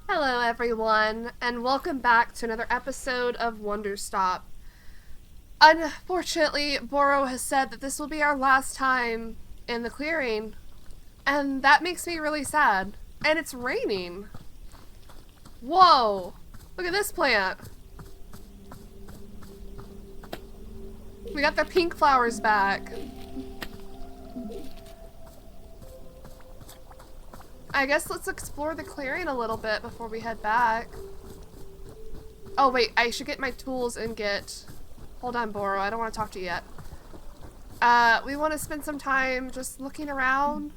Hello everyone, and welcome back to another episode of Wanderstop. Unfortunately, Boro has said that this will be our last time in the clearing, and that makes me really sad. And it's raining. Whoa! Look at this plant. We got the pink flowers back. I guess let's explore the clearing a little bit before we head back. Oh wait, I should get my tools and get... Hold on, Boro, I don't want to talk to you yet. We want to spend some time just looking around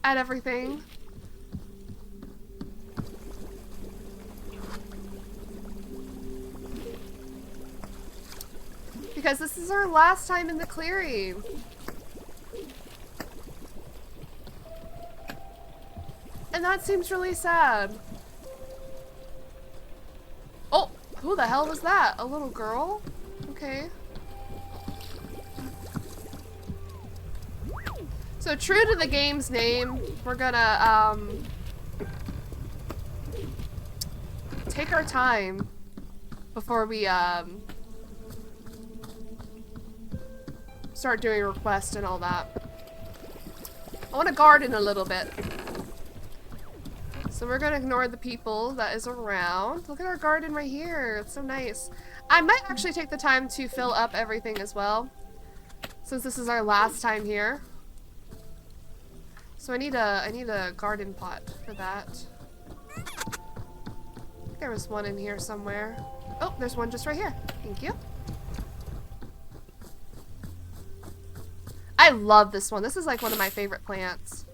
at everything. Because this is our last time in the clearing. And that seems really sad. Oh, who the hell was that? A little girl? Okay. So true to the game's name, we're gonna take our time before we start doing requests and all that. I want to garden a little bit. So we're gonna ignore the people that is around. Look at our garden right here. It's so nice. I might actually take the time to fill up everything as well, since this is our last time here. So I need a garden pot for that. I think there was one in here somewhere. Oh, there's one just right here. Thank you. I love this one. This is like one of my favorite plants.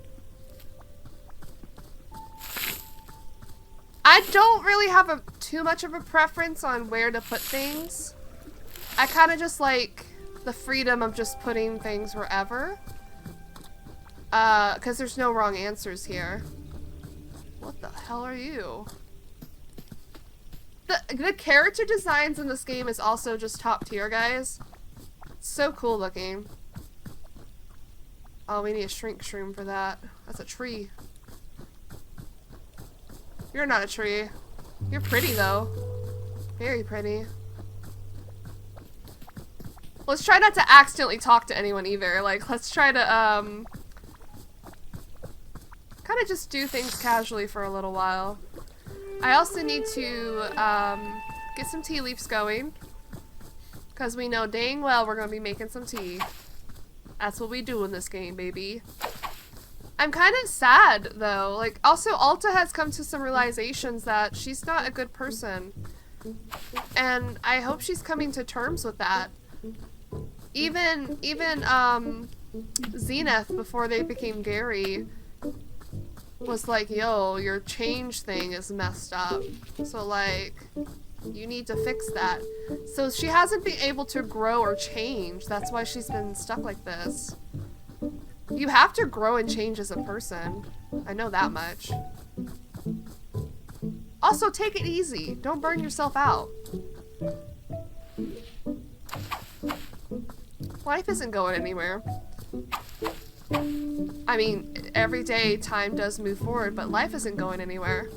I don't really have too much of a preference on where to put things. I kind of just like the freedom of just putting things wherever. Because there's no wrong answers here. What the hell are you? The character designs in this game is also just top tier, guys. It's so cool looking. Oh, we need a shrink shroom for that. That's a tree. You're not a tree. You're pretty though. Very pretty. Let's try not to accidentally talk to anyone either. Like, let's try to, kind of just do things casually for a little while. I also need to, get some tea leaves going. Because we know dang well we're going to be making some tea. That's what we do in this game, baby. I'm kind of sad, though. Like, also, Alta has come to some realizations that she's not a good person. And I hope she's coming to terms with that. Even Zenith, before they became Gary, was like, yo, your change thing is messed up. So, like, you need to fix that. So she hasn't been able to grow or change. That's why she's been stuck like this. You have to grow and change as a person. I know that much. Also, take it easy. Don't burn yourself out. Life isn't going anywhere. I mean, every day time does move forward, but life isn't going anywhere.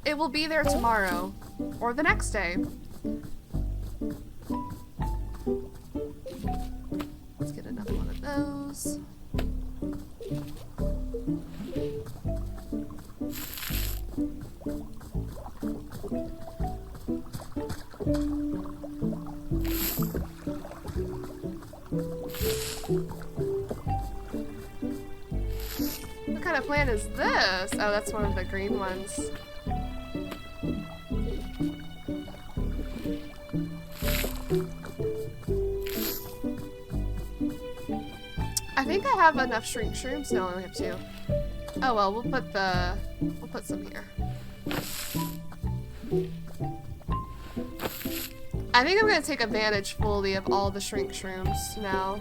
It will be there tomorrow. Or the next day. Let's get another one of those. What kind of plant is this? Oh, that's one of the green ones. I think I have enough shrink shrooms. No, I only have 2. Oh well, we'll put some here. I think I'm gonna take advantage fully of all the shrink shrooms now.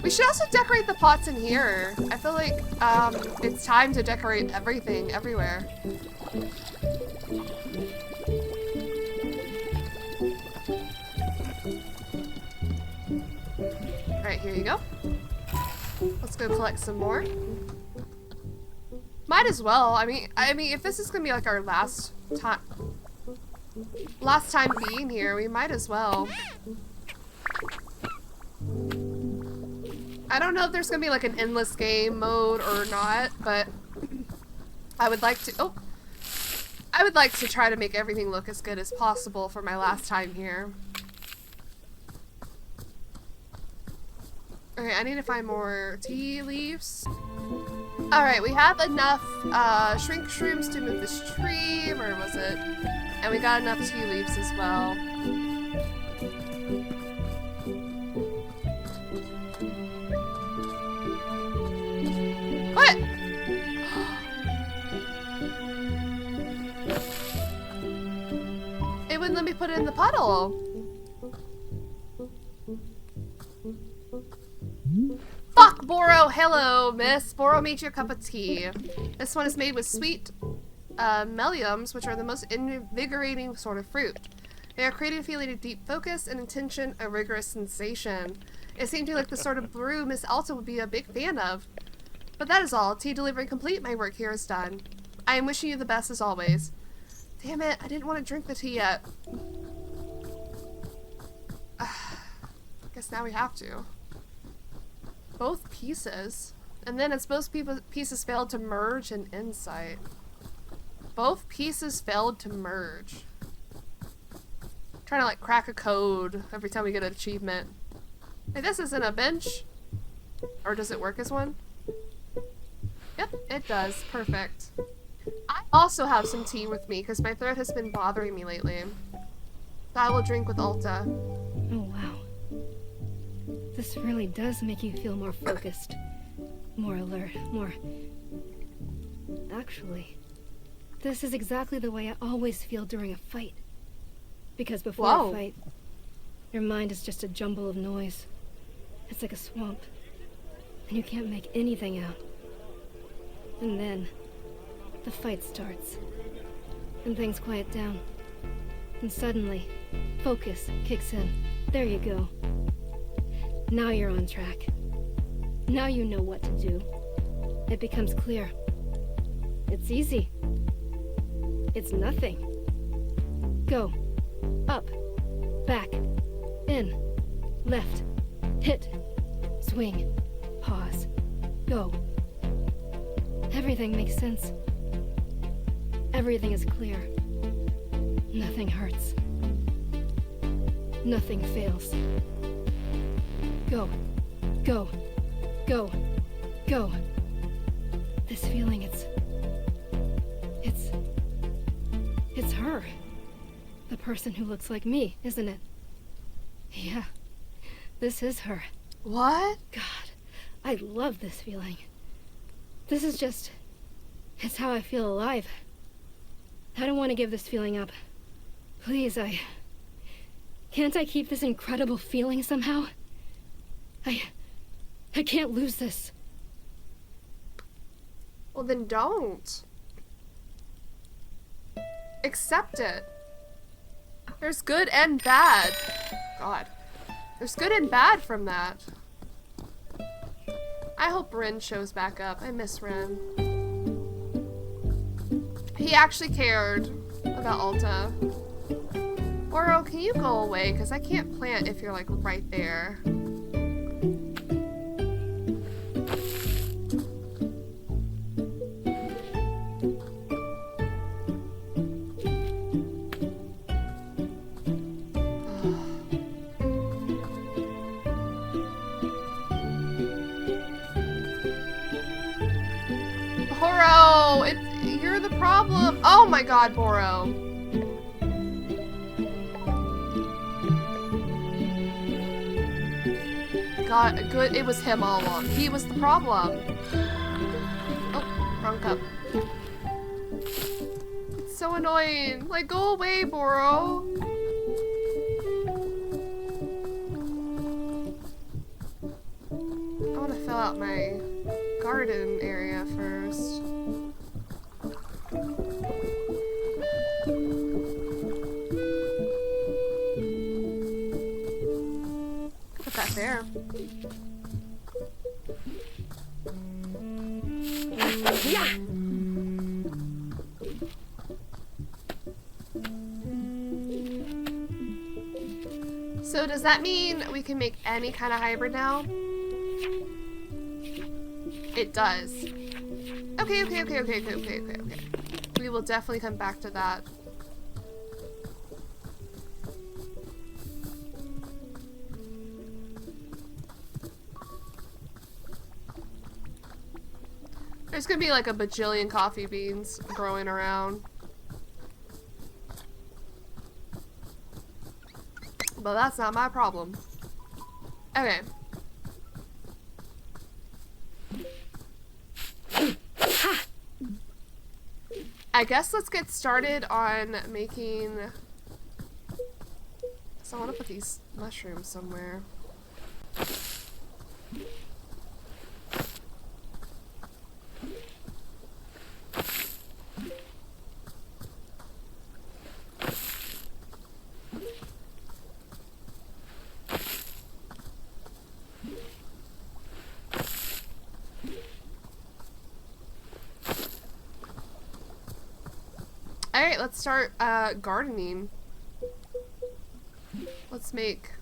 We should also decorate the pots in here. I feel like it's time to decorate everything everywhere. Alright, here you go. Let's go collect some more. Might as well. I mean, if this is gonna be like our last time being here, we might as well. I don't know if there's gonna be like an endless game mode or not, but I would like to. Oh, I would like to try to make everything look as good as possible for my last time here. Okay, I need to find more tea leaves. Alright, we have enough shrink shrooms to move this tree, where was it? And we got enough tea leaves as well. What? It wouldn't let me put it in the puddle. Fuck, Boro! Hello, miss. Boro made you a cup of tea. This one is made with sweet melliums, which are the most invigorating sort of fruit. They are created feeling a deep focus and intention, a rigorous sensation. It seemed to me like the sort of brew Miss Alta would be a big fan of. But that is all. Tea delivery complete. My work here is done. I am wishing you the best as always. Damn it, I didn't want to drink the tea yet. I guess now we have to. Both pieces. And then it's both pieces failed to merge in insight. Both pieces failed to merge. Trying to like crack a code every time we get an achievement. Hey, this isn't a bench. Or does it work as one? Yep, it does. Perfect. I also have some tea with me because my throat has been bothering me lately. So I will drink with Alta. Oh wow. This really does make you feel more focused, more alert, more... Actually, this is exactly the way I always feel during a fight. Because before a fight, your mind is just a jumble of noise. It's like a swamp, and you can't make anything out. And then, the fight starts, and things quiet down. And suddenly, focus kicks in. There you go. Now you're on track. Now you know what to do. It becomes clear. It's easy. It's nothing. Go. Up. Back. In. Left. Hit. Swing. Pause. Go. Everything makes sense. Everything is clear. Nothing hurts. Nothing fails. Go. Go. Go. Go. This feeling, it's her. The person who looks like me, isn't it? Yeah. This is her. What? God, I love this feeling. This is just... it's how I feel alive. I don't want to give this feeling up. Please, can't I keep this incredible feeling somehow? I can't lose this. Well, then don't. Accept it. There's good and bad. God. There's good and bad from that. I hope Ren shows back up. I miss Ren. He actually cared about Alta. Oro, can you go away? Because I can't plant if you're like right there. Boro, you're the problem. Oh my God, Boro. God, good. It was him all along. He was the problem. Oh, wrong cup. It's so annoying. Like, go away, Boro. I want to fill out my garden area first. Put that there. Yeah. So does that mean we can make any kind of hybrid now? It does. Okay. We will definitely come back to that. There's gonna be like a bajillion coffee beans growing around. But that's not my problem. Okay. I guess let's get started on making... So I want to put these mushrooms somewhere. Alright, let's start gardening. Let's make...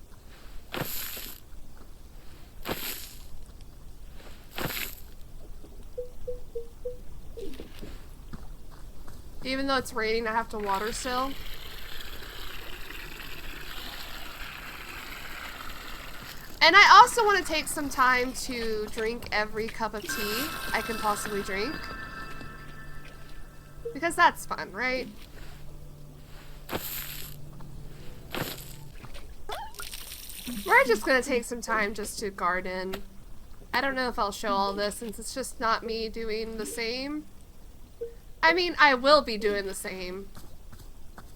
Even though it's raining, I have to water still. And I also want to take some time to drink every cup of tea I can possibly drink. Because that's fun, right? We're just gonna take some time just to garden. I don't know if I'll show all this since it's just not me doing the same. I mean, I will be doing the same.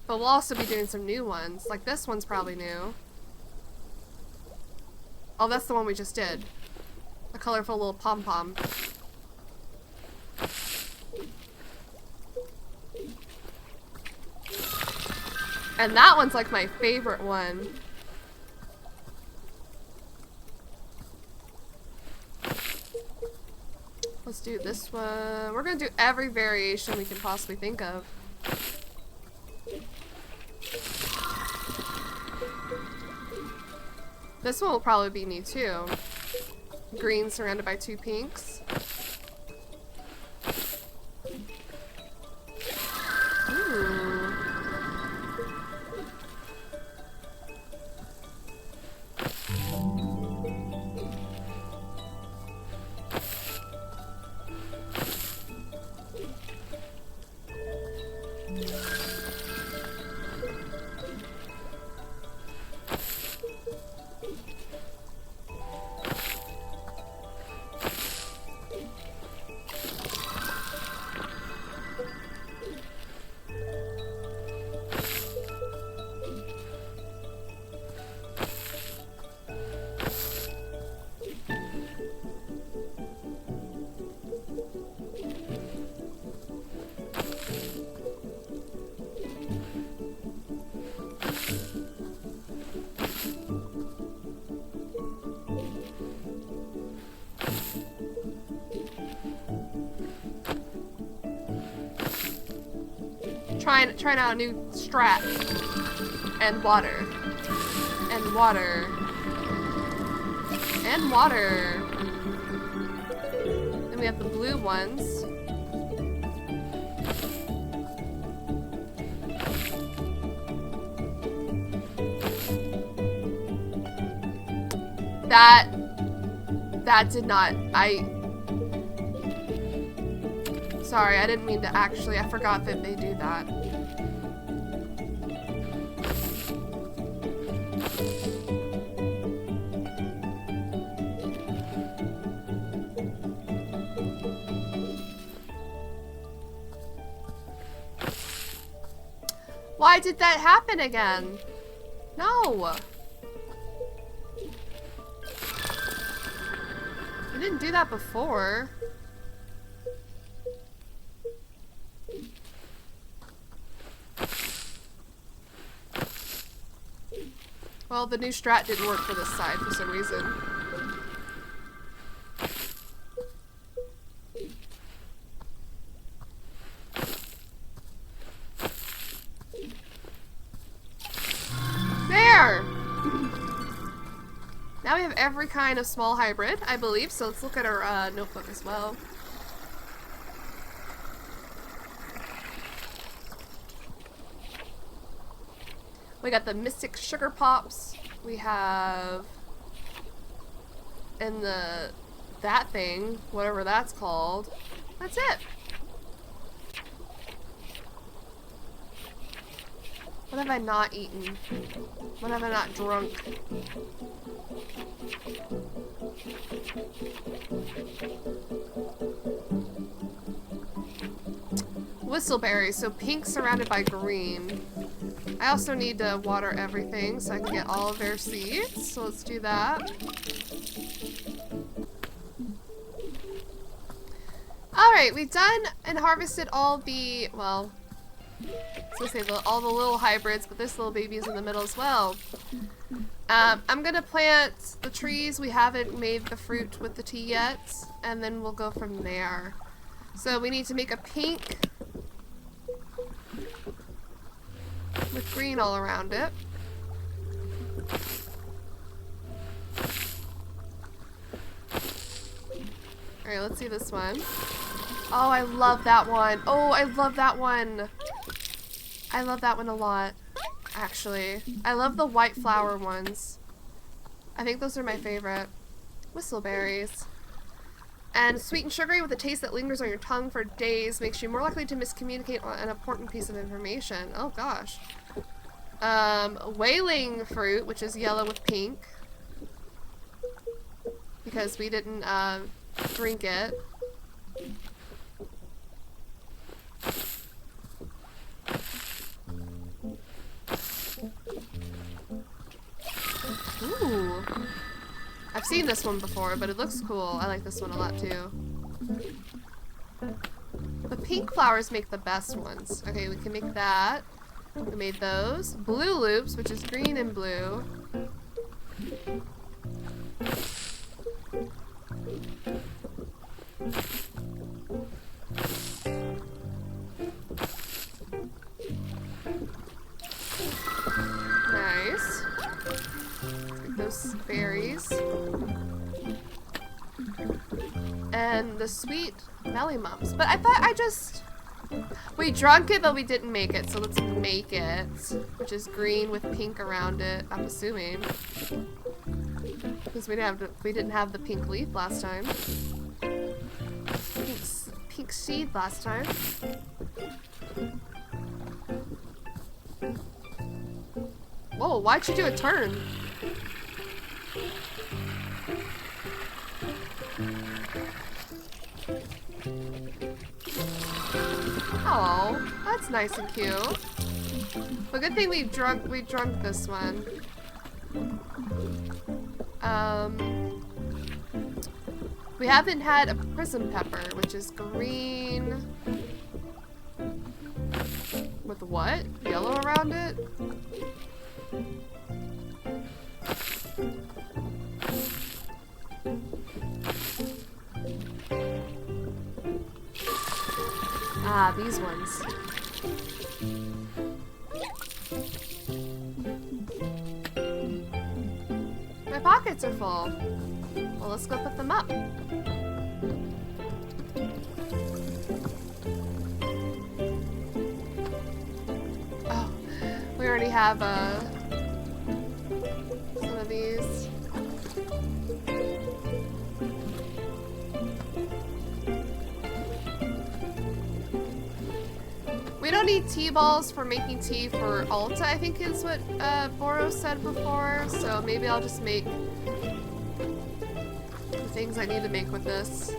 But we'll also be doing some new ones. Like this one's probably new. Oh, that's the one we just did. A colorful little pom-pom. And that one's like my favorite one. Let's do this one. We're gonna do every variation we can possibly think of. This one will probably be new too. Green surrounded by two pinks. Ooh. Trying out a new strat. And water. And water. And water. Then we have the blue ones. That did not, sorry, I didn't mean to actually, I forgot that they do that. Why did that happen again? No! You didn't do that before. Well, the new strat didn't work for this side for some reason. There! every kind of small hybrid, I believe. So let's look at our notebook as well. We got the Mystic Sugar Pops. We have, and that thing, whatever that's called. That's it. What have I not eaten? What have I not drunk? Whistleberries, so pink surrounded by green. I also need to water everything so I can get all of their seeds. So let's do that. Alright, we've done and harvested all the, well, I was gonna say all the little hybrids, but this little baby is in the middle as well. I'm gonna plant the trees. We haven't made the fruit with the tea yet, and then we'll go from there. So we need to make a pink with green all around it. Alright, let's see this one. Oh, I love that one. Oh, I love that one. I love that one a lot, actually. I love the white flower ones. I think those are my favorite. Whistleberries. And sweet and sugary with a taste that lingers on your tongue for days makes you more likely to miscommunicate an important piece of information. Oh gosh. Whaling fruit, which is yellow with pink. Because we didn't drink it. Ooh. I've seen this one before, but it looks cool. I like this one a lot too. The pink flowers make the best ones. Okay, we can make that. We made those. Blue loops, which is green and blue. Nice. Take those berries. And the sweet melly mums. But I thought I just... We drunk it, but we didn't make it. So let's make it. Which is green with pink around it, I'm assuming. Because we didn't have the pink leaf last time. Pink seed last time. Whoa, why'd you do a turn? Oh, that's nice and cute. But good thing we drunk this one. We haven't had a prism pepper, which is green with what? Yellow around it? Ah, these ones. My pockets are full. Well, let's go put them up. Oh, we already have some of these. We don't need tea balls for making tea for Alta, I think is what Boros said before. So maybe I'll just make the things I need to make with this.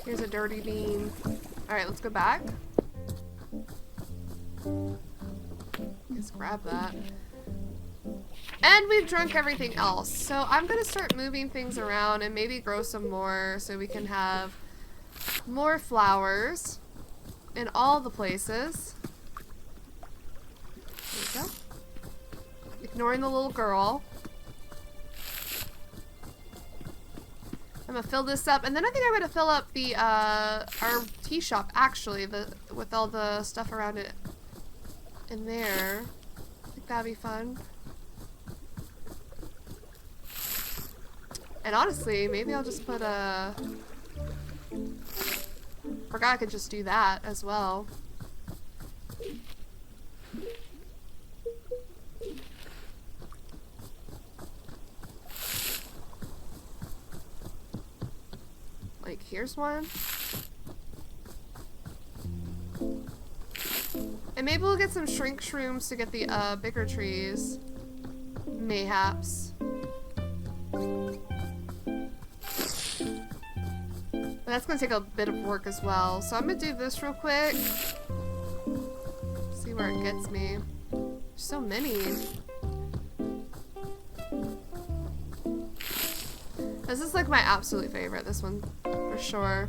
Here's a dirty bean. Alright, let's go back. Just grab that. And we've drunk everything else. So I'm going to start moving things around and maybe grow some more so we can have more flowers in all the places. There we go. Ignoring the little girl. I'm going to fill this up. And then I think I'm going to fill up the our tea shop, actually, with all the stuff around it in there. that'd be fun. And honestly, maybe I'll just put a... Forgot I could just do that as well. Like, here's one. And maybe we'll get some shrink shrooms to get the bigger trees. Mayhaps. But that's gonna take a bit of work as well. So I'm gonna do this real quick. See where it gets me. There's so many. This is like my absolute favorite, this one, for sure.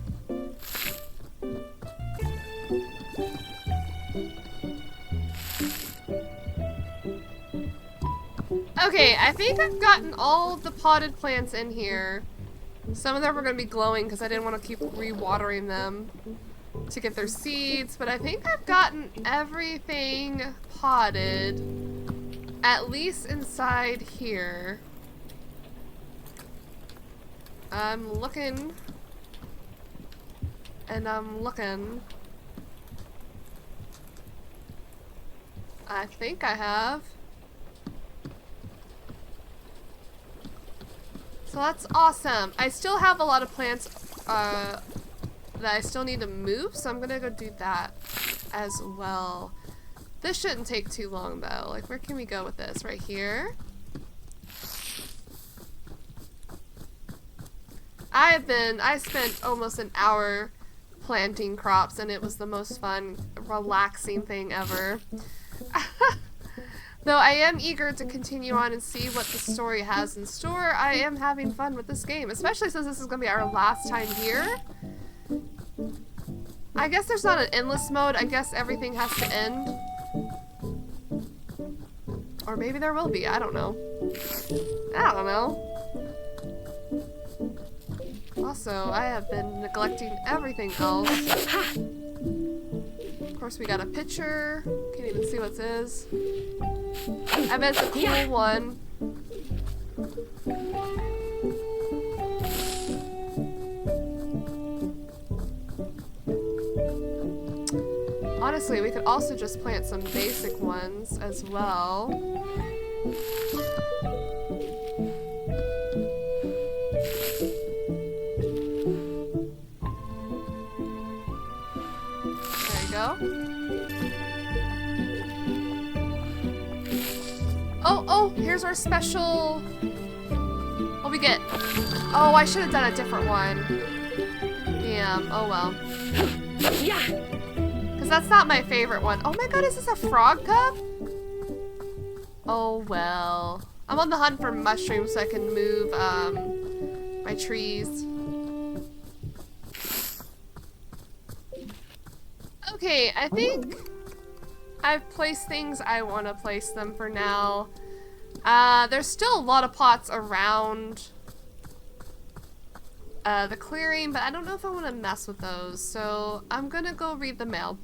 Okay, I think I've gotten all the potted plants in here. Some of them are going to be glowing because I didn't want to keep re-watering them to get their seeds, but I think I've gotten everything potted, at least inside here. I'm looking, and I'm looking. I think I have. So that's awesome. I still have a lot of plants that I still need to move, so I'm gonna go do that as well. This shouldn't take too long though. Like, where can we go with this? Right here? I spent almost an hour planting crops and it was the most fun, relaxing thing ever. Though I am eager to continue on and see what the story has in store, I am having fun with this game, especially since this is going to be our last time here. I guess there's not an endless mode. I guess everything has to end. Or maybe there will be. I don't know. I don't know. Also, I have been neglecting everything else. Of course, we got a picture. Can't even see what it is. I bet it's a cool one. Honestly, we could also just plant some basic ones as well. There you go. Oh, here's our special... What we get? Oh, I should have done a different one. Damn, oh well. Yeah. Because that's not my favorite one. Oh my god, is this a frog cup? Oh well. I'm on the hunt for mushrooms so I can move my trees. Okay, I think I've placed things I want to place them for now. There's still a lot of pots around the clearing, but I don't know if I want to mess with those, so I'm gonna go read the mail.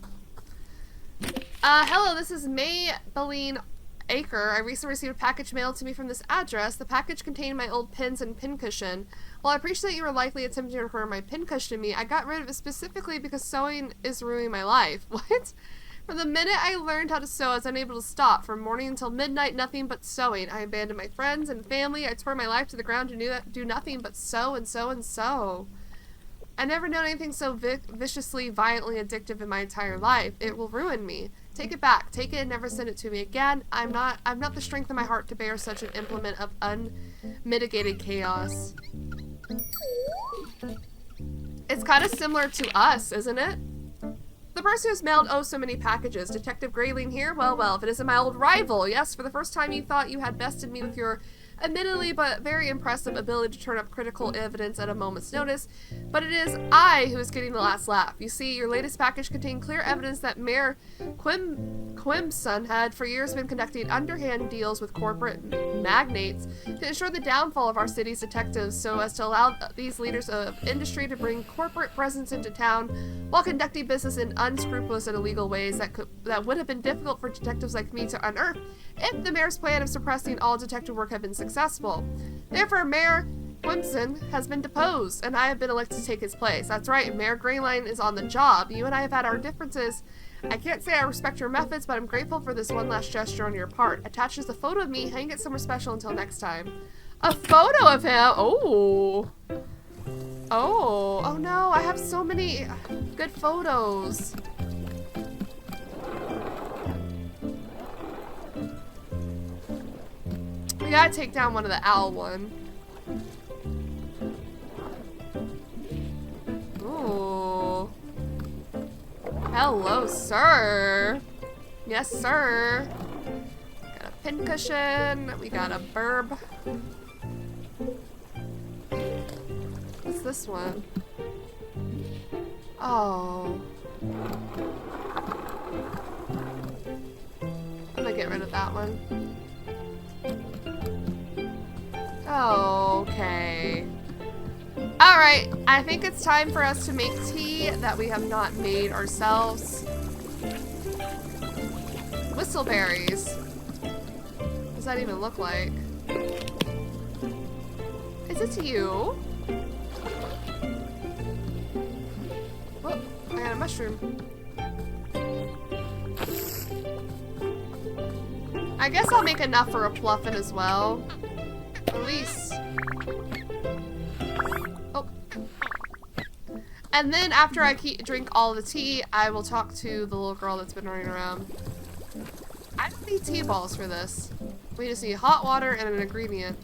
Hello, this is Maybelline Acre. I recently received a package mailed to me from this address. The package contained my old pins and pincushion. While I appreciate you were likely attempting to refer my pincushion to me, I got rid of it specifically because sewing is ruining my life. What? From the minute I learned how to sew, I was unable to stop. From morning until midnight, nothing but sewing. I abandoned my friends and family. I tore my life to the ground to do nothing but sew and sew and sew. I never known anything so viciously, violently addictive in my entire life. It will ruin me. Take it back. Take it and never send it to me again. I've not the strength in my heart to bear such an implement of unmitigated chaos. It's kind of similar to us, isn't it? The person who's mailed oh so many packages. Detective Grayling here? Well, if it isn't my old rival. Yes, for the first time you thought you had bested me with your admittedly but very impressive ability to turn up critical evidence at a moment's notice. But it is I who is getting the last laugh. You see, your latest package contained clear evidence that Mayor Quimson had for years been conducting underhand deals with corporate magnates to ensure the downfall of our city's detectives so as to allow these leaders of industry to bring corporate presence into town while conducting business in unscrupulous and illegal ways that would have been difficult for detectives like me to unearth if the mayor's plan of suppressing all detective work had been successful. Therefore, Mayor Clemson has been deposed, and I have been elected to take his place. That's right, Mayor Grayline is on the job. You and I have had our differences. I can't say I respect your methods, but I'm grateful for this one last gesture on your part. Attached is a photo of me. Hang it somewhere special until next time. A photo of him? Oh. Oh no, I have so many good photos. We gotta take down one of the owl one. Ooh. Hello, sir. Yes, sir. Got a pincushion. We got a burb. What's this one? Oh. I'm gonna get rid of that one. Okay. Alright, I think it's time for us to make tea that we have not made ourselves. Whistleberries. What does that even look like? Is it you? Oh, I got a mushroom. I guess I'll make enough for a pluffin as well. At least. Oh. And then after I drink all the tea, I will talk to the little girl that's been running around. I don't need tea balls for this. We just need hot water and an ingredient.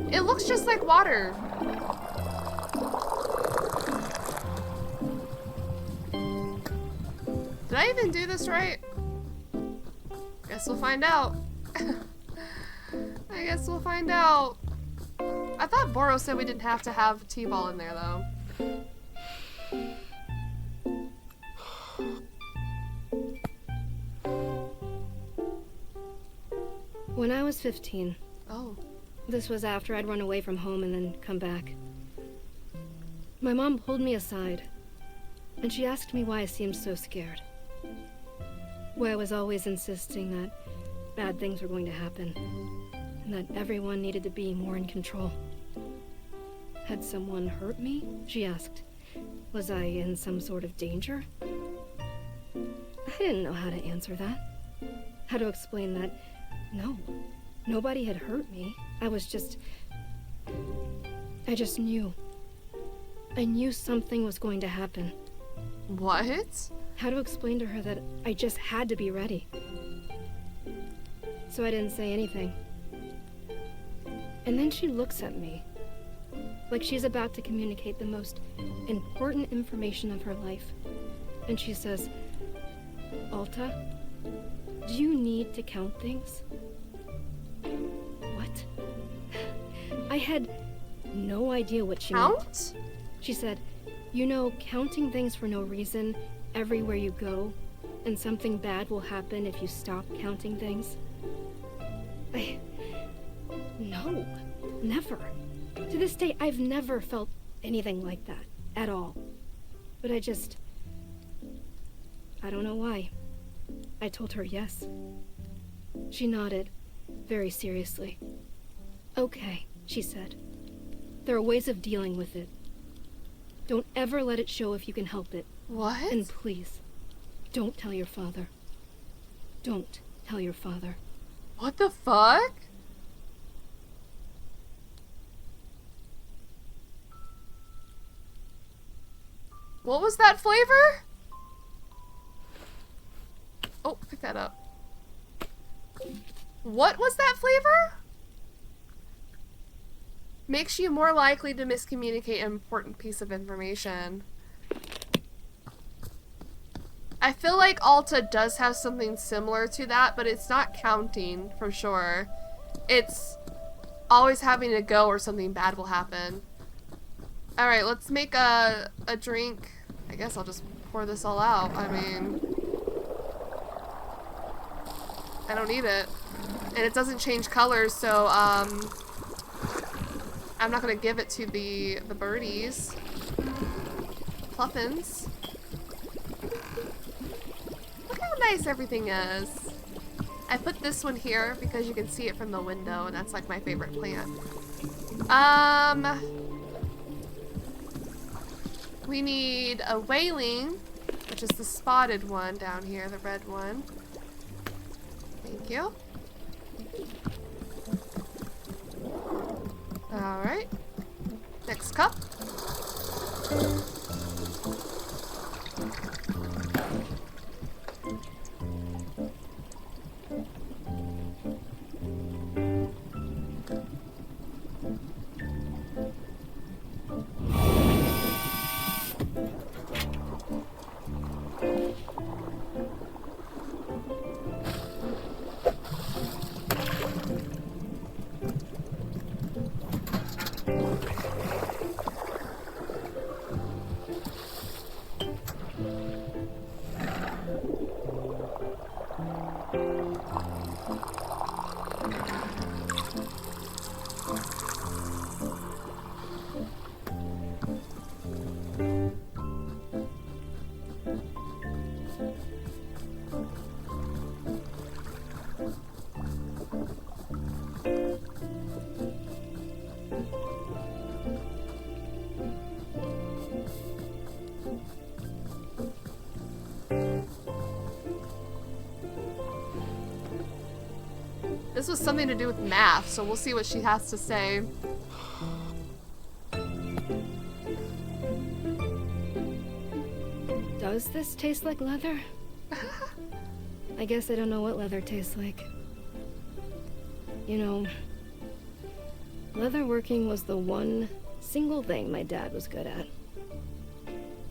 It looks just like water. Did I even do this right? Guess we'll find out. I guess we'll find out. I thought Boro said we didn't have to have a T-ball in there though. When I was 15. Oh. This was after I'd run away from home and then come back. My mom pulled me aside, and she asked me why I seemed so scared. Why I was always insisting that bad things were going to happen, and that everyone needed to be more in control. Had someone hurt me? She asked. Was I in some sort of danger? I didn't know how to answer that. How to explain that, no, nobody had hurt me. I just knew. I knew something was going to happen. What? How to explain to her that I just had to be ready. So I didn't say anything. And then she looks at me, like she's about to communicate the most important information of her life. And she says, "Alta, do you need to count things?" What? I had no idea what she meant. Count? She said, "You know, counting things for no reason everywhere you go, and something bad will happen if you stop counting things." No, never. To this day, I've never felt anything like that, at all. But I don't know why. I told her yes. She nodded, very seriously. "Okay," she said. "There are ways of dealing with it. Don't ever let it show if you can help it. What? And please, don't tell your father. Don't tell your father." What the fuck? What was that flavor? pick that up. What was that flavor? Makes you more likely to miscommunicate an important piece of information. I feel like Alta does have something similar to that, but it's not counting for sure. It's always having to go or something bad will happen. Alright, let's make a drink. I guess I'll just pour this all out. I mean, I don't need it. And it doesn't change colors, so I'm not gonna give it to the birdies. Pluffins. Look how nice everything is. I put this one here because you can see it from the window, and that's like my favorite plant. We need a whaling, which is the spotted one down here, the red one. Thank you. Alright. Next cup. This was something to do with math, so we'll see what she has to say. Does this taste like leather? I guess I don't know what leather tastes like. You know, leatherworking was the one single thing my dad was good at.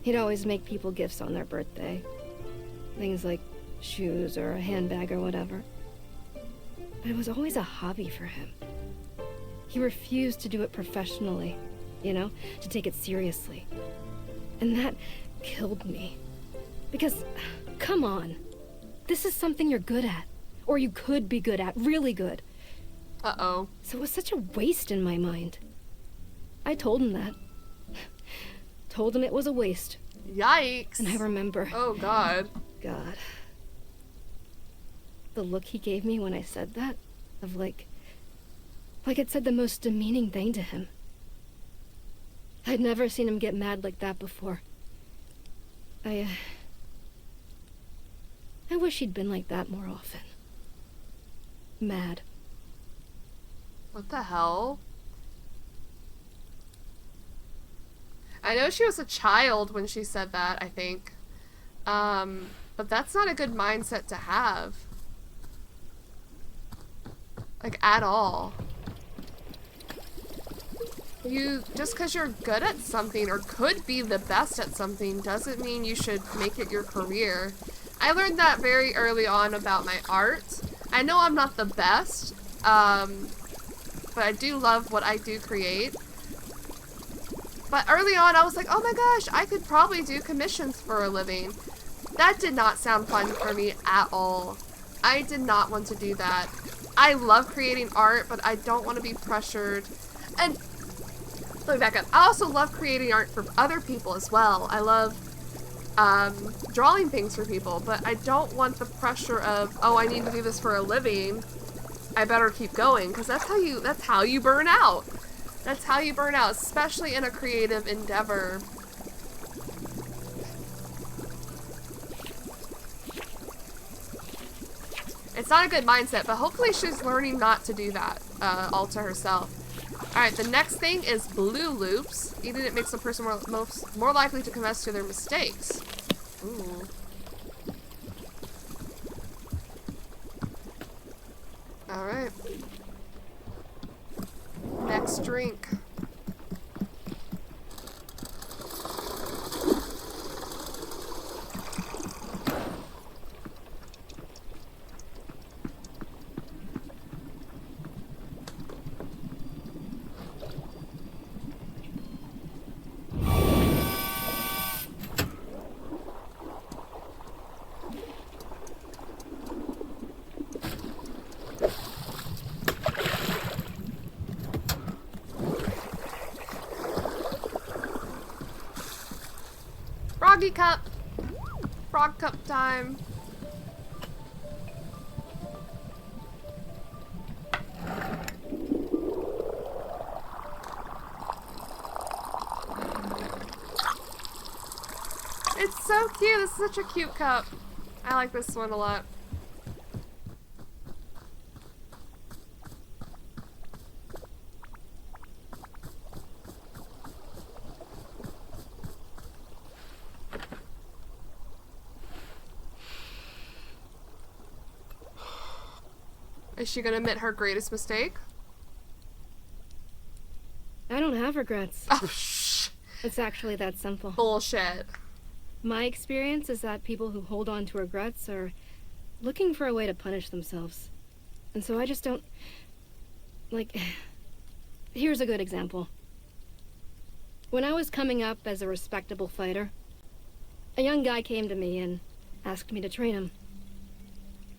He'd always make people gifts on their birthday. Things like shoes or a handbag or whatever. But it was always a hobby for him. He refused to do it professionally, you know, to take it seriously. And that killed me. Because, come on, this is something you're good at. Or you could be good at, really good. Uh-oh. So it was such a waste in my mind. I told him that. Told him it was a waste. Yikes. And I remember. Oh, God. God. The look he gave me when I said that, of like I'd said the most demeaning thing to him. I'd never seen him get mad like that before. I wish he'd been like that more often. Mad. What the hell? I know she was a child when she said that, I think. But that's not a good mindset to have. Like, at all. Just because you're good at something or could be the best at something doesn't mean you should make it your career. I learned that very early on about my art. I know I'm not the best, but I do love what I do create. But early on I was like, oh my gosh, I could probably do commissions for a living. That did not sound fun for me at all. I did not want to do that. I love creating art, but I don't want to be pressured. And let me back up. I also love creating art for other people as well. I love drawing things for people, but I don't want the pressure of, oh, I need to do this for a living. I better keep going, because that's how you burn out. That's how you burn out, especially in a creative endeavor. It's not a good mindset, but hopefully she's learning not to do that, Alta herself. Alright, the next thing is blue loops. Eating it makes a person more likely to confess to their mistakes. Ooh. Alright. Next drink. Froggy cup! Frog cup time. It's so cute. This is such a cute cup. I like this one a lot. Is she gonna admit her greatest mistake? I don't have regrets. Oh, shh. It's actually that simple. Bullshit. My experience is that people who hold on to regrets are looking for a way to punish themselves. And so I just don't... Like, here's a good example. When I was coming up as a respectable fighter, a young guy came to me and asked me to train him.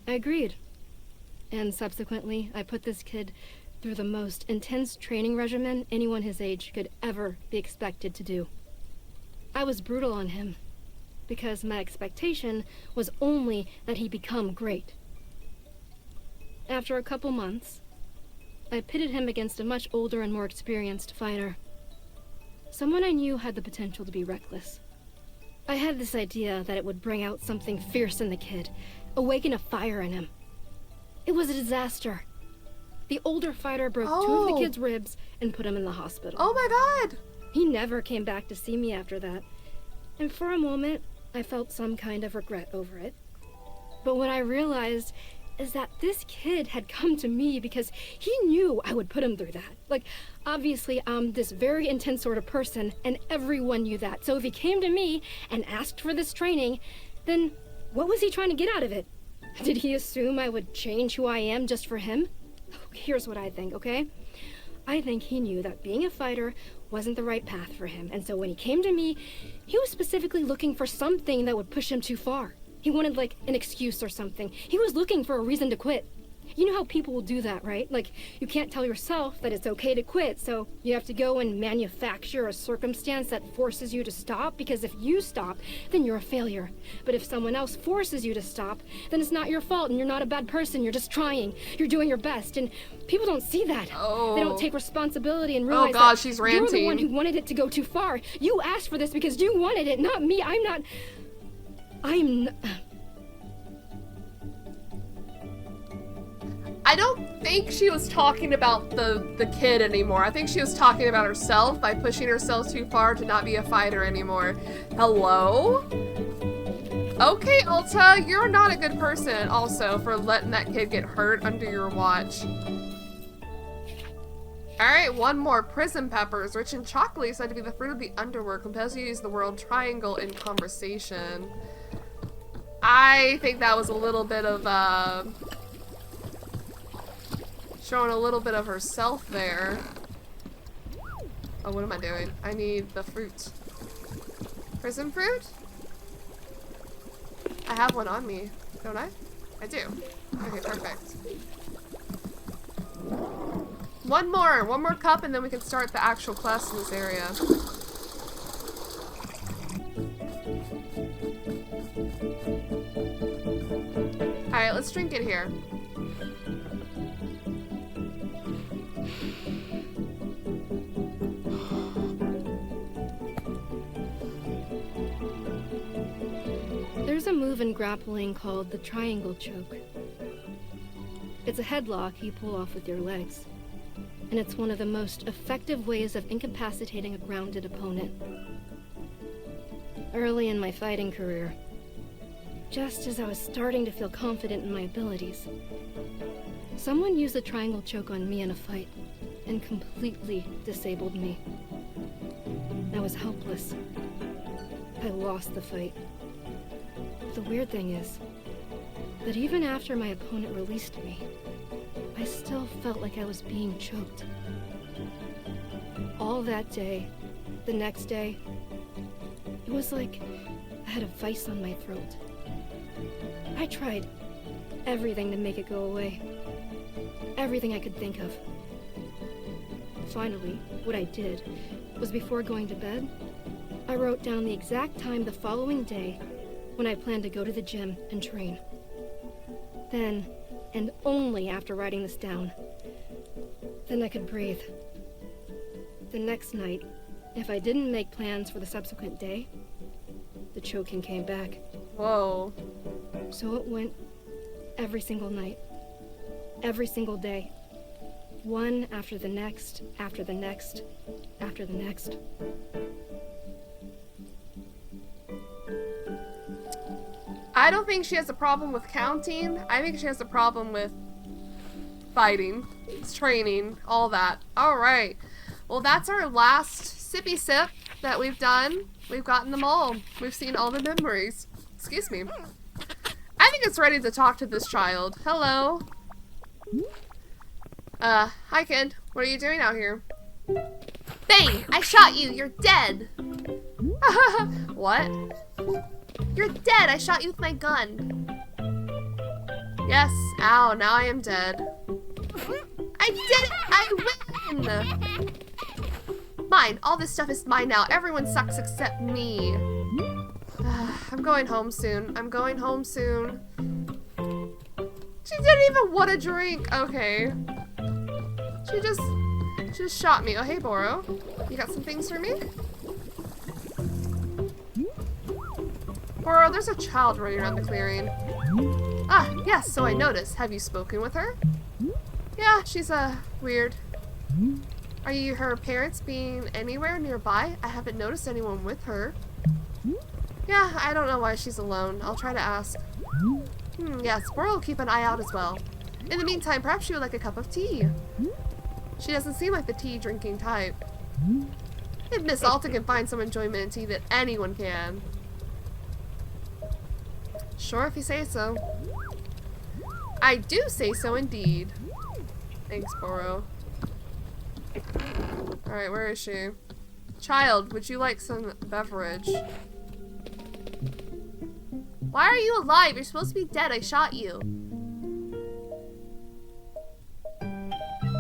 I agreed. And subsequently, I put this kid through the most intense training regimen anyone his age could ever be expected to do. I was brutal on him, because my expectation was only that he become great. After a couple months, I pitted him against a much older and more experienced fighter. Someone I knew had the potential to be reckless. I had this idea that it would bring out something fierce in the kid, awaken a fire in him. It was a disaster. The older fighter broke two of the kid's ribs and put him in the hospital. Oh my god! He never came back to see me after that. And for a moment, I felt some kind of regret over it. But what I realized is that this kid had come to me because he knew I would put him through that. Like, obviously, I'm this very intense sort of person, and everyone knew that. So if he came to me and asked for this training, then what was he trying to get out of it? Did he assume I would change who I am just for him? Here's what I think, okay? I think he knew that being a fighter wasn't the right path for him, and so when he came to me, he was specifically looking for something that would push him too far. He wanted, like, an excuse or something. He was looking for a reason to quit. You know how people will do that, right? Like, you can't tell yourself that it's okay to quit, so you have to go and manufacture a circumstance that forces you to stop, because if you stop, then you're a failure. But if someone else forces you to stop, then it's not your fault, and you're not a bad person. You're just trying. You're doing your best, and people don't see that. Oh. They don't take responsibility and realize God, that she's you're the ranting. one who wanted it to go too far. You asked for this because you wanted it, not me. I don't think she was talking about the kid anymore. I think she was talking about herself by pushing herself too far to not be a fighter anymore. Hello? Okay, Alta, you're not a good person also for letting that kid get hurt under your watch. Alright, one more. Prison peppers, rich in chocolate, said to be the fruit of the underworld, compels you to use the word triangle in conversation. I think that was a little bit of, showing a little bit of herself there. Oh, what am I doing? I need the fruit. Prison fruit? I have one on me, don't I? I do. Okay, perfect. One more cup, and then we can start the actual quest in this area. Alright, let's drink it here. There's a move in grappling called the triangle choke. It's a headlock you pull off with your legs, and it's one of the most effective ways of incapacitating a grounded opponent. Early in my fighting career, just as I was starting to feel confident in my abilities, Someone used the triangle choke on me in a fight and completely disabled me. I was helpless. I lost the fight. The weird thing is that even after my opponent released me, I still felt like I was being choked. All that day, the next day, it was like I had a vice on my throat. I tried everything to make it go away. Everything I could think of. Finally, what I did was before going to bed, I wrote down the exact time the following day when I planned to go to the gym and train. Then, and only after writing this down, then I could breathe. The next night, if I didn't make plans for the subsequent day, the choking came back. Whoa. So it went every single night, every single day. One after the next, after the next, after the next. I don't think she has a problem with counting. I think she has a problem with fighting, training, all that. Alright. Well, that's our last sippy sip that we've done. We've gotten them all. We've seen all the memories. Excuse me. I think it's ready to talk to this child. Hello. Hi kid. What are you doing out here? Bang! I shot you! You're dead! What? You're dead! I shot you with my gun. Yes. Ow, now I am dead. I did it! I win! Mine. All this stuff is mine now. Everyone sucks except me. I'm going home soon. I'm going home soon. She didn't even want a drink. Okay. She just shot me. Oh, hey, Boro. You got some things for me? Boro, there's a child running around the clearing. Ah, yes, so I noticed. Have you spoken with her? Yeah, she's, weird. Are you her parents being anywhere nearby? I haven't noticed anyone with her. Yeah, I don't know why she's alone. I'll try to ask. Yes, Boro will keep an eye out as well. In the meantime, perhaps she would like a cup of tea. She doesn't seem like the tea drinking type. If Miss Alta can find some enjoyment in tea, that anyone can. Sure, if you say so. I do say so indeed. Thanks, Boro. Alright, where is she? Child, would you like some beverage? Why are you alive? You're supposed to be dead. I shot you.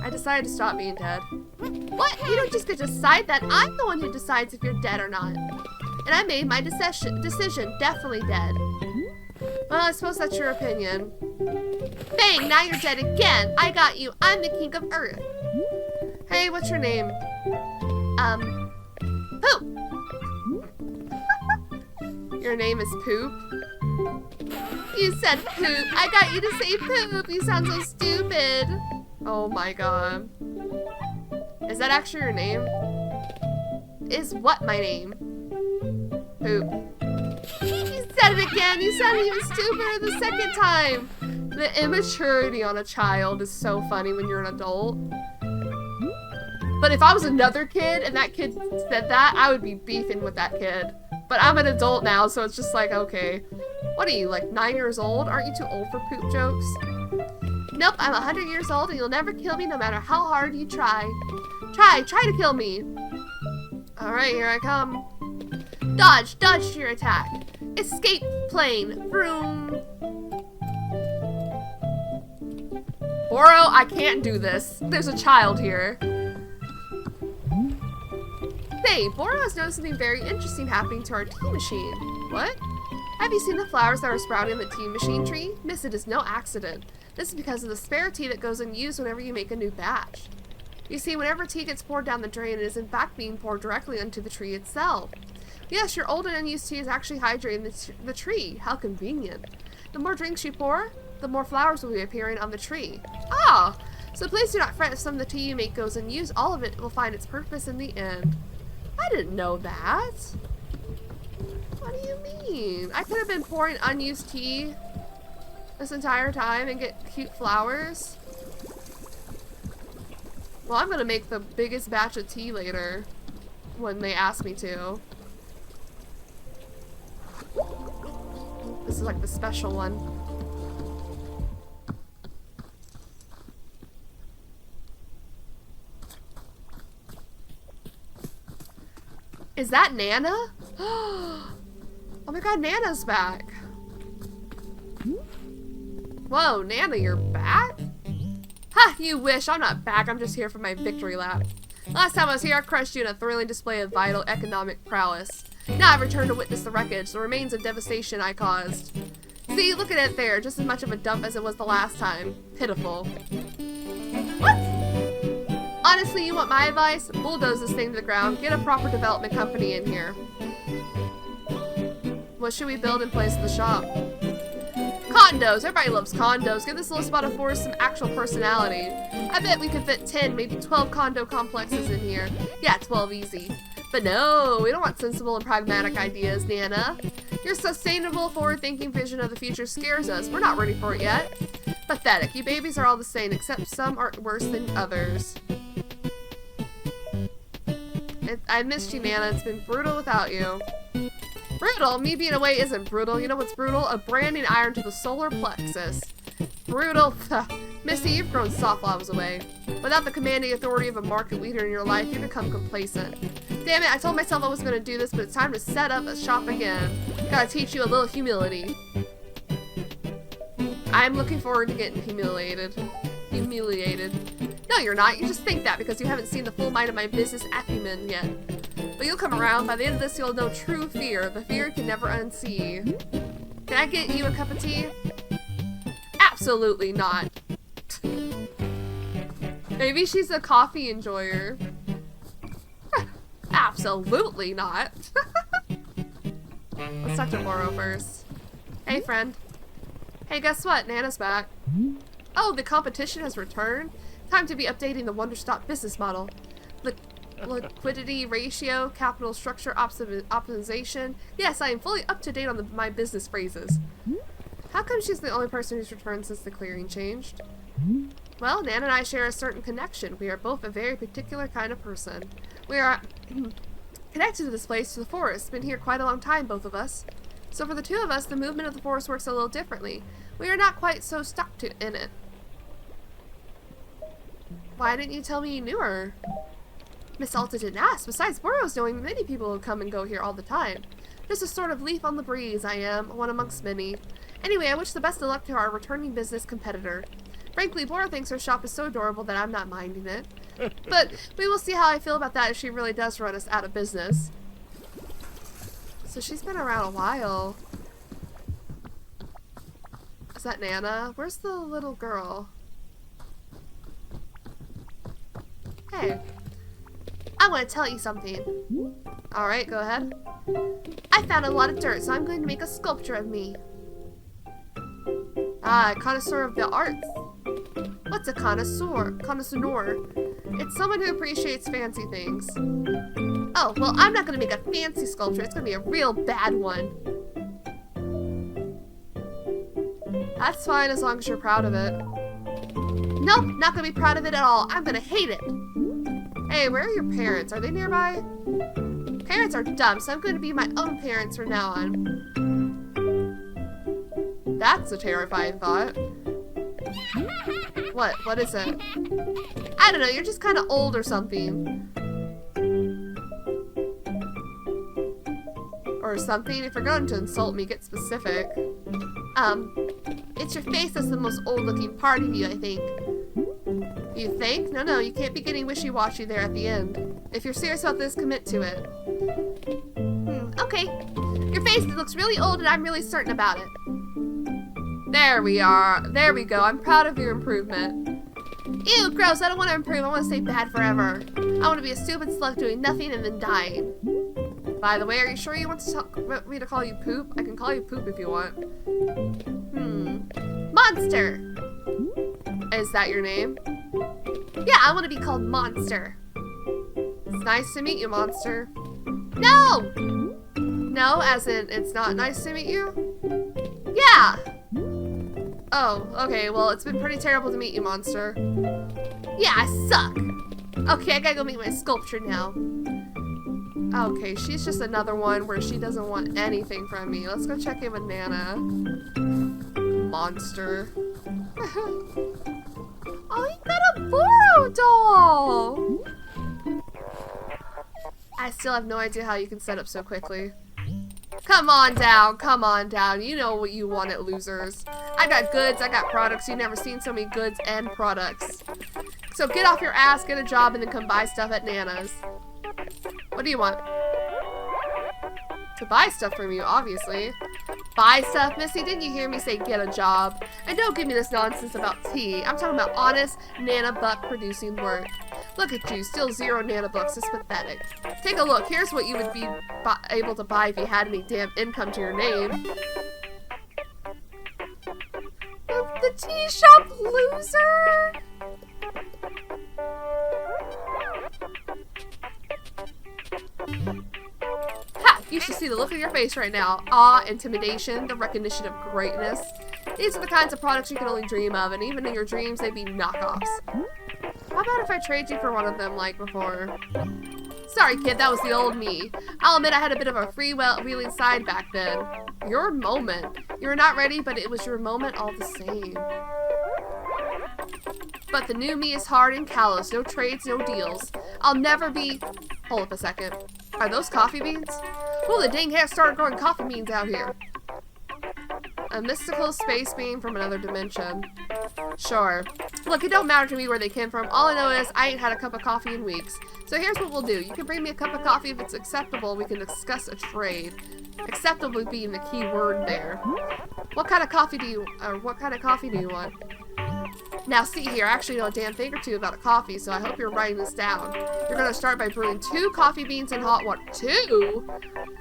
I decided to stop being dead. What? You don't just get to decide that. I'm the one who decides if you're dead or not. And I made my decision. Definitely dead. Well, I suppose that's your opinion. Bang! Now you're dead again. I got you. I'm the king of Earth. Hey, what's your name? Poop. Your name is Poop? You said poop. I got you to say poop. You sound so stupid. Oh my god. Is that actually your name? Is what my name? Poop. You said it again. You sounded even stupider the second time. The immaturity on a child is so funny when you're an adult. But if I was another kid and that kid said that, I would be beefing with that kid. But I'm an adult now, so it's just like, okay. What are you, like 9 years old? Aren't you too old for poop jokes? Nope, I'm 100 years old and you'll never kill me no matter how hard you try. Try to kill me. Alright, here I come. Dodge to your attack. Escape plane, vroom. Boro, I can't do this. There's a child here. Hey, Boro has noticed something very interesting happening to our tea machine. What? Have you seen the flowers that are sprouting on the tea machine tree? Miss, it is no accident. This is because of the spare tea that goes unused whenever you make a new batch. You see, whenever tea gets poured down the drain, it is in fact being poured directly onto the tree itself. Yes, your old and unused tea is actually hydrating the tree. How convenient. The more drinks you pour, the more flowers will be appearing on the tree. Ah! So please do not fret if some of the tea you make goes unused. All of it will find its purpose in the end. I didn't know that. What do you mean? I could have been pouring unused tea this entire time and get cute flowers. Well, I'm gonna make the biggest batch of tea later when they ask me to. This is like the special one. Is that Nana? Oh my god, Nana's back. Whoa, Nana, you're back? Ha, you wish. I'm not back. I'm just here for my victory lap. Last time I was here, I crushed you in a thrilling display of vital economic prowess. Now I've returned to witness the wreckage, the remains of devastation I caused. See, look at it there. Just as much of a dump as it was the last time. Pitiful. What? Honestly, you want my advice? Bulldoze this thing to the ground. Get a proper development company in here. What should we build in place of the shop? Condos! Everybody loves condos. Give this little spot of forest some actual personality. I bet we could fit 10, maybe 12 condo complexes in here. Yeah, 12 easy. But no, we don't want sensible and pragmatic ideas, Nana. Your sustainable, forward-thinking vision of the future scares us. We're not ready for it yet. Pathetic. You babies are all the same, except some are worse than others. I missed you, Nana. It's been brutal without you. Brutal? Me being away isn't brutal. You know what's brutal? A branding iron to the solar plexus. Brutal? Missy, you've grown soft while I was away. Without the commanding authority of a market leader in your life, you become complacent. Damn it, I told myself I was going to do this, but it's time to set up a shop again. Gotta teach you a little humility. I'm looking forward to getting humiliated. No, you're not. You just think that because you haven't seen the full might of my business acumen yet. But you'll come around. By the end of this, you'll know true fear. The fear you can never unsee. Can I get you a cup of tea? Absolutely not. Maybe she's a coffee enjoyer. Absolutely not. Let's talk to Moro first. Hey, friend. Hey, guess what? Nana's back. Oh, the competition has returned? Time to be updating the Wanderstop business model. Liquidity ratio, capital structure optimization. Yes, I am fully up to date on my business phrases. How come she's the only person who's returned since the clearing changed? Well, Nan and I share a certain connection. We are both a very particular kind of person. We are connected to this place, to the forest. Been here quite a long time, both of us. So for the two of us, the movement of the forest works a little differently. We are not quite so stuck in it. Why didn't you tell me you knew her? Miss Alta didn't ask. Besides Boros knowing, many people who come and go here all the time. Just a sort of leaf on the breeze, I am, one amongst many. Anyway, I wish the best of luck to our returning business competitor. Frankly, Bora thinks her shop is so adorable that I'm not minding it. But we will see how I feel about that if she really does run us out of business. So she's been around a while. Is that Nana? Where's the little girl? Hey. I want to tell you something. Alright, go ahead. I found a lot of dirt, so I'm going to make a sculpture of me. Ah, a connoisseur of the arts. What's a connoisseur? Connoisseur. It's someone who appreciates fancy things. Oh, well, I'm not going to make a fancy sculpture. It's going to be a real bad one. That's fine as long as you're proud of it. Nope, not going to be proud of it at all. I'm going to hate it. Hey, where are your parents? Are they nearby? Parents are dumb, so I'm going to be my own parents from now on. That's a terrifying thought. What? What is it? I don't know, you're just kind of old or something. Or something. If you're going to insult me, get specific. It's your face that's the most old-looking part of you, I think. You think? No, you can't be getting wishy-washy there at the end. If you're serious about this, commit to it. Okay. Your face looks really old and I'm really certain about it. There we are. There we go. I'm proud of your improvement. Ew, gross. I don't want to improve. I want to stay bad forever. I want to be a stupid slug doing nothing and then dying. By the way, are you sure you want me to call you Poop? I can call you Poop if you want. Monster! Is that your name? Yeah, I want to be called Monster. It's nice to meet you, Monster. No! No, as in, it's not nice to meet you? Yeah! Oh, okay, well, it's been pretty terrible to meet you, Monster. Yeah, I suck. Okay, I gotta go make my sculpture now. Okay, she's just another one where she doesn't want anything from me. Let's go check in with Nana. Monster. Oh, you got a Boro doll! I still have no idea how you can set up so quickly. Come on down, come on down. You know what you want, losers. I got goods, I got products. You've never seen so many goods and products. So get off your ass, get a job, and then come buy stuff at Nana's. What do you want? To buy stuff from you, obviously. Buy stuff? Missy, didn't you hear me say get a job? And don't give me this nonsense about tea. I'm talking about honest Nana buck producing work. Look at you, still 0 Nana bucks. It's pathetic. Take a look. Here's what you would be able to buy if you had any damn income to your name. The tea shop loser! Ha! You should see the look on your face right now. Awe, intimidation, the recognition of greatness. These are the kinds of products you can only dream of, and even in your dreams, they'd be knockoffs. How about if I trade you for one of them like before? Sorry, kid, that was the old me. I'll admit I had a bit of a freewheeling side back then. Your moment. You were not ready, but it was your moment all the same. But the new me is hard and callous. No trades, no deals. I'll never be... Hold up a second. Are those coffee beans? Oh, the dang hair started growing coffee beans out here. A mystical space being from another dimension. Sure. Look, it don't matter to me where they came from. All I know is I ain't had a cup of coffee in weeks. So here's what we'll do. You can bring me a cup of coffee if it's acceptable. We can discuss a trade. Acceptable being the key word there. What kind of coffee do you want? Now see here, I actually know a damn thing or two about a coffee, so I hope you're writing this down. You're gonna start by brewing 2 coffee beans in hot water. 2?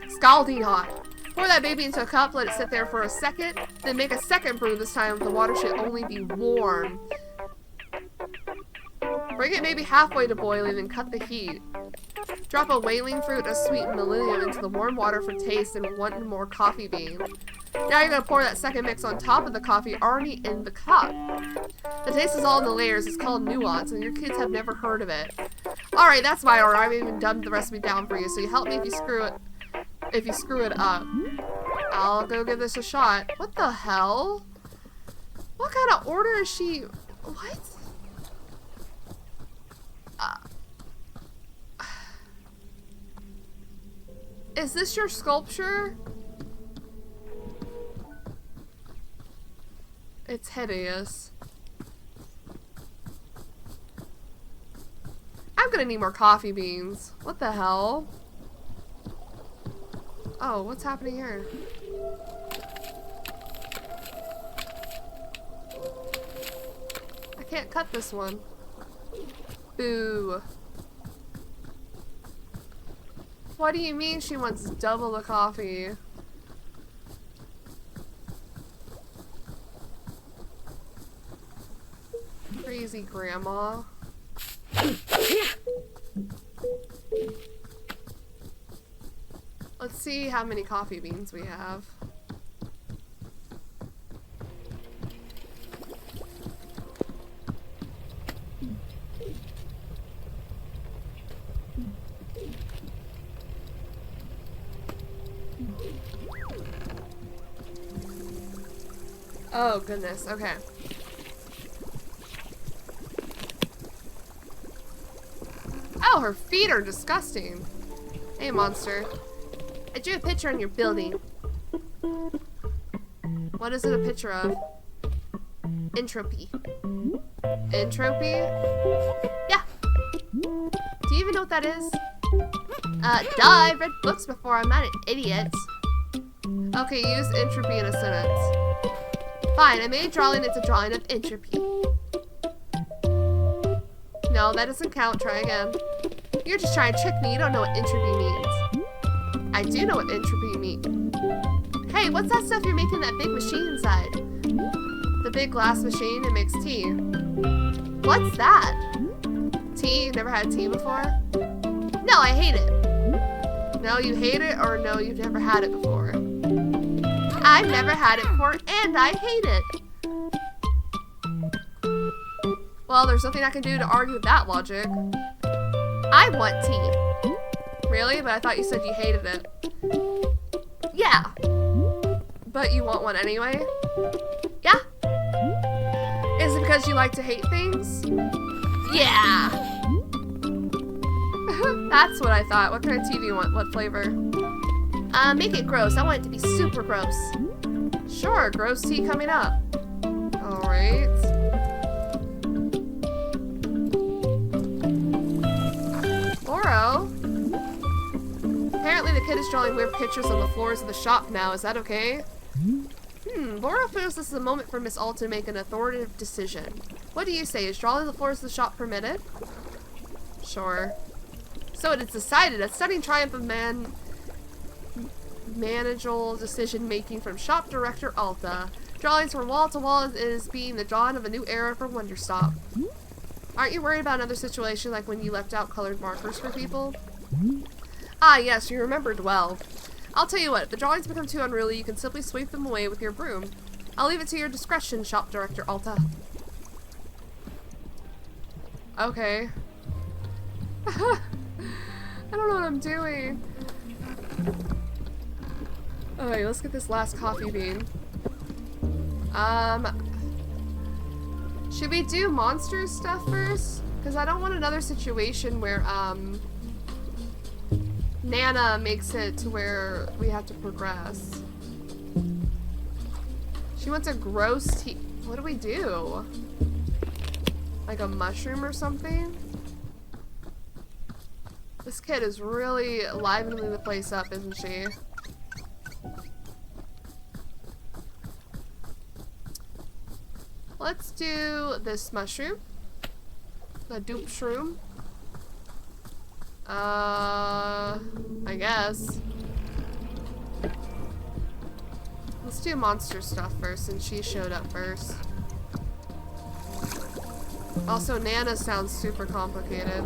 Scalding hot. Pour that baby into a cup, let it sit there for a second, then make a second brew. This time the water should only be warm. Bring it maybe halfway to boiling and cut the heat. Drop a whaling fruit, a sweet millennium into the warm water for taste and 1 more coffee bean. Now you're going to pour that second mix on top of the coffee already in the cup. The taste is all in the layers. It's called nuance, and your kids have never heard of it. Alright, that's my order. I've even dumbed the recipe down for you, so you help me if you screw it up. I'll go give this a shot. What the hell? What kind of order is she... What? Is this your sculpture? It's hideous. I'm gonna need more coffee beans. What the hell? Oh, what's happening here? I can't cut this one. Boo. What do you mean she wants double the coffee? Crazy grandma. Let's see how many coffee beans we have. Oh goodness, okay. Oh, her feet are disgusting. Hey, monster. I drew a picture on your building. What is it a picture of? Entropy. Entropy? Yeah. Do you even know what that is? Duh, I've read books before. I'm not an idiot. Okay, use entropy in a sentence. Fine, I made a drawing. It's a drawing of entropy. No, that doesn't count. Try again. You're just trying to trick me. You don't know what entropy means. I do know what entropy means. Hey, what's that stuff you're making in that big machine inside? The big glass machine. It makes tea. What's that? Tea? You've never had tea before? No, I hate it. No, you hate it, or no, you've never had it before? I've never had it before, and I hate it. Well, there's nothing I can do to argue with that logic. I want tea. Really? But I thought you said you hated it. Yeah. But you want one anyway? Yeah. Is it because you like to hate things? Yeah. That's what I thought. What kind of tea do you want? What flavor? Make it gross. I want it to be super gross. Sure, gross tea coming up. Alright. Oro? Apparently the kid is drawing weird pictures on the floors of the shop now. Is that okay? Boro feels this is a moment for Miss Alta to make an authoritative decision. What do you say? Is drawing the floors of the shop permitted? Sure. So it is decided, a stunning triumph of managerial decision-making from shop director Alta. Drawings from wall to wall is being the dawn of a new era for Wanderstop. Aren't you worried about another situation like when you left out colored markers for people? Ah, yes, you remembered well. I'll tell you what, if the drawings become too unruly, you can simply sweep them away with your broom. I'll leave it to your discretion, shop director Alta. Okay. I don't know what I'm doing. Alright, let's get this last coffee bean. Should we do monster stuff first? Because I don't want another situation where, Nana makes it to where we have to progress. She wants a gross tea. What do we do? Like a mushroom or something? This kid is really livening the place up, isn't she? Let's do this mushroom. The dupe shroom. I guess. Let's do monster stuff first, since she showed up first. Also, Nana sounds super complicated.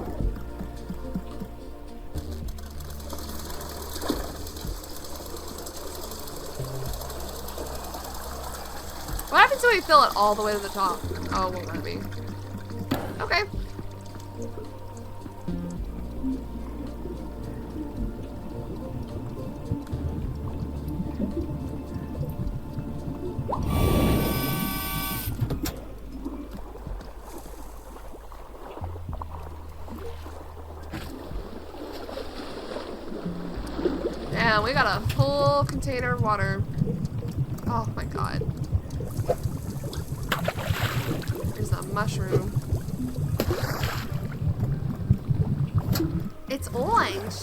What happens when we fill it all the way to the top? Oh, it won't let me. Okay. Yeah, we got a full container of water. Oh my god. There's a mushroom. It's orange.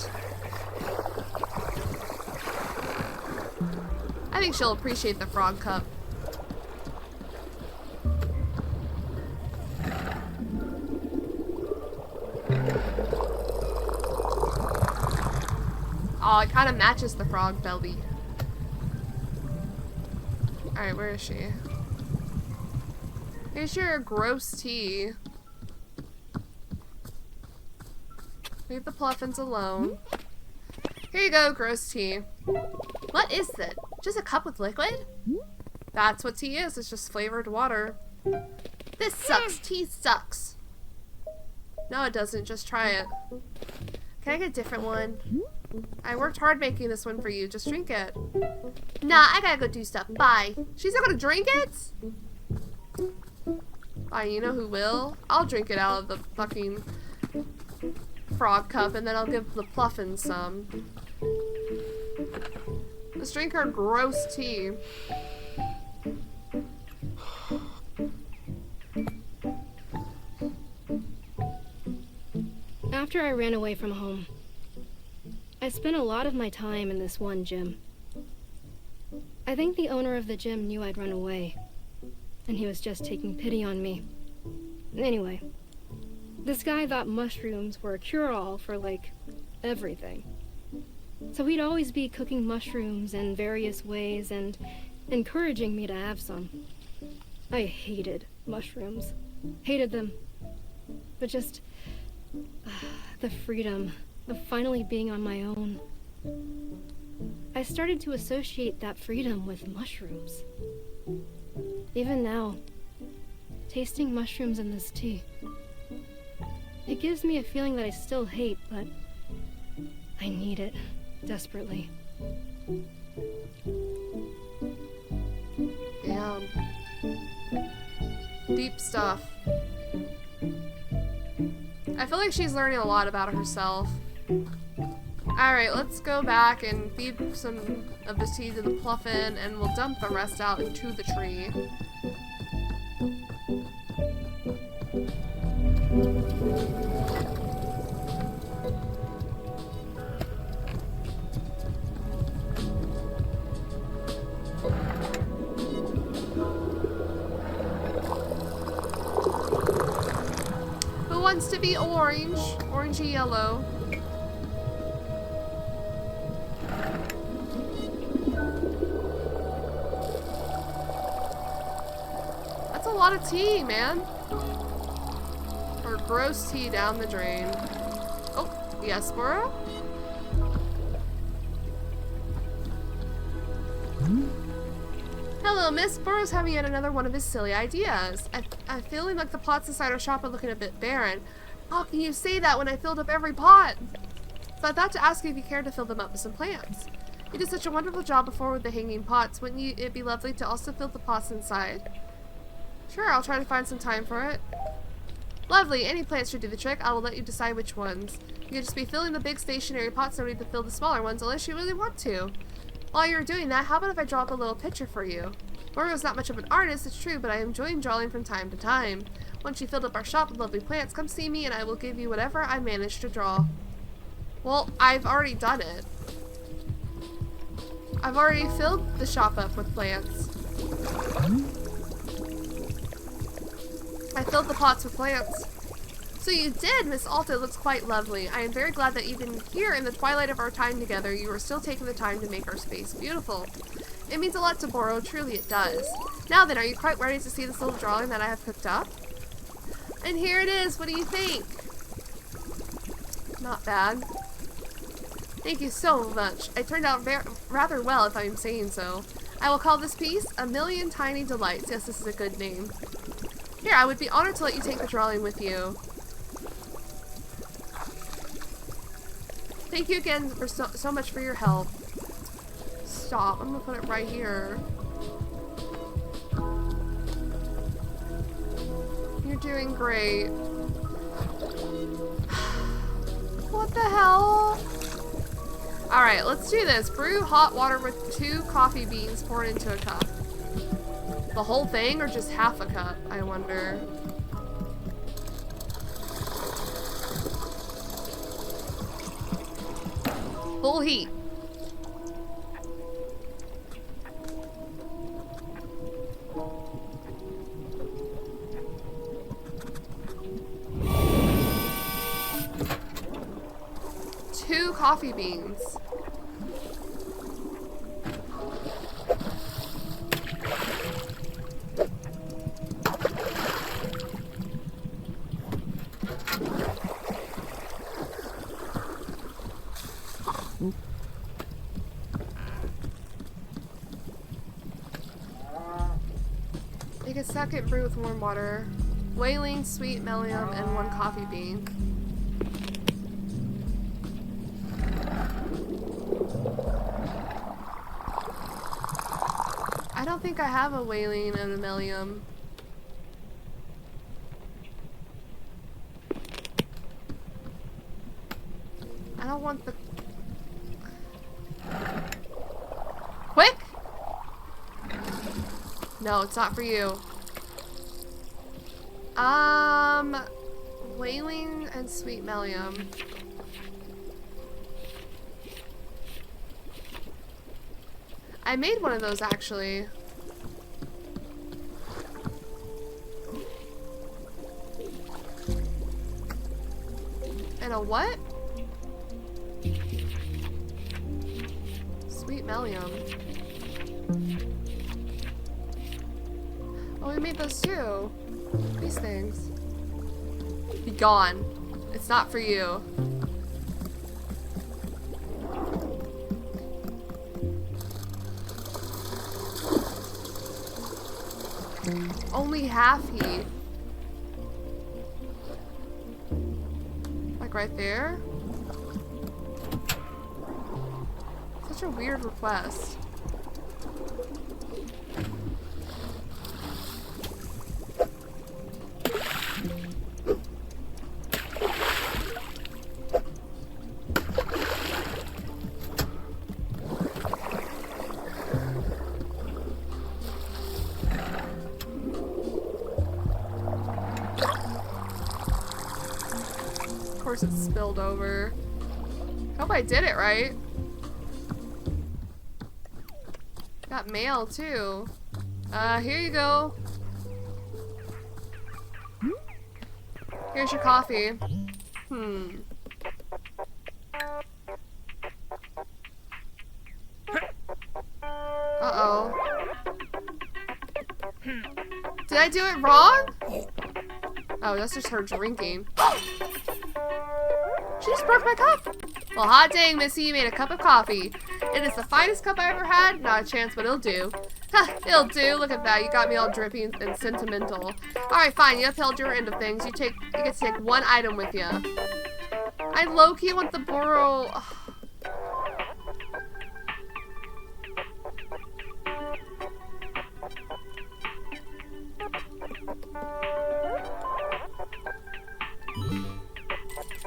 I think she'll appreciate the frog cup. Oh, it kind of matches the frog belly. Alright, where is she? Here's your gross tea. Leave the pluffins alone. Here you go, gross tea. What is it? Just a cup with liquid? That's what tea is. It's just flavored water. This sucks. Tea sucks. No, it doesn't. Just try it. Can I get a different one? I worked hard making this one for you. Just drink it. Nah, I gotta go do stuff. Bye. She's not gonna drink it? Fine, you know who will? I'll drink it out of the fucking frog cup and then I'll give the pluffins some. Let's drink our gross tea. After I ran away from home, I spent a lot of my time in this one gym. I think the owner of the gym knew I'd run away, and he was just taking pity on me. Anyway, this guy thought mushrooms were a cure-all for, like, everything. So he'd always be cooking mushrooms in various ways and encouraging me to have some. I hated mushrooms. Hated them. But just the freedom of finally being on my own. I started to associate that freedom with mushrooms. Even now, tasting mushrooms in this tea, It gives me a feeling that I still hate, but I need it desperately. Damn. Deep stuff. I feel like she's learning a lot about herself. Alright, let's go back and feed some of the tea to the Pluffin, and we'll dump the rest out into the tree. Who wants to be orange? Orangey yellow. That's a lot of tea, man. Or gross tea down the drain. Oh, yes, Bora? Hello, Miss. Burrow's having yet another one of his silly ideas. I'm feeling like the pots inside our shop are looking a bit barren. How can you say that when I filled up every pot? So I thought to ask you if you cared to fill them up with some plants. You did such a wonderful job before with the hanging pots. Wouldn't it be lovely to also fill the pots inside? Sure, I'll try to find some time for it. Lovely. Any plants should do the trick. I will let you decide which ones. You can just be filling the big stationary pots, no need to fill the smaller ones unless you really want to. While you're doing that, how about if I draw up a little picture for you? Burrow's not much of an artist, it's true, but I enjoy drawing from time to time. Once you filled up our shop with lovely plants, come see me and I will give you whatever I manage to draw. Well, I've already done it. I've already filled the shop up with plants. I filled the pots with plants. So you did, Miss Alta. It looks quite lovely. I am very glad that even here in the twilight of our time together, you are still taking the time to make our space beautiful. It means a lot to Boro, truly it does. Now then, are you quite ready to see this little drawing that I have cooked up? And here it is. What do you think? Not bad. Thank you so much. It turned out rather well, if I'm saying so. I will call this piece A Million Tiny Delights. Yes, this is a good name. Here, I would be honored to let you take the drawing with you. Thank you again for so much for your help. Stop. I'm gonna put it right here. You're doing great. What the hell? Alright, let's do this. Brew hot water with 2 coffee beans poured into a cup. The whole thing or just half a cup, I wonder. Full heat. Two coffee beans. Make a second brew with warm water. Whaling, sweet mellium, and 1 coffee bean. I don't think I have a whaling and a mellium. I don't want the... Quick! No, it's not for you. Whaling and sweet mellium. I made one of those actually. And a what? Sweet mellium. Oh, we made those too. These things. Be gone. It's not for you. Only half heat. right there? Such a weird request. Of course it spilled over. Hope I did it right. Got mail too. Here you go. Here's your coffee. Uh-oh. Did I do it wrong? Oh, that's just her drinking. She just broke my cup. Well, hot dang, Missy, you made a cup of coffee. It is the finest cup I ever had. Not a chance, but it'll do. Ha, it'll do. Look at that. You got me all drippy and sentimental. Alright, fine. You upheld your end of things. You get to take one item with you. I low-key want the Boro.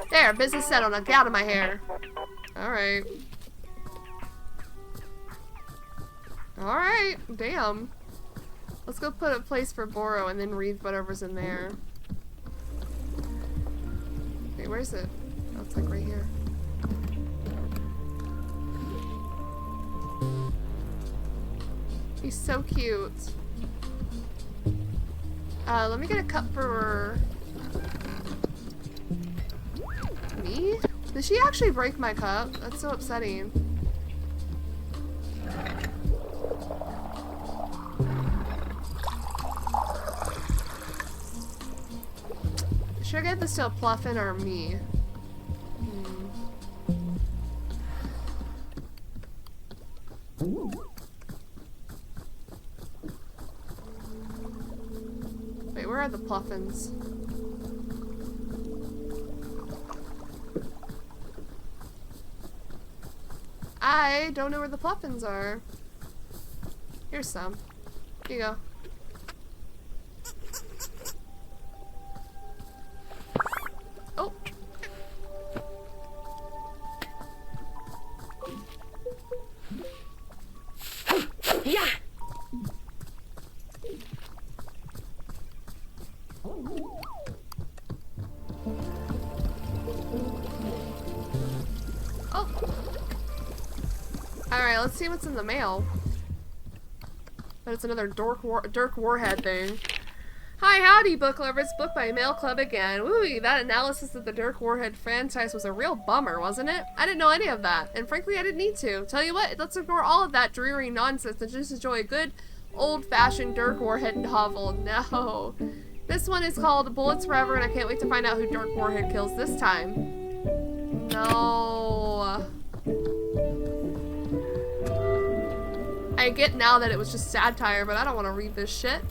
There, business settled. Now get out of my hair. Alright. Alright, damn. Let's go put a place for Boro and then read whatever's in there. Wait, where is it? Oh, it's like right here. He's so cute. Let me get a cup for me? Did she actually break my cup? That's so upsetting. Should I get this to a Pluffin or me? Wait, where are the Pluffins? I don't know where the Pluffins are. Here's some. Here you go. Oh. Yeah. Oh. Alright, let's see what's in the mail. But it's another Dirk Warhead thing. Hi, howdy, book lovers. Book by Mail Club again. Woo, that analysis of the Dirk Warhead franchise was a real bummer, wasn't it? I didn't know any of that, and frankly, I didn't need to. Tell you what, let's ignore all of that dreary nonsense and just enjoy a good, old-fashioned Dirk Warhead novel. No. This one is called Bullets Forever, and I can't wait to find out who Dirk Warhead kills this time. No. I get now that it was just satire, but I don't want to read this shit.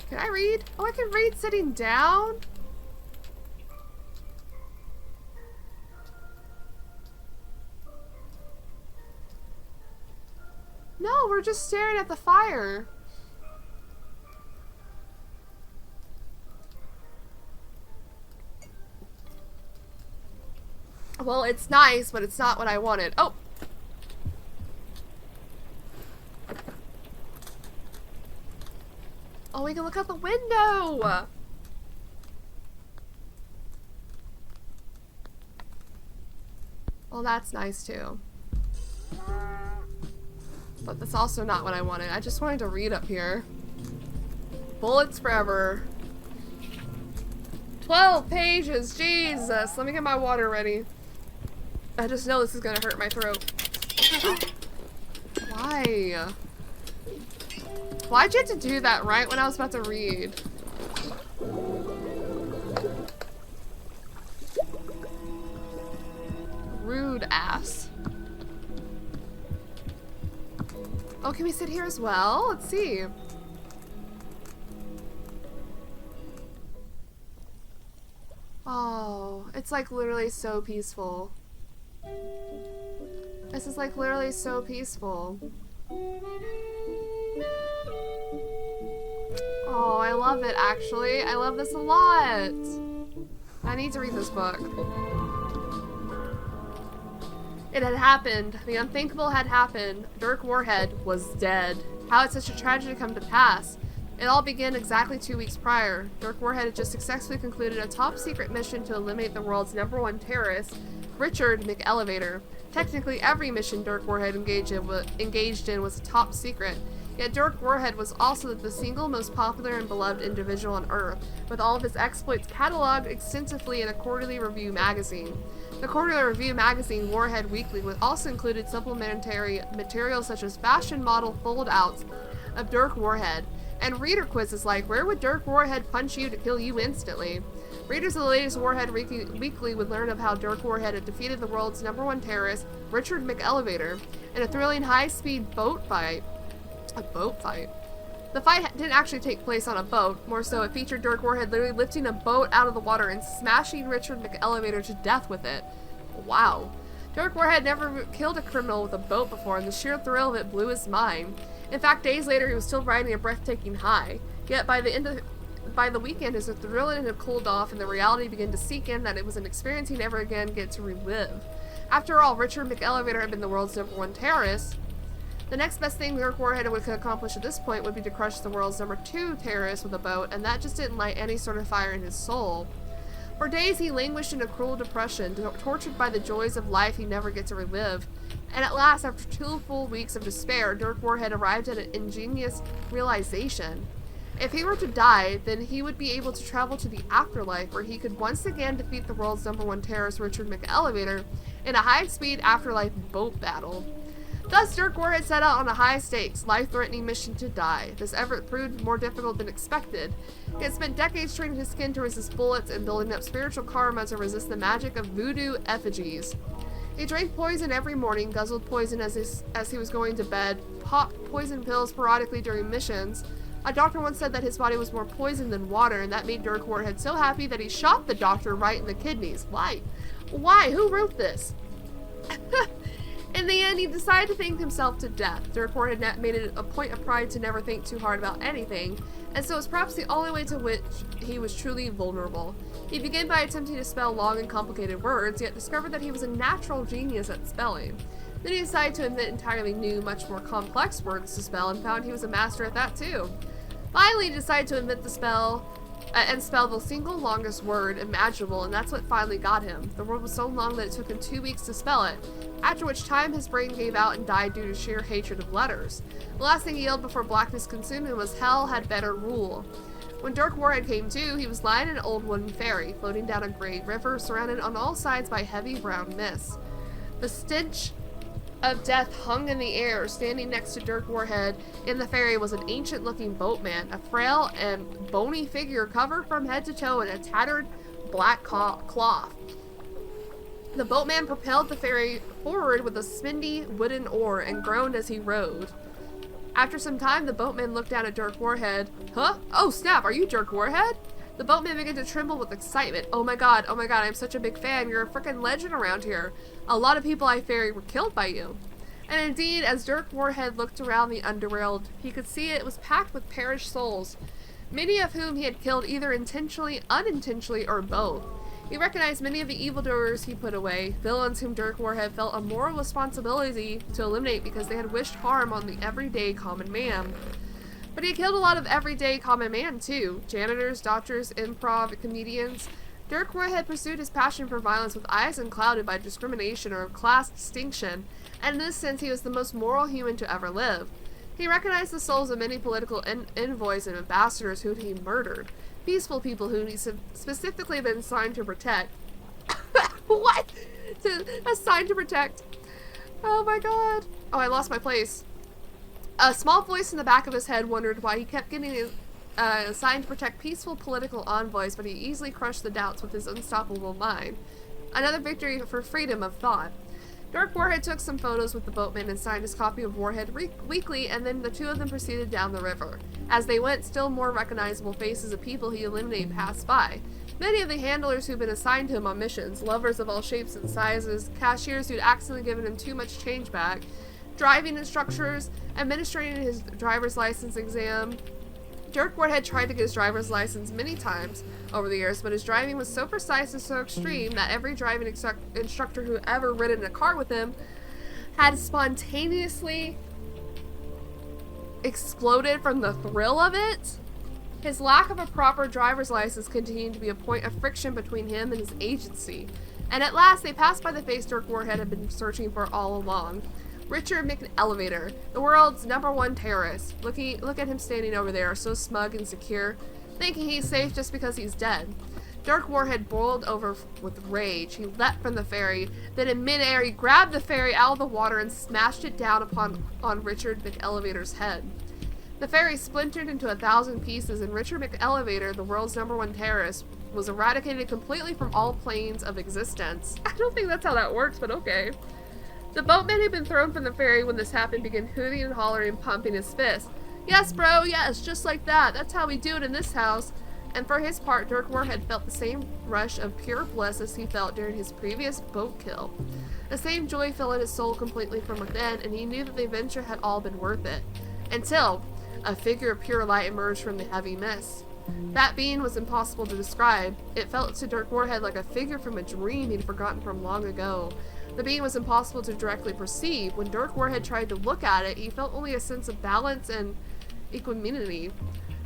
Can I read? Oh, I can read sitting down? No, we're just staring at the fire. Well, it's nice, but it's not what I wanted. Oh! Oh, we can look out the window! Well, that's nice too. But that's also not what I wanted. I just wanted to read up here. Bullets Forever. 12 pages! Jesus! Let me get my water ready. I just know this is gonna hurt my throat. Why? Why'd you have to do that right when I was about to read? Rude ass. Oh, can we sit here as well? Let's see. It's like literally so peaceful. This is like literally so peaceful. Oh, I love it actually. I love this a lot. I need to read this book. It had happened. The unthinkable had happened. Dirk Warhead was dead. How had such a tragedy come to pass? It all began exactly 2 weeks prior. Dirk Warhead had just successfully concluded a top-secret mission to eliminate the world's #1 terrorist, Richard McElevator. Technically, every mission Dirk Warhead engaged in was top secret. Yet Dirk Warhead was also the single most popular and beloved individual on Earth, with all of his exploits cataloged extensively in a quarterly review magazine. The quarterly review magazine, Warhead Weekly, also included supplementary materials such as fashion model fold-outs of Dirk Warhead, and reader quizzes like, where would Dirk Warhead punch you to kill you instantly? Readers of the latest Warhead Weekly would learn of how Dirk Warhead had defeated the world's #1 terrorist, Richard McElevator, in a thrilling high-speed boat fight. A boat fight? The fight didn't actually take place on a boat. More so, it featured Dirk Warhead literally lifting a boat out of the water and smashing Richard McElevator to death with it. Wow. Dirk Warhead never killed a criminal with a boat before, and the sheer thrill of it blew his mind. In fact, days later, he was still riding a breathtaking high. Yet by the weekend, his adrenaline had cooled off, and the reality began to seep in that it was an experience he never again get to relive. After all, Richard McElevator had been the world's #1 terrorist. The next best thing Dirk Warhead would accomplish at this point would be to crush the world's #2 terrorist with a boat, and that just didn't light any sort of fire in his soul. For days he languished in a cruel depression, tortured by the joys of life he never get to relive. And at last, after 2 full weeks of despair, Dirk Warhead arrived at an ingenious realization. If he were to die, then he would be able to travel to the afterlife, where he could once again defeat the world's #1 terrorist, Richard McElevator, in a high-speed afterlife boat battle. Thus, Dirk Warhead set out on a high-stakes, life-threatening mission to die. This effort proved more difficult than expected. He had spent decades training his skin to resist bullets and building up spiritual karma to resist the magic of voodoo effigies. He drank poison every morning, guzzled poison as he was going to bed, popped poison pills periodically during missions. A doctor once said that his body was more poison than water, and that made Dirk Warhead so happy that he shot the doctor right in the kidneys. Why? Why? Who wrote this? In the end, he decided to think himself to death. Dirk Warhead made it a point of pride to never think too hard about anything, and so it was perhaps the only way to which he was truly vulnerable. He began by attempting to spell long and complicated words, yet discovered that he was a natural genius at spelling. Then he decided to invent entirely new, much more complex words to spell, and found he was a master at that too. Finally, he decided to invent the spell the single longest word imaginable, and that's what finally got him. The word was so long that it took him 2 weeks to spell it, after which time his brain gave out and died due to sheer hatred of letters. The last thing he yelled before blackness consumed him was, "Hell had better rule." When Dirk Warhead came to, he was lying in an old wooden ferry, floating down a great river, surrounded on all sides by heavy brown mist. The stench of death hung in the air. Standing next to Dirk Warhead in the ferry was an ancient-looking boatman, a frail and bony figure covered from head to toe in a tattered black cloth. The boatman propelled the ferry forward with a spindly wooden oar and groaned as he rowed. After some time, the boatman looked down at Dirk Warhead. Huh? Oh, snap, are you Dirk Warhead? The boatman began to tremble with excitement. Oh my god, I'm such a big fan. You're a frickin' legend around here. A lot of people I ferried were killed by you. And indeed, as Dirk Warhead looked around the underworld, he could see it was packed with perished souls, many of whom he had killed either intentionally, unintentionally, or both. He recognized many of the evildoers he put away, villains whom Dirk Warhead felt a moral responsibility to eliminate because they had wished harm on the everyday common man. But he killed a lot of everyday common man too. Janitors, doctors, improv, comedians. Dirk Warhead pursued his passion for violence with eyes unclouded by discrimination or class distinction, and in this sense he was the most moral human to ever live. He recognized the souls of many political envoys and ambassadors whom he murdered, peaceful people whom he specifically been assigned to protect. What? Assigned to protect. Oh my god. Oh, I lost my place. A small voice in the back of his head wondered why he kept getting assigned to protect peaceful political envoys, but he easily crushed the doubts with his unstoppable mind. Another victory for freedom of thought. Dirk Warhead took some photos with the boatman and signed his copy of Warhead Weekly, and then the two of them proceeded down the river. As they went, still more recognizable faces of people he eliminated passed by. Many of the handlers who'd been assigned to him on missions, lovers of all shapes and sizes, cashiers who'd accidentally given him too much change back, driving instructors, administering his driver's license exam. Dirk Warhead tried to get his driver's license many times over the years, but his driving was so precise and so extreme that every driving instructor who ever ridden in a car with him had spontaneously exploded from the thrill of it. His lack of a proper driver's license continued to be a point of friction between him and his agency, and at last they passed by the face Dirk Warhead had been searching for all along. Richard McElevator, the world's #1 terrorist. Look at him standing over there, so smug and secure, thinking he's safe just because he's dead. Dirk Warhead boiled over with rage. He leapt from the ferry. Then in midair, he grabbed the ferry out of the water and smashed it down on Richard McElevator's head. The ferry splintered into 1,000 pieces, and Richard McElevator, the world's #1 terrorist, was eradicated completely from all planes of existence. I don't think that's how that works, but okay. The boatman who'd been thrown from the ferry when this happened began hooting and hollering and pumping his fist. Yes, bro, yes, just like that. That's how we do it in this house. And for his part, Dirk Warhead felt the same rush of pure bliss as he felt during his previous boat kill. The same joy filled his soul completely from within, and he knew that the adventure had all been worth it. Until a figure of pure light emerged from the heavy mist. That being was impossible to describe. It felt to Dirk Warhead like a figure from a dream he'd forgotten from long ago. The being was impossible to directly perceive. When Dirk Warhead tried to look at it, he felt only a sense of balance and equanimity.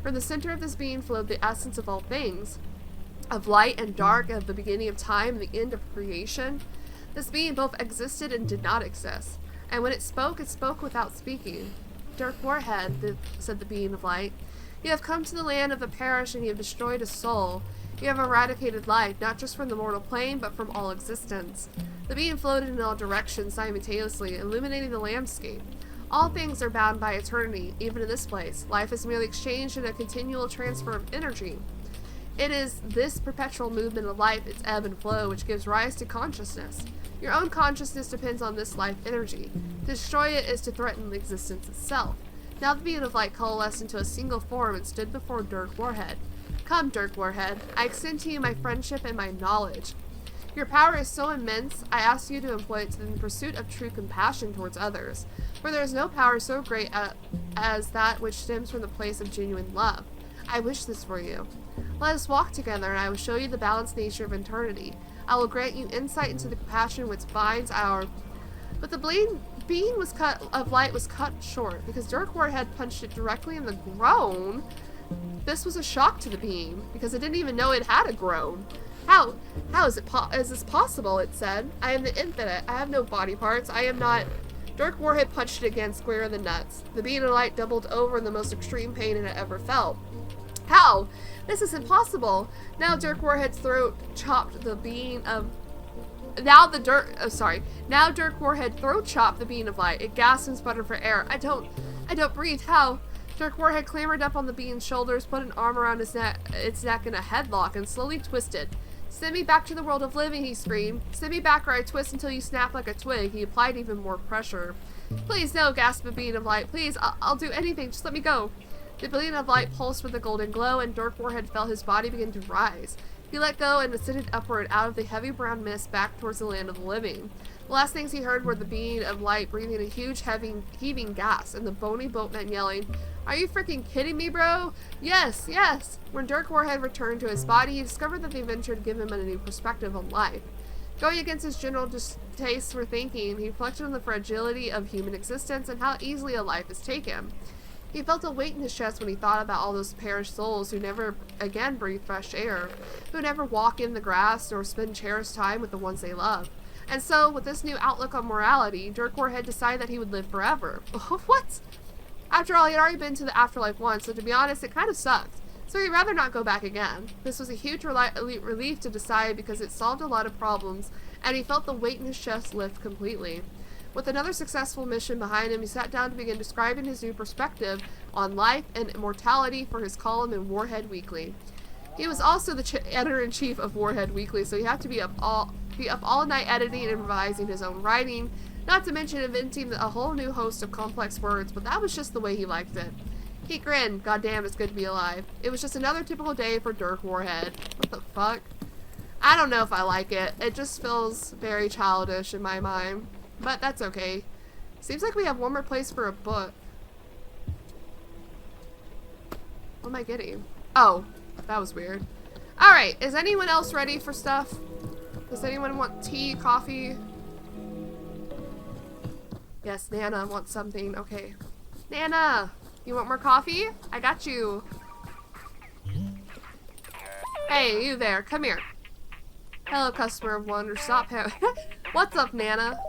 From the center of this being flowed the essence of all things, of light and dark, of the beginning of time and the end of creation. This being both existed and did not exist, and when it spoke without speaking. Dirk Warhead, said the being of light, you have come to the land of the perished, and you have destroyed a soul. You have eradicated life, not just from the mortal plane, but from all existence. The being floated in all directions simultaneously, illuminating the landscape. All things are bound by eternity, even in this place. Life is merely exchanged in a continual transfer of energy. It is this perpetual movement of life, its ebb and flow, which gives rise to consciousness. Your own consciousness depends on this life energy. To destroy it is to threaten existence itself. Now the being of light coalesced into a single form and stood before Dirk Warhead. Come, Dirk Warhead, I extend to you my friendship and my knowledge. Your power is so immense, I ask you to employ it in the pursuit of true compassion towards others, for there is no power so great as that which stems from the place of genuine love. I wish this for you. Let us walk together, and I will show you the balanced nature of eternity. I will grant you insight into the compassion which binds our... But the being of light was cut short, because Dirk Warhead punched it directly in the groin. This was a shock to the being, because it didn't even know it had a groin. How is this possible, it said. I am the infinite. I have no body parts. I am not... Dirk Warhead punched it again square in the nuts. The being of light doubled over in the most extreme pain it had ever felt. How? This is impossible. Now Dirk Warhead's throat chopped the being of... Now Dirk Warhead throat chopped the being of light. It gasped and sputtered for air. I don't breathe. How? Dirk Warhead clambered up on the being's shoulders, put an arm around its neck in a headlock, and slowly twisted. Send me back to the world of living, he screamed. Send me back or I twist until you snap like a twig. He applied even more pressure. Please, no, gasped the being of light. Please, I'll do anything. Just let me go. The being of light pulsed with a golden glow, and Dirk Warhead felt his body begin to rise. He let go and ascended upward out of the heavy brown mist back towards the land of the living. The last things he heard were the being of light breathing a huge, heaving gasp, and the bony boatman yelling, "Are you freaking kidding me, bro? Yes, yes!" When Dirk Warhead returned to his body, he discovered that the adventure had given him a new perspective on life. Going against his general distaste for thinking, he reflected on the fragility of human existence and how easily a life is taken. He felt a weight in his chest when he thought about all those perished souls who never again breathe fresh air, who never walk in the grass or spend cherished time with the ones they love. And so, with this new outlook on morality, Dirk Warhead decided that he would live forever. What? After all, he had already been to the afterlife once, so to be honest, it kind of sucked. So he'd rather not go back again. This was a huge relief to decide because it solved a lot of problems, and he felt the weight in his chest lift completely. With another successful mission behind him, he sat down to begin describing his new perspective on life and immortality for his column in Warhead Weekly. He was also the editor-in-chief of Warhead Weekly, so he had to be up all night editing and revising his own writing, not to mention inventing a whole new host of complex words, but that was just the way he liked it. He grinned. Goddamn, it's good to be alive. It was just another typical day for Dirk Warhead. What the fuck? I don't know if I like it. It just feels very childish in my mind. But that's okay. Seems like we have one more place for a book. What am I getting? Oh, that was weird. Alright, is anyone else ready for stuff? Does anyone want tea, coffee? Yes, Nana wants something. Okay. Nana, you want more coffee? I got you. Hey, you there. Come here. Hello, customer of Wanderstop. What's up, Nana?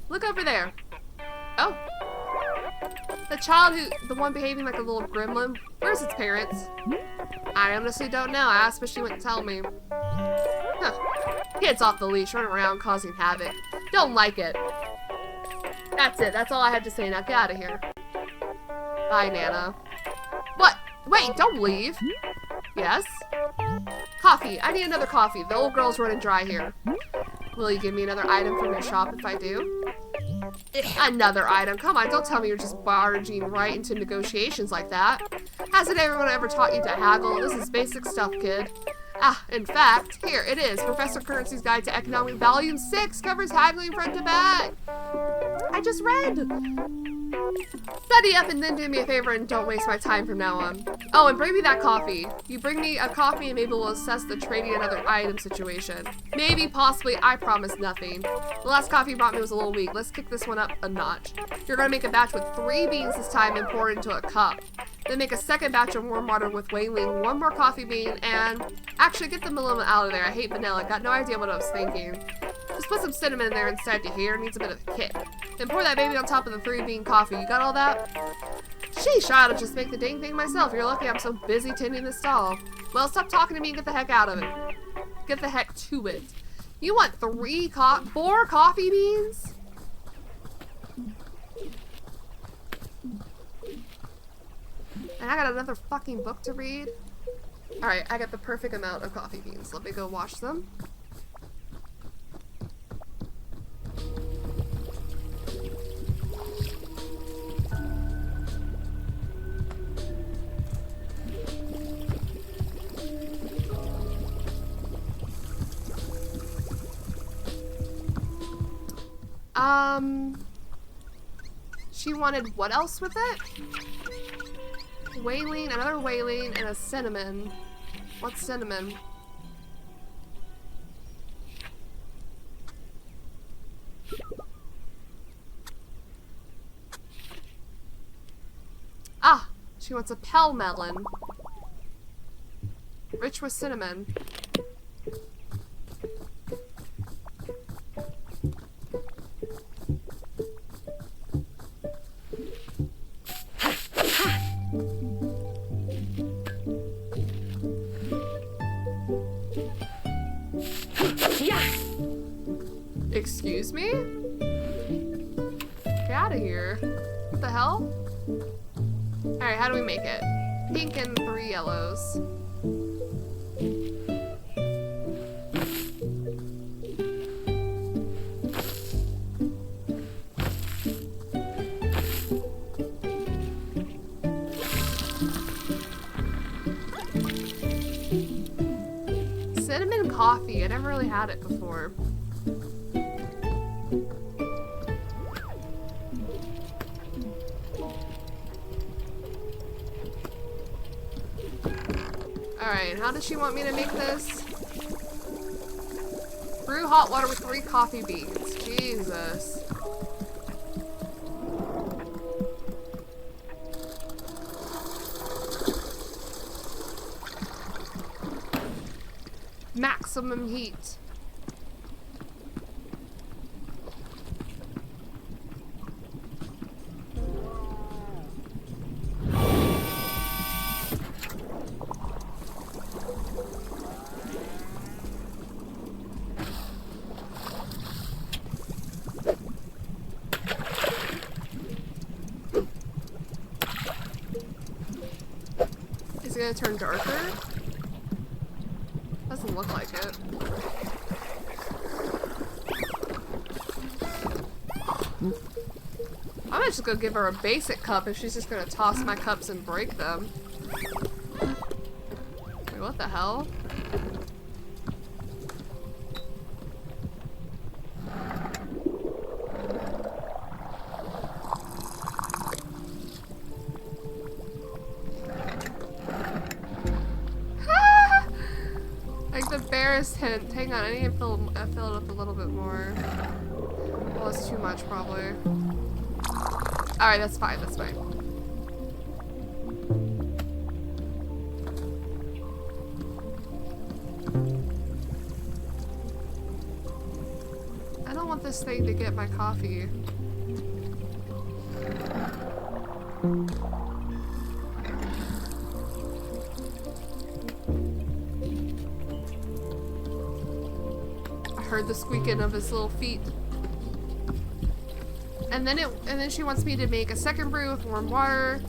Look over there. Oh. The child the one behaving like a little gremlin. Where's its parents? I honestly don't know. I asked, but she wouldn't tell me. Huh. Kid's off the leash, running around causing havoc. Don't like it. That's it. That's all I had to say. Now get out of here. Bye, Nana. What? Wait, don't leave. Yes? Coffee. I need another coffee. The old girl's running dry here. Will you give me another item from your shop if I do? Another item? Come on, don't tell me you're just barging right into negotiations like that. Hasn't everyone ever taught you to haggle? This is basic stuff, kid. Ah, in fact, here it is. Professor Currency's Guide to Economic Volume 6 covers haggling front to back. I just read. Study up and then do me a favor and don't waste my time from now on. Oh, and bring me that coffee. You bring me a coffee and maybe we'll assess the trading another item situation. Maybe, possibly, I promise nothing. The last coffee you brought me was a little weak. Let's kick this one up a notch. You're gonna make a batch with 3 beans this time and pour it into a cup. Then make a second batch of warm water with whaling, 1 more coffee bean, and actually get the vanilla out of there. I hate vanilla. Got no idea what I was thinking. Just put some cinnamon in there instead. You hear? Needs a bit of a kick. Then pour that baby on top of the 3-bean coffee. You got all that? Sheesh, I ought to just make the dang thing myself. You're lucky I'm so busy tending the stall. Well, stop talking to me and get the heck out of it. Get the heck to it. You want 4 coffee beans? And I got another fucking book to read. Alright, I got the perfect amount of coffee beans. Let me go wash them. She wanted what else with it? Whaling, another whaling, and a cinnamon. What's cinnamon? Ah, she wants a pell melon. Rich with cinnamon. Excuse me? Get out of here. What the hell? Alright, how do we make it? Pink and 3 yellows. Cinnamon coffee. I never really had it before. Alright, how does she want me to make this? Brew hot water with 3 coffee beans. Jesus. Maximum heat. Is it gonna turn darker? Doesn't look like it. I'm might just go give her a basic cup if she's just gonna toss my cups and break them. Wait, what the hell? Like the barest hint. Hang on, I need to fill it up a little bit more. Well, it's too much, probably. Alright, that's fine, that's fine. I don't want this thing to get my coffee. I heard the squeaking of his little feet. And then she wants me to make a second brew with warm water.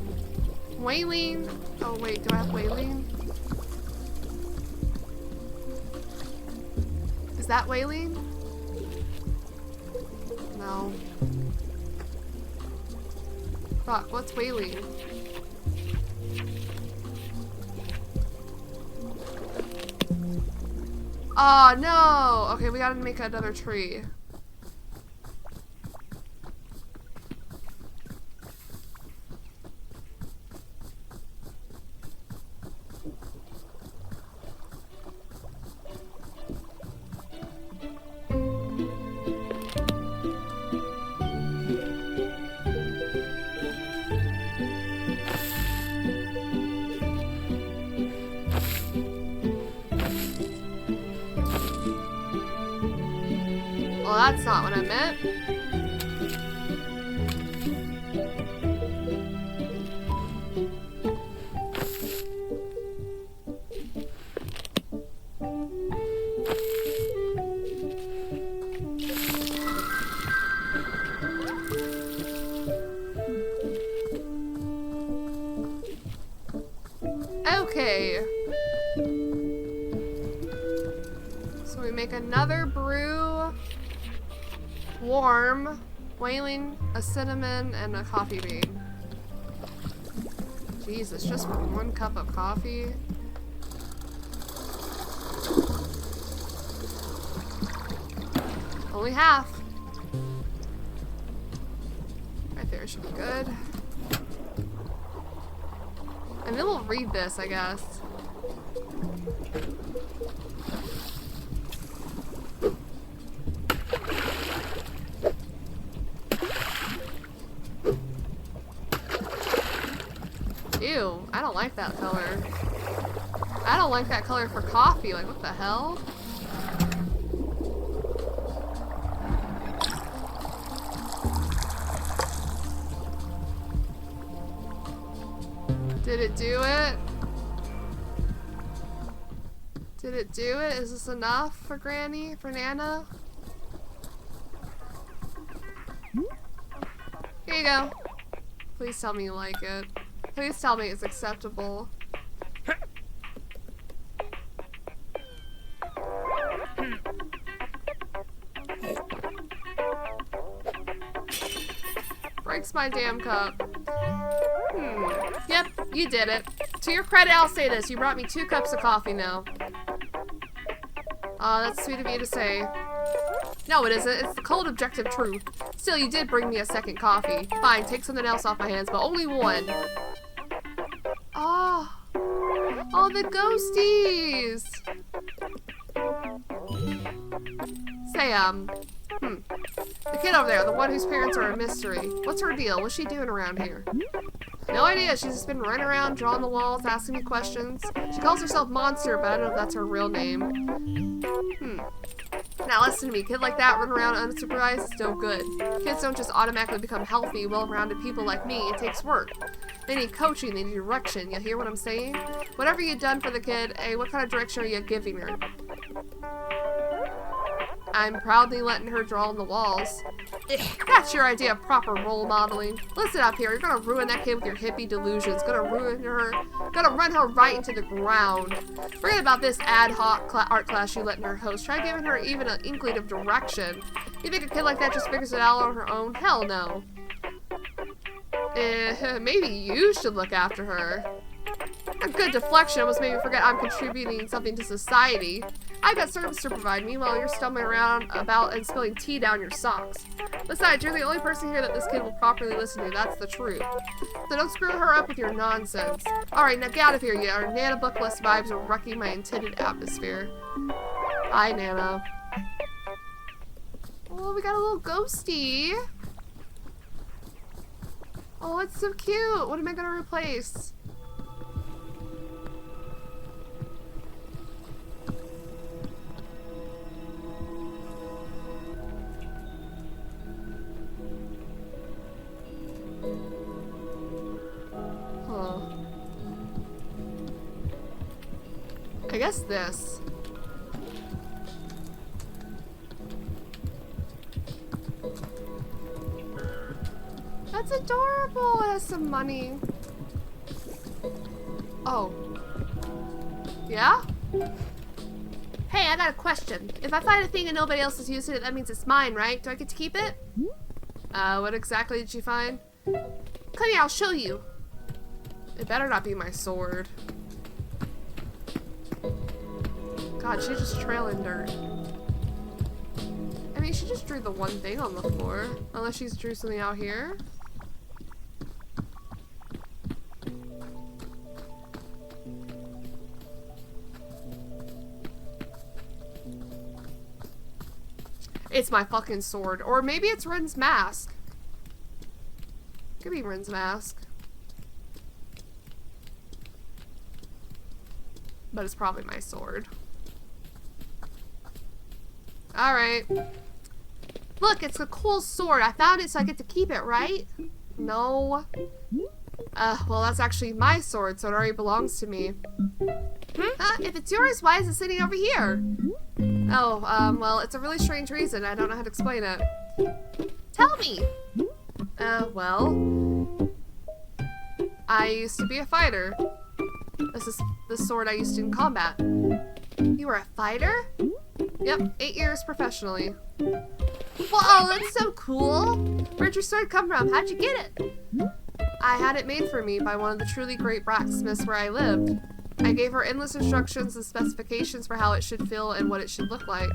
Whaling. Oh wait, do I have whaling? Is that whaling? No. Fuck, what's whaling? Oh no! Okay, we gotta make another tree. Well, that's not what I meant. Okay. So we make another brew. Warm, whaling, a cinnamon, and a coffee bean. Jesus, just for 1 cup of coffee? Only half. Right there should be good. And then we'll read this, I guess. Ew, I don't like that color. I don't like that color for coffee. Like, what the hell? Did it do it? Did it do it? Is this enough for Granny? For Nana? Here you go. Please tell me you like it. Please tell me it's acceptable. Breaks my damn cup. Yep, you did it. To your credit, I'll say this. You brought me 2 cups of coffee now. Aw, that's sweet of you to say. No, it isn't. It's the cold objective truth. Still, you did bring me a second coffee. Fine, take something else off my hands, but only 1. Oh. Oh, the ghosties! Say, the kid over there, the one whose parents are a mystery. What's her deal? What's she doing around here? No idea. She's just been running around, drawing the walls, asking me questions. She calls herself Monster, but I don't know if that's her real name. Now listen to me. Kid like that running around unsupervised is no good. Kids don't just automatically become healthy, well-rounded people like me. It takes work. They need coaching. They need direction. You hear what I'm saying? Whatever you've done for the kid, hey, what kind of direction are you giving her? I'm proudly letting her draw on the walls. That's your idea of proper role modeling. Listen up here, you're gonna ruin that kid with your hippie delusions. Gonna ruin her, gonna run her right into the ground. Forget about this ad hoc art class you letting her host. Try giving her even an inkling of direction. You think a kid like that just figures it out on her own? Hell no. Maybe you should look after her. A good deflection almost made me forget I'm contributing something to society. I got service to provide, meanwhile you're stumbling around about and spilling tea down your socks. Besides, you're the only person here that this kid will properly listen to, that's the truth. So don't screw her up with your nonsense. Alright, now get out of here, you our Nana bookless vibes are wrecking my intended atmosphere. Bye, Nana. Oh, we got a little ghosty. Oh, it's so cute. What am I gonna replace? Huh. I guess this. That's adorable. It has some money. Oh. Yeah? Hey, I got a question. If I find a thing and nobody else is using it, that means it's mine, right? Do I get to keep it? What exactly did you find? Come here, I'll show you. It better not be my sword. God, she's just trailing dirt. I mean, she just drew the one thing on the floor. Unless she's drew something out here. It's my fucking sword. Or maybe it's Ren's mask. Could be Ren's mask. But it's probably my sword. Alright. Look, it's a cool sword. I found it so I get to keep it, right? No. Well, that's actually my sword, so it already belongs to me. If it's yours, why is it sitting over here? Oh, well, it's a really strange reason. I don't know how to explain it. Tell me! Well... I used to be a fighter. This is the sword I used in combat. You were a fighter? Yep, 8 years professionally. Whoa, that's so cool! Where'd your sword come from? How'd you get it? I had it made for me by one of the truly great blacksmiths where I lived. I gave her endless instructions and specifications for how it should feel and what it should look like.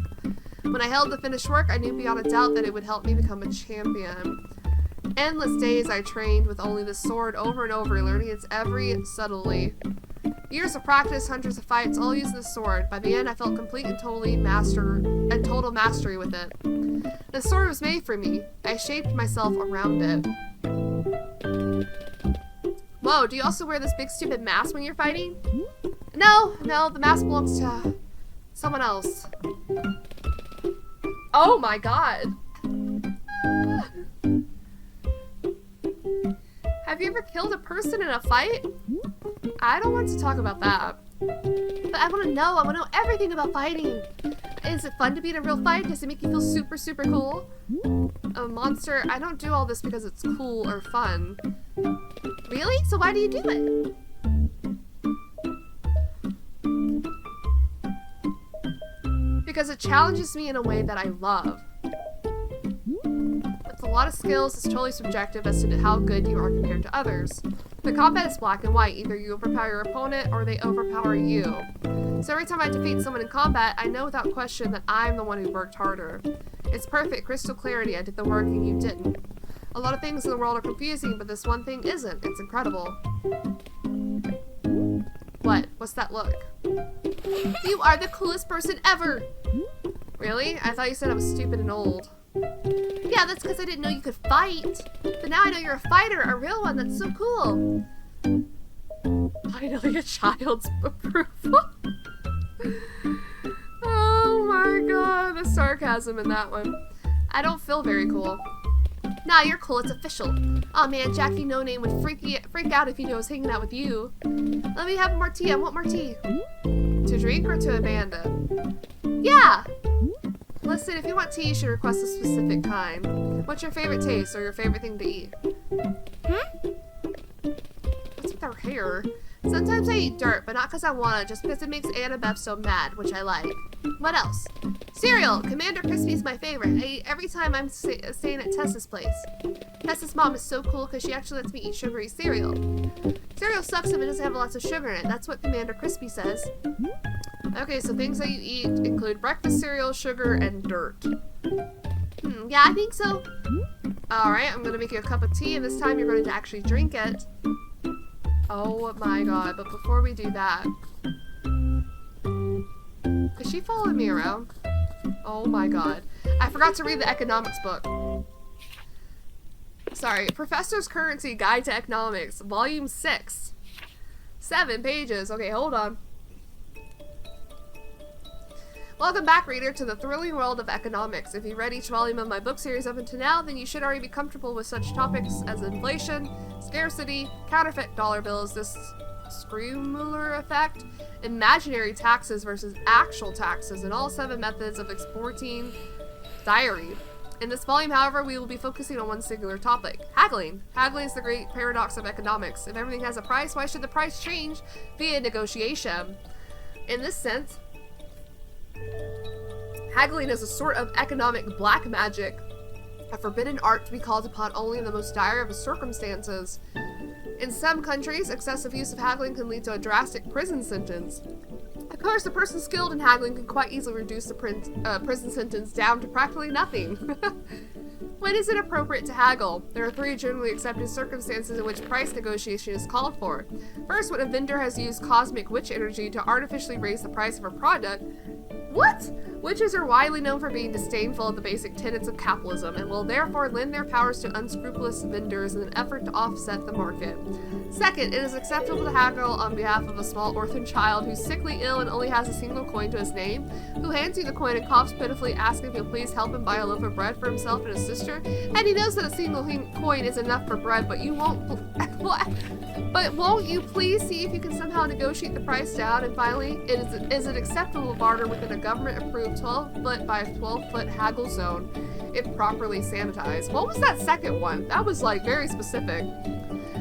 When I held the finished work, I knew beyond a doubt that it would help me become a champion. Endless days I trained with only this sword over and over, learning its every subtlety. Years of practice, hundreds of fights, all using the sword. By the end, I felt complete and total mastery with it. The sword was made for me. I shaped myself around it. Whoa, do you also wear this big stupid mask when you're fighting? No, the mask belongs to someone else. Oh my god. Have you ever killed a person in a fight? I don't want to talk about that. But I want to know. I want to know everything about fighting. Is it fun to be in a real fight? Does it make you feel super, super cool? A monster, I don't do all this because it's cool or fun. Really? So why do you do it? Because it challenges me in a way that I love. It's a lot of skills, it's totally subjective as to how good you are compared to others. The combat is black and white, either you overpower your opponent or they overpower you. So every time I defeat someone in combat, I know without question that I'm the one who worked harder. It's perfect, crystal clarity, I did the work and you didn't. A lot of things in the world are confusing, but this one thing isn't. It's incredible. What? What's that look? You are the coolest person ever! Really? I thought you said I was stupid and old. Yeah, that's because I didn't know you could fight. But now I know you're a fighter, a real one. That's so cool. Finally, a child's approval. Oh my god, the sarcasm in that one. I don't feel very cool. Nah, you're cool. It's official. Aw man, Jackie No Name would freak out if he knew I was hanging out with you. Let me have more tea. I want more tea. To drink or to abandon? Yeah! Listen, if you want tea, you should request a specific kind. What's your favorite taste or your favorite thing to eat? What's with her hair? Sometimes I eat dirt, but not because I want to, just because it makes Annabeth so mad, which I like. What else? Cereal! Commander Crispy's my favorite. I eat every time I'm staying at Tessa's place. Tessa's mom is so cool because she actually lets me eat sugary cereal. Cereal sucks if it doesn't have lots of sugar in it. That's what Commander Crispy says. Okay, so things that you eat include breakfast cereal, sugar, and dirt. Yeah, I think so. Alright, I'm going to make you a cup of tea, and this time you're going to actually drink it. Oh my god, but before we do that... Is she following me around? Oh my god. I forgot to read the economics book. Sorry, Professor's Currency Guide to Economics, Volume 6. 7 pages. Okay, hold on. Welcome back, reader, to the thrilling world of economics. If you read each volume of my book series up until now, then you should already be comfortable with such topics as inflation, scarcity, counterfeit dollar bills, this Screwmuller effect, imaginary taxes versus actual taxes, and all 7 methods of exporting diary. In this volume, however, we will be focusing on one singular topic, haggling. Haggling is the great paradox of economics. If everything has a price, why should the price change via negotiation? In this sense, haggling is a sort of economic black magic, a forbidden art to be called upon only in the most dire of circumstances. In some countries, excessive use of haggling can lead to a drastic prison sentence. Of course, a person skilled in haggling can quite easily reduce the prison sentence down to practically nothing. When is it appropriate to haggle? There are 3 generally accepted circumstances in which price negotiation is called for. First, when a vendor has used cosmic witch energy to artificially raise the price of a product. What? Witches are widely known for being disdainful of the basic tenets of capitalism and will therefore lend their powers to unscrupulous vendors in an effort to offset the market. Second, it is acceptable to haggle on behalf of a small orphan child who's sickly ill and only has a single coin to his name, who hands you the coin and coughs pitifully asking if you'll please help him buy a loaf of bread for himself and his sister, and he knows that a single coin is enough for bread, but you won't... But won't you please see if you can somehow negotiate the price down? And finally, is it acceptable to barter within a government-approved 12-foot by 12-foot haggle zone if properly sanitized? What was that second one? That was, like, very specific.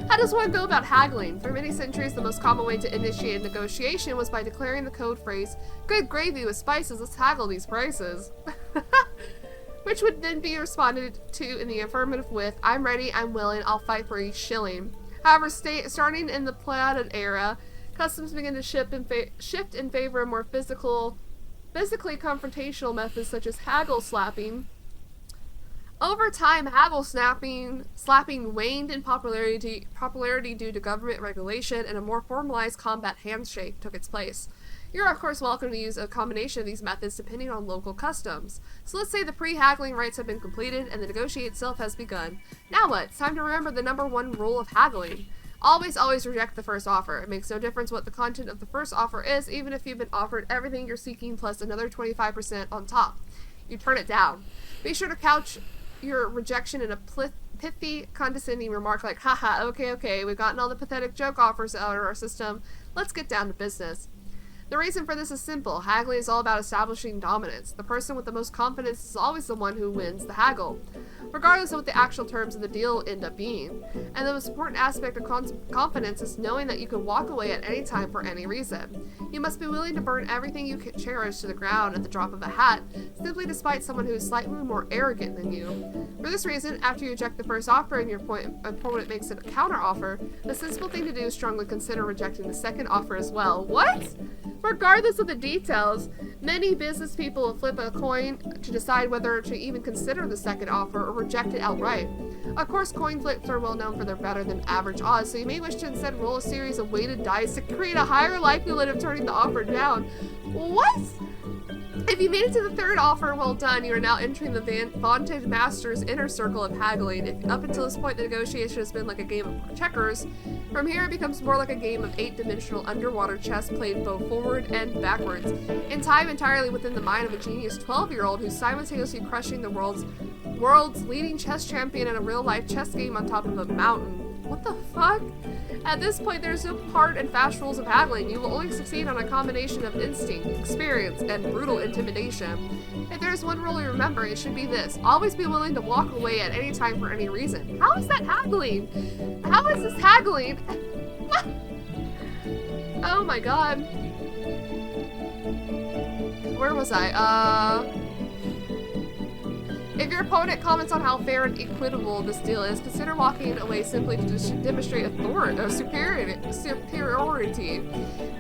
How does one go about haggling? For many centuries, the most common way to initiate a negotiation was by declaring the code phrase, "Good gravy with spices, let's haggle these prices." Which would then be responded to in the affirmative with, "I'm ready, I'm willing, I'll fight for each shilling." However, starting in the Platted era, customs began to shift in favor of more physically confrontational methods such as haggle slapping. Over time, haggle slapping waned in popularity due to government regulation, and a more formalized combat handshake took its place. You're of course welcome to use a combination of these methods depending on local customs. So let's say the pre-haggling rites have been completed and the negotiation itself has begun. Now what? It's time to remember the #1 rule of haggling. Always reject the first offer. It makes no difference what the content of the first offer is, even if you've been offered everything you're seeking plus another 25% on top. You turn it down. Be sure to couch your rejection in a pithy, condescending remark like, "Haha, okay, we've gotten all the pathetic joke offers out of our system. Let's get down to business." The reason for this is simple. Haggling is all about establishing dominance. The person with the most confidence is always the one who wins the haggle, regardless of what the actual terms of the deal end up being. And the most important aspect of confidence is knowing that you can walk away at any time for any reason. You must be willing to burn everything you cherish to the ground at the drop of a hat, simply despite someone who is slightly more arrogant than you. For this reason, after you reject the first offer and your opponent makes a counter offer, the sensible thing to do is strongly consider rejecting the second offer as well. What? Regardless of the details, many business people will flip a coin to decide whether to even consider the second offer or reject it outright. Of course, coin flips are well known for their better than average odds, so you may wish to instead roll a series of weighted dice to create a higher likelihood of turning the offer down. What? If you made it to the third offer, well done. You are now entering the vaunted master's inner circle of haggling. If up until this point the negotiation has been like a game of checkers, from here it becomes more like a game of 8-dimensional underwater chess played both forward and backwards, in time entirely within the mind of a genius 12-year-old who's simultaneously crushing the world's leading chess champion in a real-life chess game on top of a mountain. What the fuck? At this point, there's no hard and fast rules of haggling. You will only succeed on a combination of instinct, experience, and brutal intimidation. If there's one rule you remember, it should be this. Always be willing to walk away at any time for any reason. How is that haggling? How is this haggling? Oh my god. Where was I? If your opponent comments on how fair and equitable this deal is, consider walking away simply to demonstrate authority or superiority.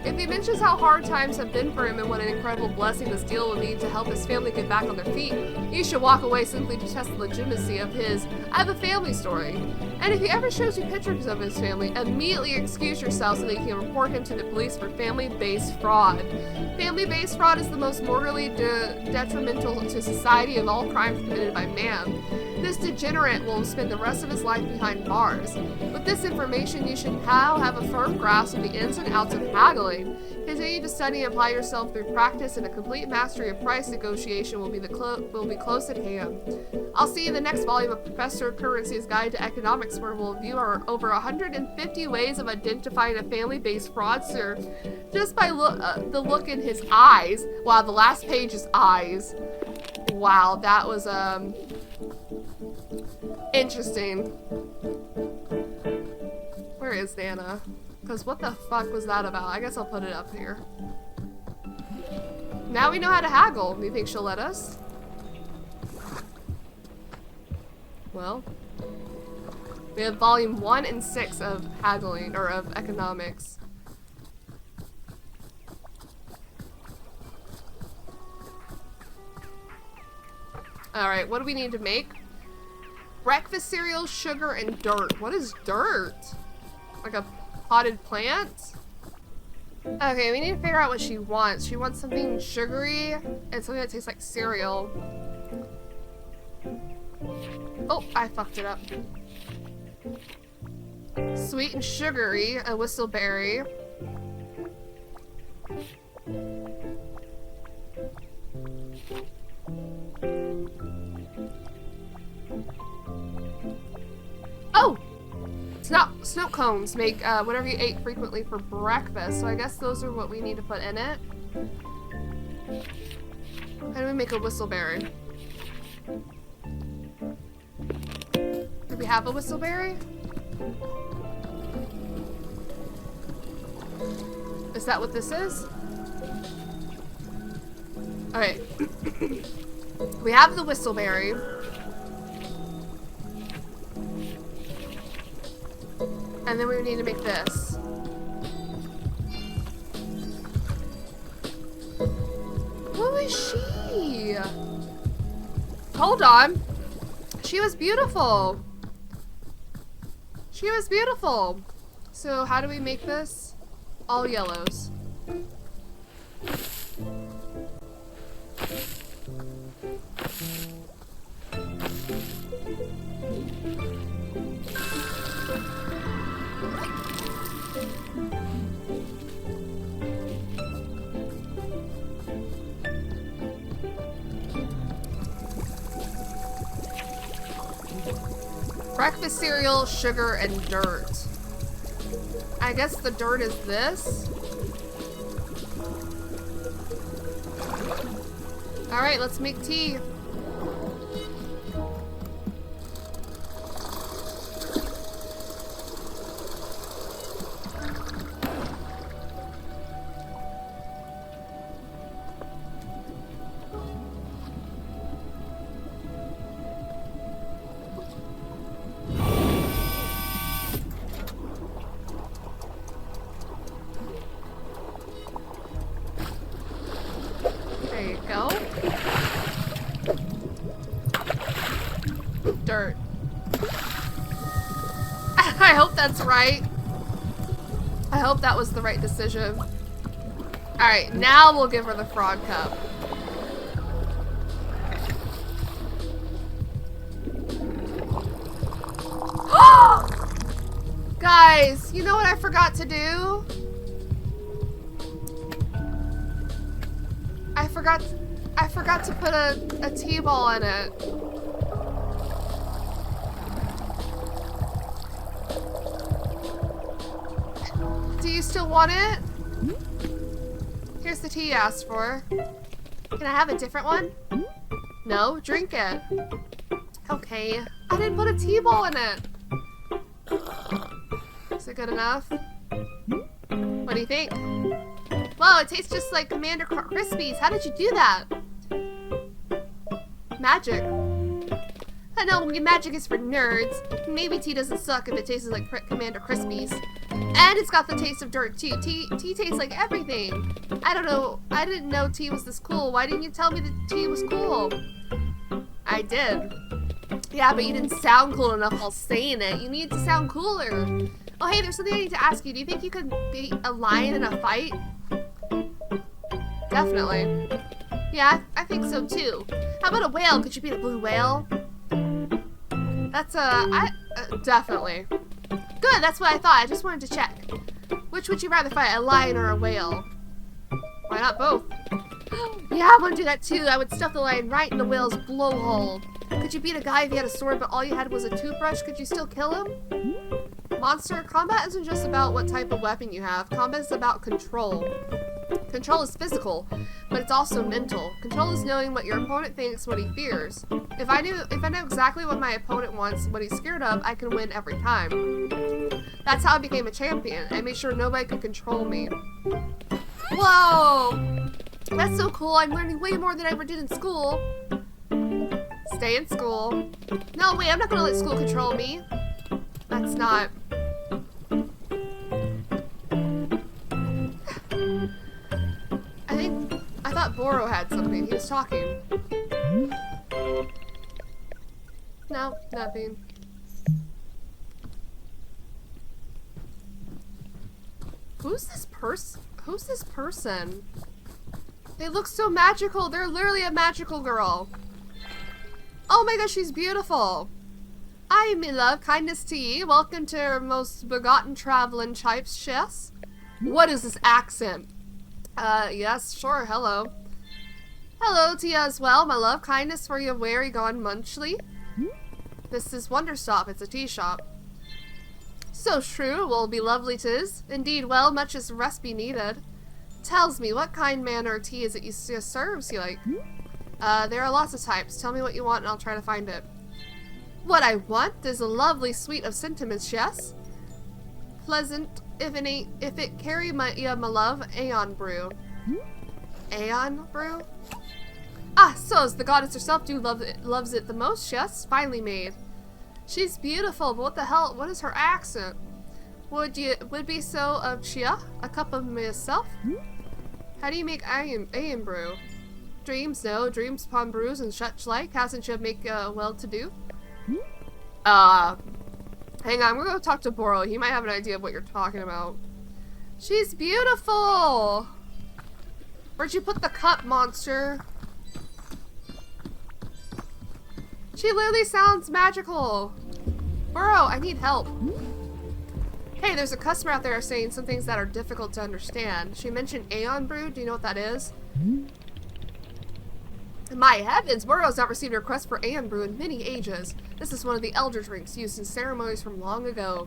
If he mentions how hard times have been for him and what an incredible blessing this deal will be to help his family get back on their feet, you should walk away simply to test the legitimacy of his "I have a family" story. And if he ever shows you pictures of his family, immediately excuse yourself so that you can report him to the police for family-based fraud. Family-based fraud is the most morally detrimental to society of all crimes committed by man. This degenerate will spend the rest of his life behind bars. With this information, you should now have a firm grasp of the ins and outs of haggling. Continue to study and apply yourself through practice, and a complete mastery of price negotiation will be close at hand. I'll see you in the next volume of Professor Currency's Guide to Economics, where we'll view our over 150 ways of identifying a family-based fraudster just by the look in his eyes. Wow, the last page is eyes. Wow, that was interesting. Where is Nana? Because what the fuck was that about? I guess I'll put it up here. Now we know how to haggle. Do you think she'll let us? Well, we have volume 1 and 6 of haggling, or of economics. Alright, what do we need to make? Breakfast cereal, sugar, and dirt. What is dirt? Like a potted plant? Okay, we need to figure out what she wants. She wants something sugary and something that tastes like cereal. Oh, I fucked it up. Sweet and sugary, a whistleberry. Oh! Snow cones make whatever you ate frequently for breakfast. So I guess those are what we need to put in it. How do we make a whistleberry? Do we have a whistleberry? Is that what this is? Alright. We have the whistleberry. And then we need to make this. Who is she? Hold on. She was beautiful. She was beautiful. So how do we make this? All yellows. Breakfast cereal, sugar, and dirt. I guess the dirt is this. Alright, let's make tea. Dirt. I hope that's right. I hope that was the right decision. Alright, now we'll give her the frog cup. Guys, you know what I forgot to do? I forgot to put a T-ball in it. Do you still want it? Here's the tea you asked for. Can I have a different one? No? Drink it. Okay. I didn't put a T-ball in it. Is it good enough? What do you think? Whoa, it tastes just like Commander Crispies. How did you do that? Magic. I know magic is for nerds. Maybe tea doesn't suck if it tastes like Commander Crispies. And it's got the taste of dirt too. Tea tastes like everything. I don't know. I didn't know tea was this cool. Why didn't you tell me that tea was cool? I did. Yeah, but you didn't sound cool enough while saying it. You need to sound cooler. Oh, hey, there's something I need to ask you. Do you think you could beat a lion in a fight? Definitely. Yeah, I think so too. How about a whale? Could you beat a blue whale? That's definitely. Good, that's what I thought. I just wanted to check. Which would you rather fight, a lion or a whale? Why not both? Yeah, I want to do that too. I would stuff the lion right in the whale's blowhole. Could you beat a guy if he had a sword but all you had was a toothbrush? Could you still kill him? Monster, combat isn't just about what type of weapon you have. Combat is about control. Control is physical, but it's also mental. Control is knowing what your opponent thinks, what he fears. If I know exactly what my opponent wants, what he's scared of, I can win every time. That's how I became a champion. I made sure nobody could control me. Whoa! That's so cool. I'm learning way more than I ever did in school. Stay in school. No, wait, I'm not gonna let school control me. That's not... I thought Boro had something. He was talking. No, nothing. Who's this person? They look so magical. They're literally a magical girl. Oh my gosh, she's beautiful. Hi, me love. Kindness to ye. Welcome to our most begotten traveling chipes, chess. What is this accent? Yes, sure, hello. Hello to you as well, my love. Kindness for you weary gone munchly. This is Wanderstop. It's a tea shop. So true, will be lovely 'tis. Indeed, well, much as rest be needed. Tells me, what kind manner of tea is it you serves you like? There are lots of types. Tell me what you want and I'll try to find it. What I want is a lovely suite of sentiments, yes? Pleasant, if it carry my love, Aeon brew. Aeon brew? Ah, so as the goddess herself loves it the most, yes? Finely made. She's beautiful, but what the hell, what is her accent? Would be so of chia? A cup of myself? How do you make Aeon brew? Dreams, no. Dreams upon brews and such like. Hasn't she make well-to-do? Hang on, we're gonna talk to Boro. He might have an idea of what you're talking about. She's beautiful! Where'd you put the cup, monster? She literally sounds magical. Boro, I need help. Hey, there's a customer out there saying some things that are difficult to understand. She mentioned Aeon brew. Do you know what that is? My heavens, Boro's not received a request for Aeon brew in many ages. This is one of the elder drinks used in ceremonies from long ago.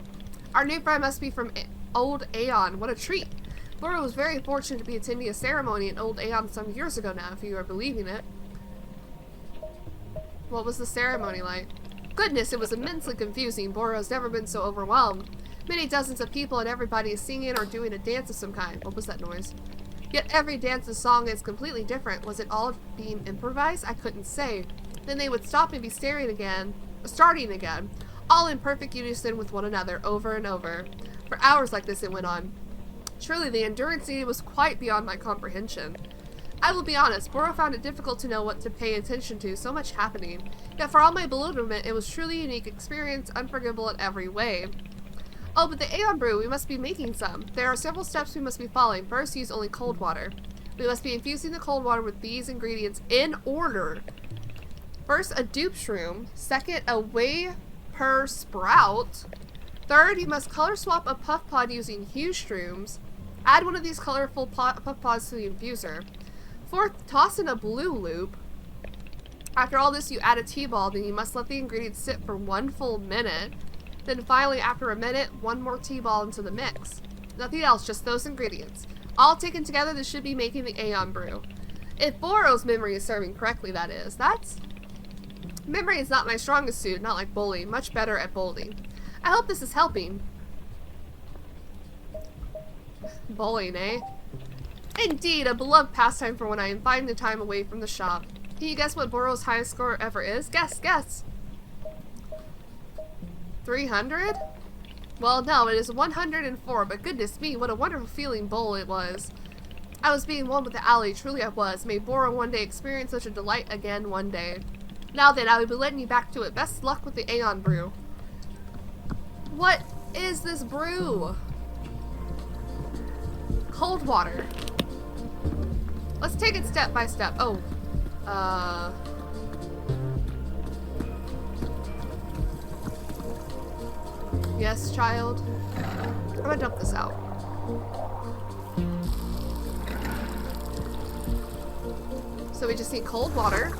Our new friend must be from Old Aeon. What a treat. Boro was very fortunate to be attending a ceremony in Old Aeon some years ago now, if you are believing it. What was the ceremony like? Goodness, it was immensely confusing. Boro's never been so overwhelmed. Many dozens of people and everybody is singing or doing a dance of some kind. What was that noise? Yet every dance and song is completely different. Was it all being improvised? I couldn't say. Then they would stop and be starting again, all in perfect unison with one another, over and over. For hours like this it went on. Truly, the endurance needed was quite beyond my comprehension. I will be honest, Boro found it difficult to know what to pay attention to, so much happening. Yet for all my bewilderment, it was truly a unique experience, unforgettable in every way. Oh, but the Aeon brew, we must be making some. There are several steps we must be following. First, use only cold water. We must be infusing the cold water with these ingredients in order. First, a dupe shroom. Second, a whey per sprout. Third, you must color swap a puff pod using huge shrooms. Add one of these colorful puff pods to the infuser. Fourth, toss in a blue loop. After all this, you add a tea ball, then you must let the ingredients sit for 1 full minute. Then finally, after a minute, 1 more tea ball into the mix. Nothing else, just those ingredients. All taken together, this should be making the Aeon brew. If Boro's memory is serving correctly, that is. Memory is not my strongest suit, not like bowling. Much better at bowling. I hope this is helping. Bowling, eh? Indeed, a beloved pastime for when I am finding the time away from the shop. Can you guess what Boro's highest score ever is? Guess, guess! 300? Well, no, it is 104, but goodness me, what a wonderful feeling bowl it was. I was being one with the alley, truly I was. May Boro one day experience such a delight again one day. Now then, I will be letting you back to it. Best luck with the Aeon brew. What is this brew? Cold water. Let's take it step by step. Oh. Yes, child. I'm gonna dump this out. So we just need cold water.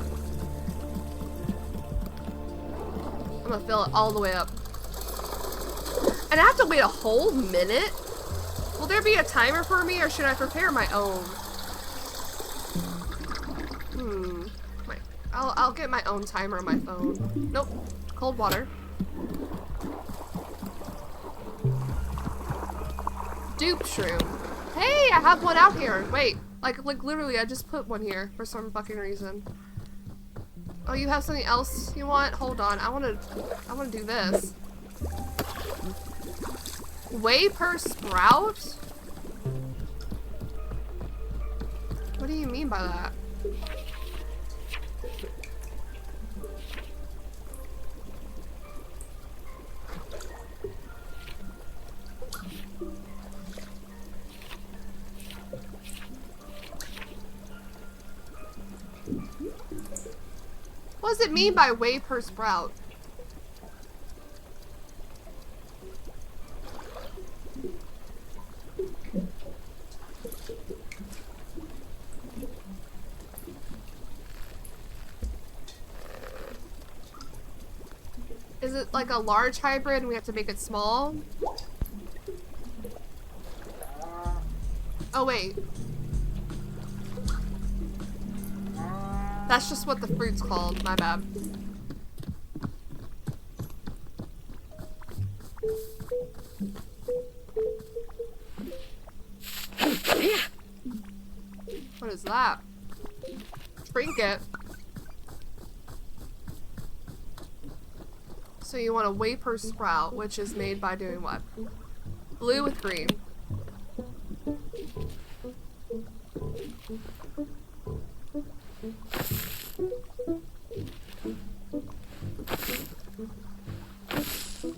I'm gonna fill it all the way up. And I have to wait a whole minute? Will there be a timer for me, or should I prepare my own? I'll get my own timer on my phone. Nope. Cold water. Dupe shroom. Hey, I have one out here. Wait, like literally, I just put one here for some fucking reason. Oh, you have something else you want? Hold on, I wanna do this. Whey per sprout? What do you mean by that? What does it mean by whey per sprout? Is it like a large hybrid and we have to make it small? Oh wait. That's just what the fruit's called, my bad. What is that? Trinket. So you want a whey per sprout, which is made by doing what? Blue with green.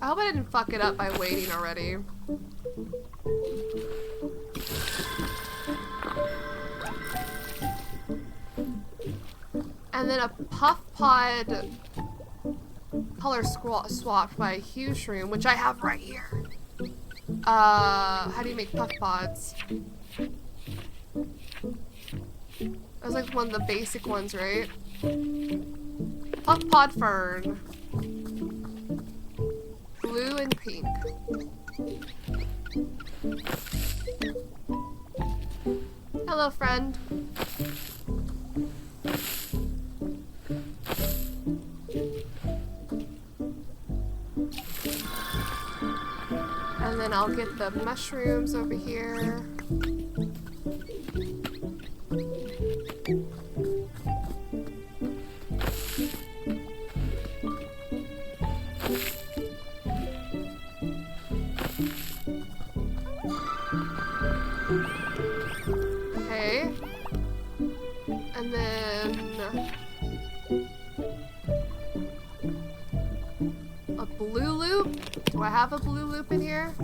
I hope I didn't fuck it up by waiting already. And then a puff pod color swapped by a hue shroom, which I have right here. How do you make puff pods? That was like one of the basic ones, right? Puff pod fern. Blue and pink. Hello, friend. And then I'll get the mushrooms over here. Okay. And then a blue loop. Do I have a blue loop in here?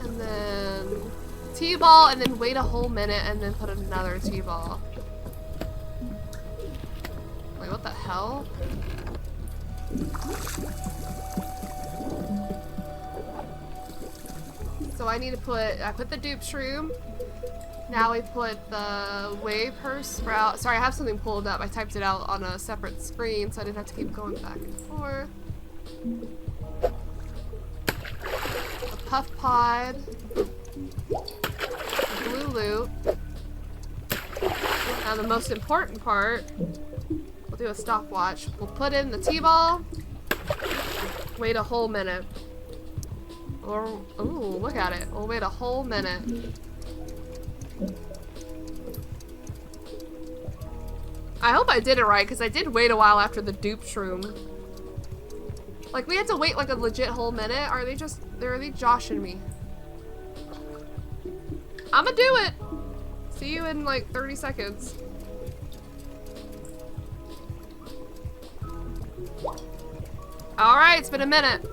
And then T-ball, and then wait a whole minute, and then put another T-ball. Wait, what the hell? So I need to I put the dupe shroom. Now we put the whey per sprout. Sorry, I have something pulled up. I typed it out on a separate screen, so I didn't have to keep going back and forth. A puff pod. A blue loop. Now the most important part. do a stopwatch. We'll put in the T-ball. Wait a whole minute. Or, ooh, look at it. We'll wait a whole minute. I hope I did it right, because I did wait a while after the dupe shroom. Like, we had to wait like a legit whole minute. Are they joshing me? I'ma do it! See you in like 30 seconds. Alright, it's been a minute.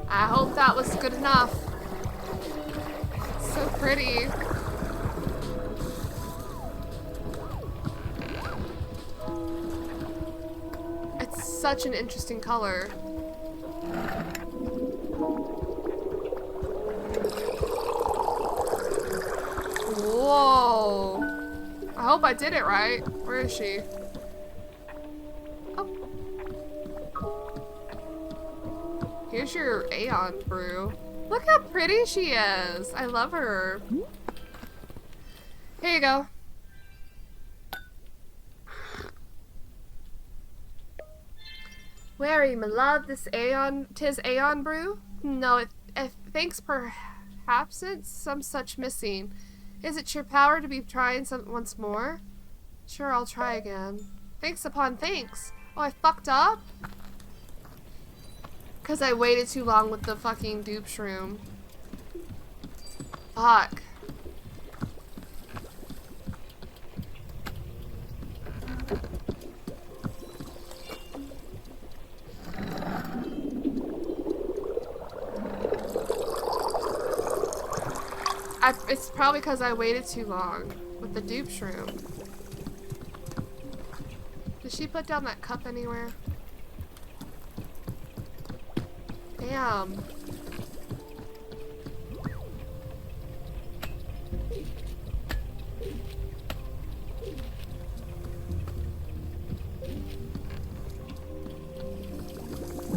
I hope that was good enough. So pretty. It's such an interesting color. Whoa. I hope I did it right. Where is she? Oh. Here's your Aeon brew. Look how pretty she is. I love her. Here you go. Wary, my love, tis Aeon brew? No, it thanks perhaps it's some such missing. Is it your power to be trying once more? Sure, I'll try again. Thanks upon thanks. Oh, I fucked up? Because I waited too long with the fucking dupe shroom. Fuck. It's probably because I waited too long with the dupe shroom. Did she put down that cup anywhere? Damn.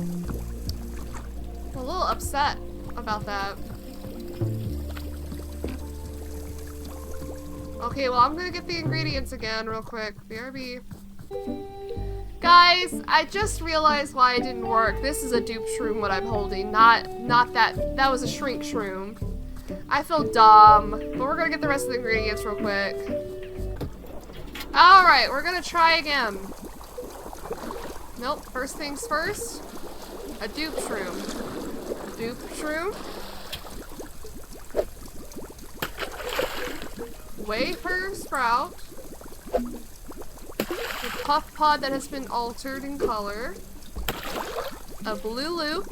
I'm a little upset about that. Okay, well, I'm gonna get the ingredients again real quick. BRB. Guys, I just realized why it didn't work. This is a dupe shroom what I'm holding, not that was a shrink shroom. I feel dumb, but we're gonna get the rest of the ingredients real quick. Alright, we're gonna try again. Nope, first things first. A dupe shroom. Dupe shroom. Wafer sprout. A puff pod that has been altered in color. A blue loop.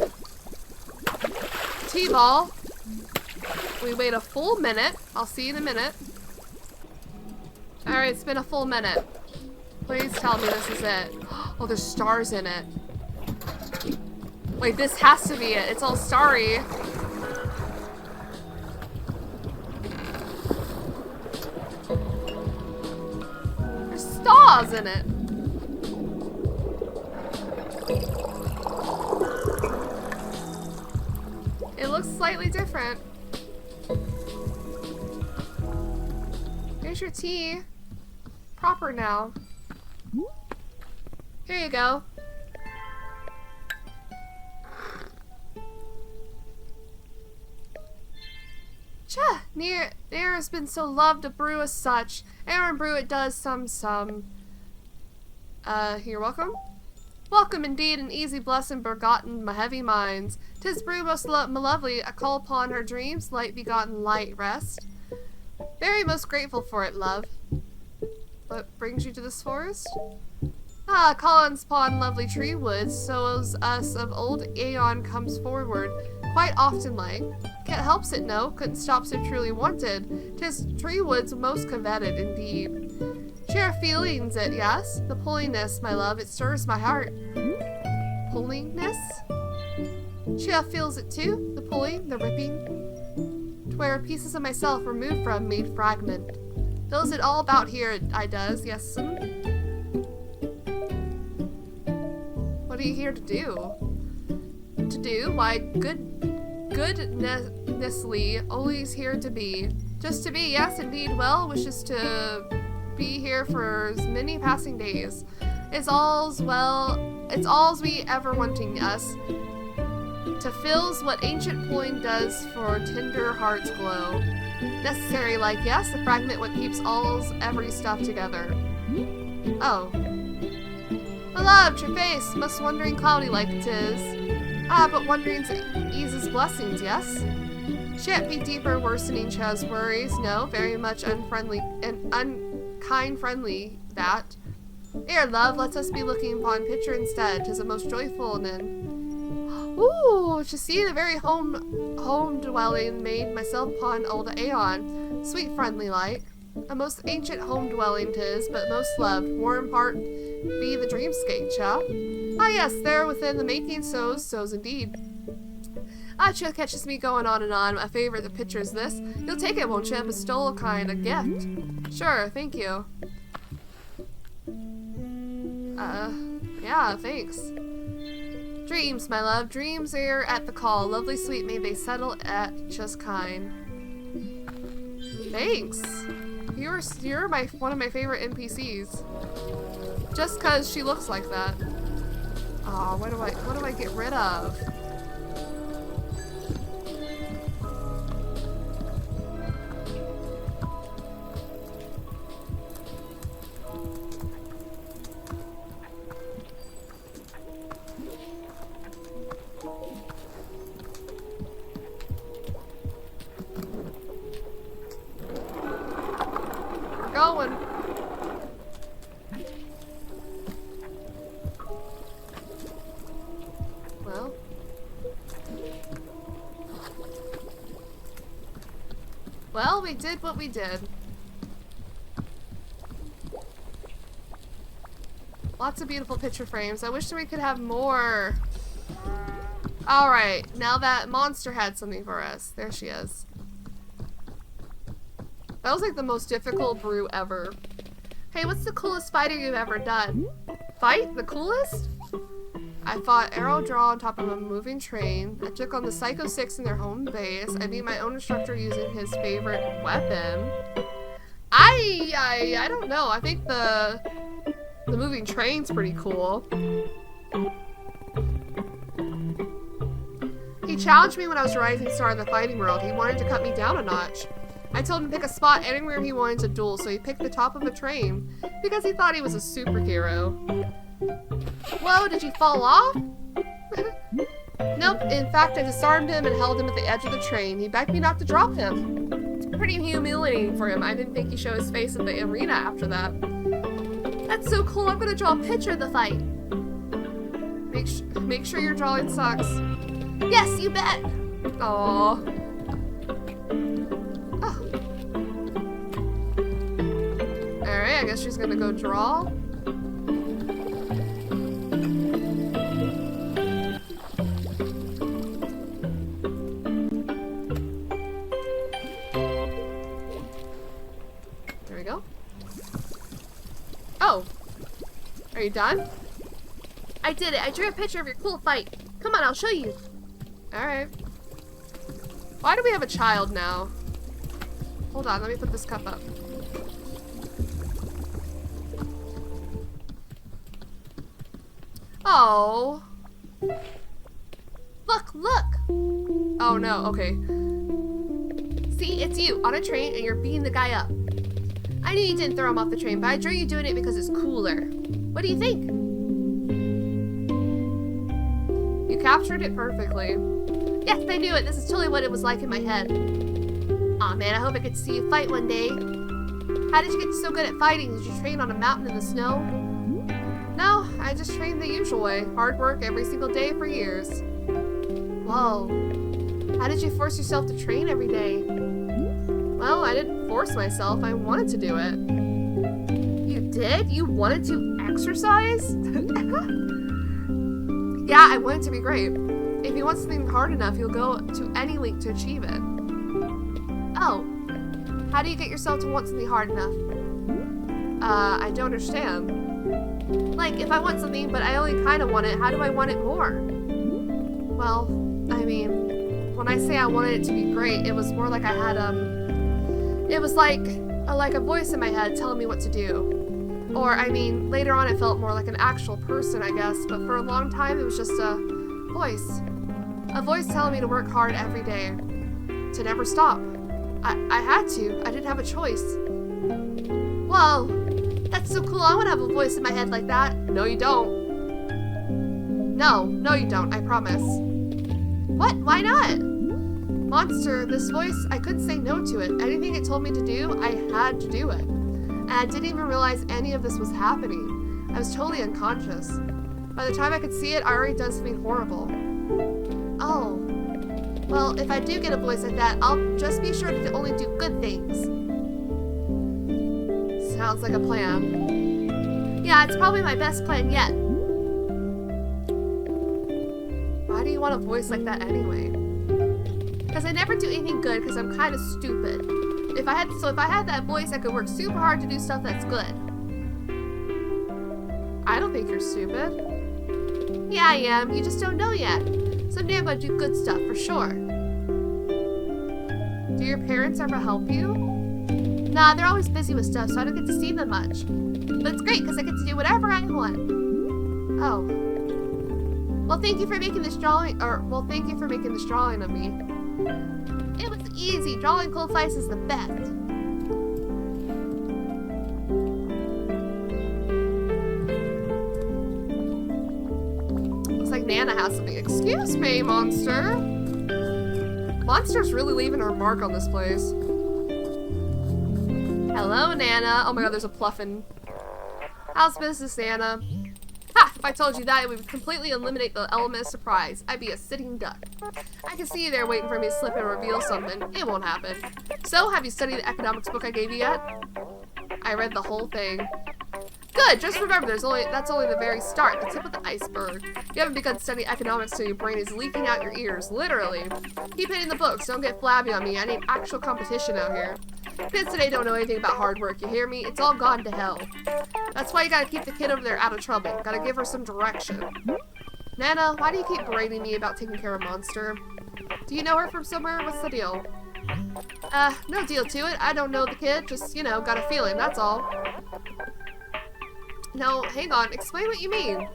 T-ball. We wait a full minute. I'll see you in a minute. Alright, it's been a full minute. Please tell me this is it. Oh, there's stars in it. Wait, this has to be it. It's all starry. Stars in it. It looks slightly different. Here's your tea. Proper now. Here you go. Cha! Near has been so loved to brew as such. Aaron brew it does some. You're welcome. Welcome indeed, an easy blessing begotten my heavy minds. 'Tis brew most lovely, I call upon her dreams, light begotten light rest. Very most grateful for it, love. What brings you to this forest? Ah, callings upon lovely tree woods, so as us of old Aeon comes forward, quite often like. Can't helps it, no, couldn't stop so truly wanted. 'Tis tree woods most coveted, indeed. Share feelings it, yes? The pulliness, my love, it stirs my heart. Pulliness? Chia feels it too, the pulling, the ripping. Twere pieces of myself removed from, made fragment. Feels it all about here, I does, yes. What are you here to do? To do? Why, goodnessly, always here to be. Just to be, yes, indeed, well, wishes to be here for as many passing days. It's all's we ever wanting us. To fills what ancient pulling does for tender hearts glow. Necessary like, yes, the fragment what keeps all's every stuff together. Oh. Beloved, your face, must wondering cloudy like 'tis. Ah, but wondering's eases blessings, yes? Shan't be deeper worsening Chaz worries, no, very much unfriendly and unkind friendly that. Here, love, let us be looking upon picture instead, 'tis a most joyful and ooh, to see the very home dwelling made myself upon old Aeon, sweet friendly like. A most ancient home dwelling 'tis, but most loved, warm heart be the dreamscape, cha. Ah yes, there within the making so's indeed. Ah, chill catches me going on and on. My favorite the picture's this. You'll take it, won't you? A bestowal kind of gift. Sure, thank you. Yeah, thanks. Dreams, my love, dreams are at the call. Lovely sweet may they settle at just kind. Thanks. You're one of my favorite NPCs. Just cause she looks like that. Aw, what do I get rid of? Going. Well, we did what we did. Lots of beautiful picture frames. I wish that we could have more. Alright, now that monster had something for us. There she is. That was like the most difficult brew ever. Hey, what's the coolest fighter you've ever done? Fight? The coolest? I fought Arrow Draw on top of a moving train. I took on the Psycho 6 in their home base. I beat my own instructor using his favorite weapon. I don't know. I think the moving train's pretty cool. He challenged me when I was a rising star in the fighting world. He wanted to cut me down a notch. I told him to pick a spot anywhere he wanted to duel, so he picked the top of a train because he thought he was a superhero. Whoa, did you fall off? Nope, in fact I disarmed him and held him at the edge of the train. He begged me not to drop him. Pretty humiliating for him. I didn't think he'd show his face in the arena after that. That's so cool, I'm gonna draw a picture of the fight. Make sure your drawing sucks. Yes, you bet! Aww. Alright, I guess she's gonna go draw. There we go. Oh! Are you done? I did it! I drew a picture of your cool fight! Come on, I'll show you! Alright. Why do we have a child now? Hold on, let me put this cup up. Oh. Look, look! Oh no, okay. See, it's you, on a train, and you're beating the guy up. I knew you didn't throw him off the train, but I drew you doing it because it's cooler. What do you think? You captured it perfectly. Yes, I knew it. This is totally what it was like in my head. Aw, man, I hope I get to see you fight one day. How did you get so good at fighting? Did you train on a mountain in the snow? No, I just trained the usual way. Hard work every single day for years. Whoa. How did you force yourself to train every day? Well, I didn't force myself. I wanted to do it. You did? You wanted to exercise? Yeah, I want it to be great. If you want something hard enough, you'll go to any length to achieve it. Oh. How do you get yourself to want something hard enough? I don't understand. Like, if I want something, but I only kind of want it, how do I want it more? Well, I mean, when I say I wanted it to be great, it was more like I had, it was like like a voice in my head telling me what to do. Or, I mean, later on it felt more like an actual person, I guess, but for a long time it was just a voice. A voice telling me to work hard every day. To never stop. I had to. I didn't have a choice. Whoa, that's so cool. I want to have a voice in my head like that. No, you don't. No, you don't. I promise. What? Why not? Monster, this voice, I couldn't say no to it. Anything it told me to do, I had to do it. And I didn't even realize any of this was happening. I was totally unconscious. By the time I could see it, I already done something horrible. Oh. Well, if I do get a voice like that, I'll just be sure to only do good things. Sounds like a plan. Yeah, it's probably my best plan yet. Why do you want a voice like that anyway? Because I never do anything good because I'm kind of stupid. If I had that voice, I could work super hard to do stuff that's good. I don't think you're stupid. Yeah, I am. You just don't know yet. Someday I'm going to do good stuff, for sure. Do your parents ever help you? Nah, they're always busy with stuff, so I don't get to see them much. But it's great, because I get to do whatever I want. Oh. Well, thank you for making this drawing, thank you for making this drawing of me. It was easy. Drawing cold face is the best. Nana has something. Excuse me, Monster. Monster's really leaving her mark on this place. Hello, Nana. Oh my god, there's a pluffin. How's business, Nana? Ha! If I told you that, it would completely eliminate the element of surprise. I'd be a sitting duck. I can see you there waiting for me to slip and reveal something. It won't happen. So, have you studied the economics book I gave you yet? I read the whole thing. Good, just remember that's only the very start, the tip of the iceberg. You haven't begun studying economics till your brain is leaking out your ears, literally. Keep hitting the books, don't get flabby on me, I need actual competition out here. Kids today don't know anything about hard work, you hear me? It's all gone to hell. That's why you gotta keep the kid over there out of trouble, gotta give her some direction. Nana, why do you keep berating me about taking care of Monster? Do you know her from somewhere? What's the deal? No deal to it, I don't know the kid, just, you know, got a feeling, that's all. No, hang on. Explain what you mean.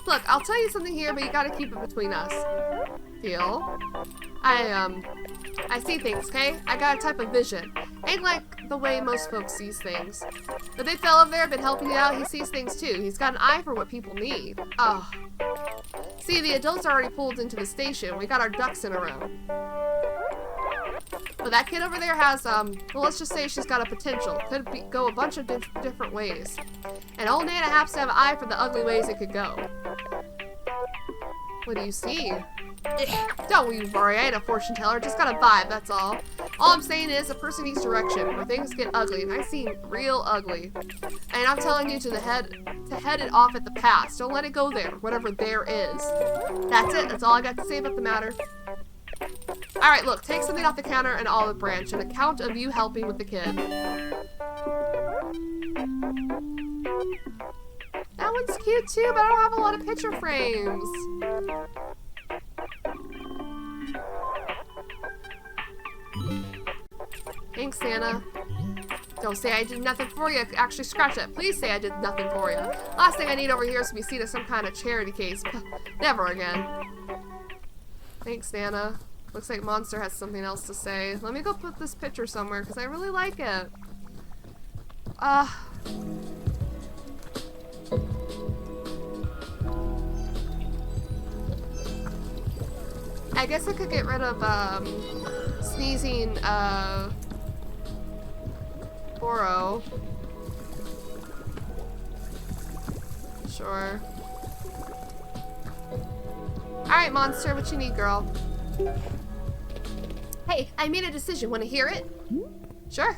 Look, I'll tell you something here, but you gotta keep it between us. Deal? I see things, okay? I got a type of vision. Ain't like the way most folks sees things. The big fella over there been helping you out, he sees things too. He's got an eye for what people need. Oh. See, the adults are already pulled into the station. We got our ducks in a row. But that kid over there has, well, let's just say she's got a potential. Could go a bunch of different ways. And old Nana happens to have an eye for the ugly ways it could go. What do you see? Don't you worry, I ain't a fortune teller, just got a vibe, that's all. All I'm saying is, a person needs direction, where things get ugly, and I see real ugly. And I'm telling you to head it off at the past. Don't let it go there, whatever there is. That's it, that's all I got to say about the matter. Alright, look, take something off the counter and olive branch, an account of you helping with the kid. That one's cute too, but I don't have a lot of picture frames. Thanks, Santa. Don't say I did nothing for you. Actually, scratch that. Please say I did nothing for you. Last thing I need over here is to be seen as some kind of charity case. Never again. Thanks, Nana. Looks like Monster has something else to say. Let me go put this picture somewhere, because I really like it. I guess I could get rid of, sneezing, Boro. Sure. Alright, Monster, what you need, girl? Hey, I made a decision. Want to hear it? Sure.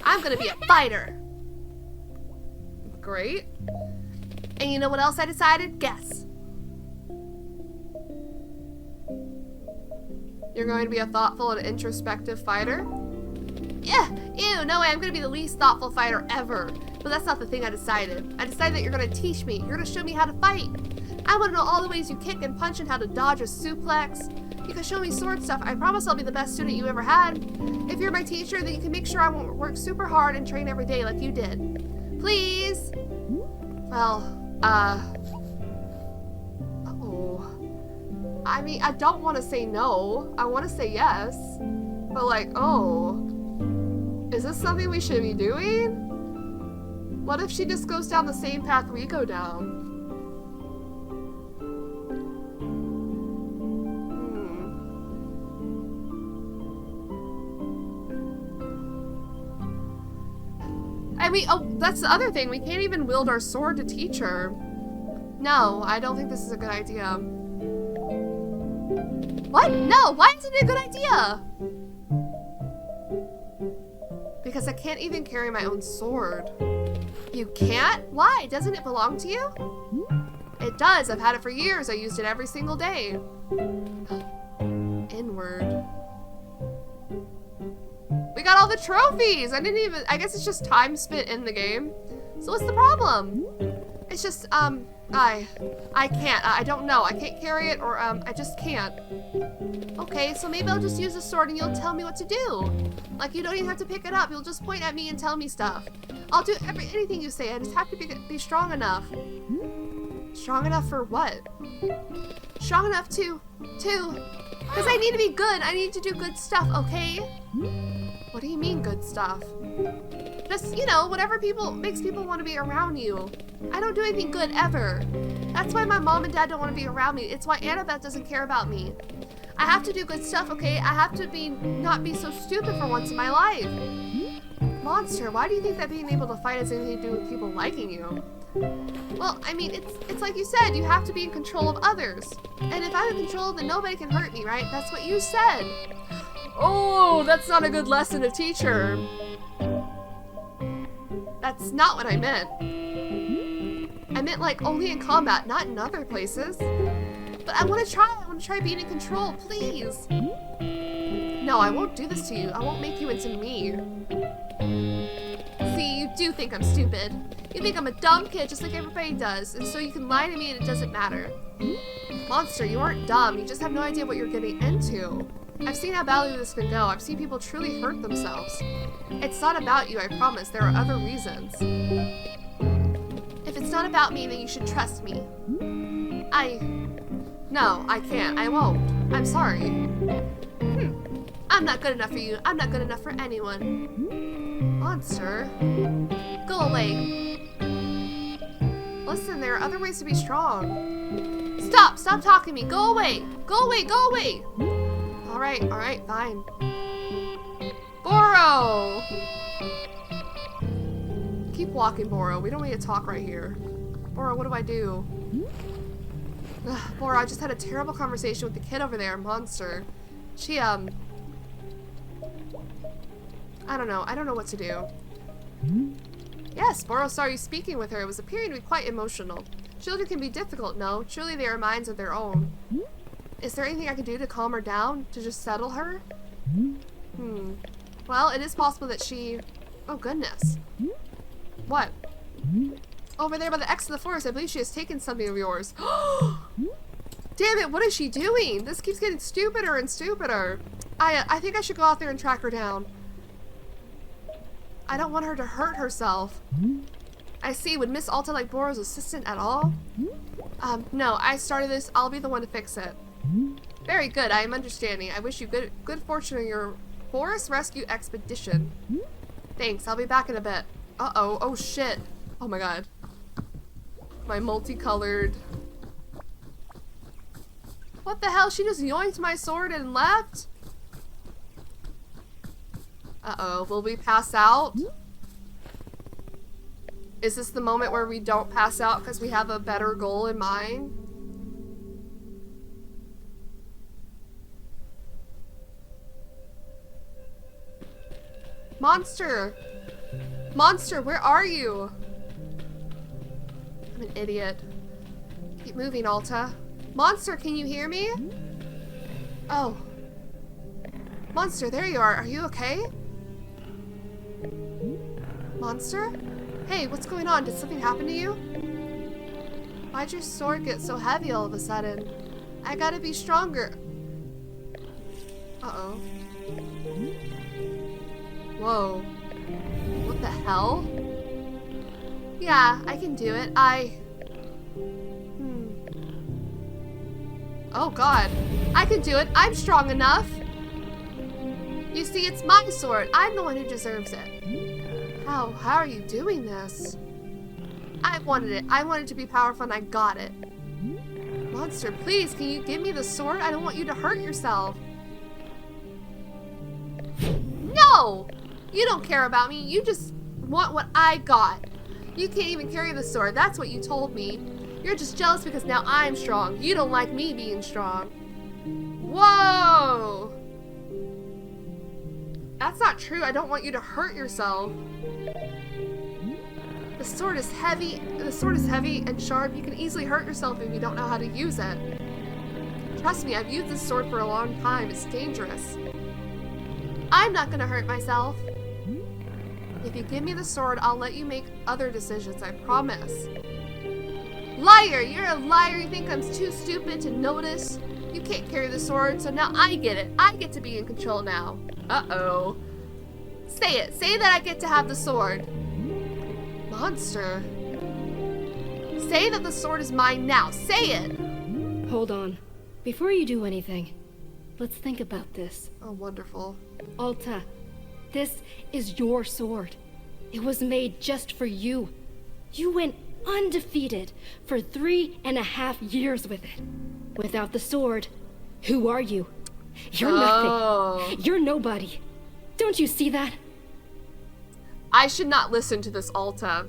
I'm gonna be a fighter. Great. And you know what else I decided? Guess. You're going to be a thoughtful and introspective fighter? Yeah, ew, no way, I'm gonna be the least thoughtful fighter ever. But that's not the thing I decided. I decided that you're gonna teach me. You're gonna show me how to fight. I wanna know all the ways you kick and punch and how to dodge a suplex. You can show me sword stuff. I promise I'll be the best student you ever had. If you're my teacher, then you can make sure I won't work super hard and train every day like you did. Please? Well, I mean, I don't want to say no. I want to say yes. But like, is this something we should be doing? What if she just goes down the same path we go down? I mean, that's the other thing. We can't even wield our sword to teach her. No, I don't think this is a good idea. What? No, why isn't it a good idea? Because I can't even carry my own sword. You can't? Why? Doesn't it belong to you? It does. I've had it for years. I used it every single day. Inward. We got all the trophies! I guess it's just time spent in the game. So what's the problem? It's just, I can't. I don't know. I can't carry it, or, I just can't. Okay, so maybe I'll just use a sword and you'll tell me what to do. Like, you don't even have to pick it up. You'll just point at me and tell me stuff. I'll do anything you say. I just have to be strong enough. Strong enough for what? Strong enough to, because I need to be good. I need to do good stuff, okay? What do you mean good stuff? Just, you know, whatever makes people want to be around you. I don't do anything good ever. That's why my mom and dad don't want to be around me. It's why Annabeth doesn't care about me. I have to do good stuff, okay? I have to not be so stupid for once in my life. Monster, why do you think that being able to fight has anything to do with people liking you? Well, I mean, it's like you said, you have to be in control of others. And if I'm in control, then nobody can hurt me, right? That's what you said. Oh, that's not a good lesson to teach her. That's not what I meant. I meant like only in combat, not in other places. But I want to try being in control, please. No, I won't do this to you. I won't make you into me. See, you do think I'm stupid. You think I'm a dumb kid just like everybody does, and so you can lie to me and it doesn't matter. Monster, you aren't dumb. You just have no idea what you're getting into. I've seen how badly this can go. I've seen people truly hurt themselves. It's not about you, I promise. There are other reasons. If it's not about me, then you should trust me. No, I can't. I won't. I'm sorry. I'm not good enough for you. I'm not good enough for anyone. Monster. Go away. Listen, there are other ways to be strong. Stop talking to me. Go away. Go away. Alright, fine. Boro! Keep walking, Boro. We don't need to talk right here. Boro, what do I do? Ugh, Boro, I just had a terrible conversation with the kid over there, Monster. She, I don't know what to do. Yes, Boro saw you speaking with her. It was appearing to be quite emotional. Children can be difficult, no? Truly they are minds of their own. Is there anything I can do to calm her down? To just settle her? Well, it is possible that she... Oh, goodness. What? Over there by the X of the forest, I believe she has taken something of yours. Damn it, what is she doing? This keeps getting stupider and stupider. I think I should go out there and track her down. I don't want her to hurt herself. I see. Would Miss Alta like Boro's assistant at all? No, I started this. I'll be the one to fix it. Very good. I am understanding. I wish you good fortune in your forest rescue expedition. Thanks. I'll be back in a bit. Uh-oh. Oh, shit. Oh, my God. My multicolored... What the hell? She just yoinked my sword and left? Uh-oh. Will we pass out? Is this the moment where we don't pass out because we have a better goal in mind? Monster! Monster, where are you? I'm an idiot. Keep moving, Alta. Monster, can you hear me? Oh. Monster, there you are. Are you okay? Monster? Hey, what's going on? Did something happen to you? Why'd your sword get so heavy all of a sudden? I gotta be stronger. Uh-oh. Whoa. What the hell? Yeah, I can do it. Oh god. I can do it. I'm strong enough. You see, it's my sword. I'm the one who deserves it. How are you doing this? I wanted it. I wanted to be powerful and I got it. Monster, please, can you give me the sword? I don't want you to hurt yourself. No! You don't care about me. You just want what I got. You can't even carry the sword. That's what you told me. You're just jealous because now I'm strong. You don't like me being strong. Whoa! That's not true. I don't want you to hurt yourself. The sword is heavy. The sword is heavy and sharp. You can easily hurt yourself if you don't know how to use it. Trust me, I've used this sword for a long time. It's dangerous. I'm not gonna hurt myself. If you give me the sword, I'll let you make other decisions, I promise. Liar! You're a liar. You think I'm too stupid to notice? You can't carry the sword, so now I get it. I get to be in control now. Uh-oh. Say it. Say that I get to have the sword. Monster. Say that the sword is mine now. Say it. Hold on. Before you do anything, let's think about this. Oh, wonderful. Alta, this is your sword. It was made just for you. You went undefeated for 3.5 years with it. Without the sword, who are you? You're nothing. You're nobody. Don't you see that? I should not listen to this Alta.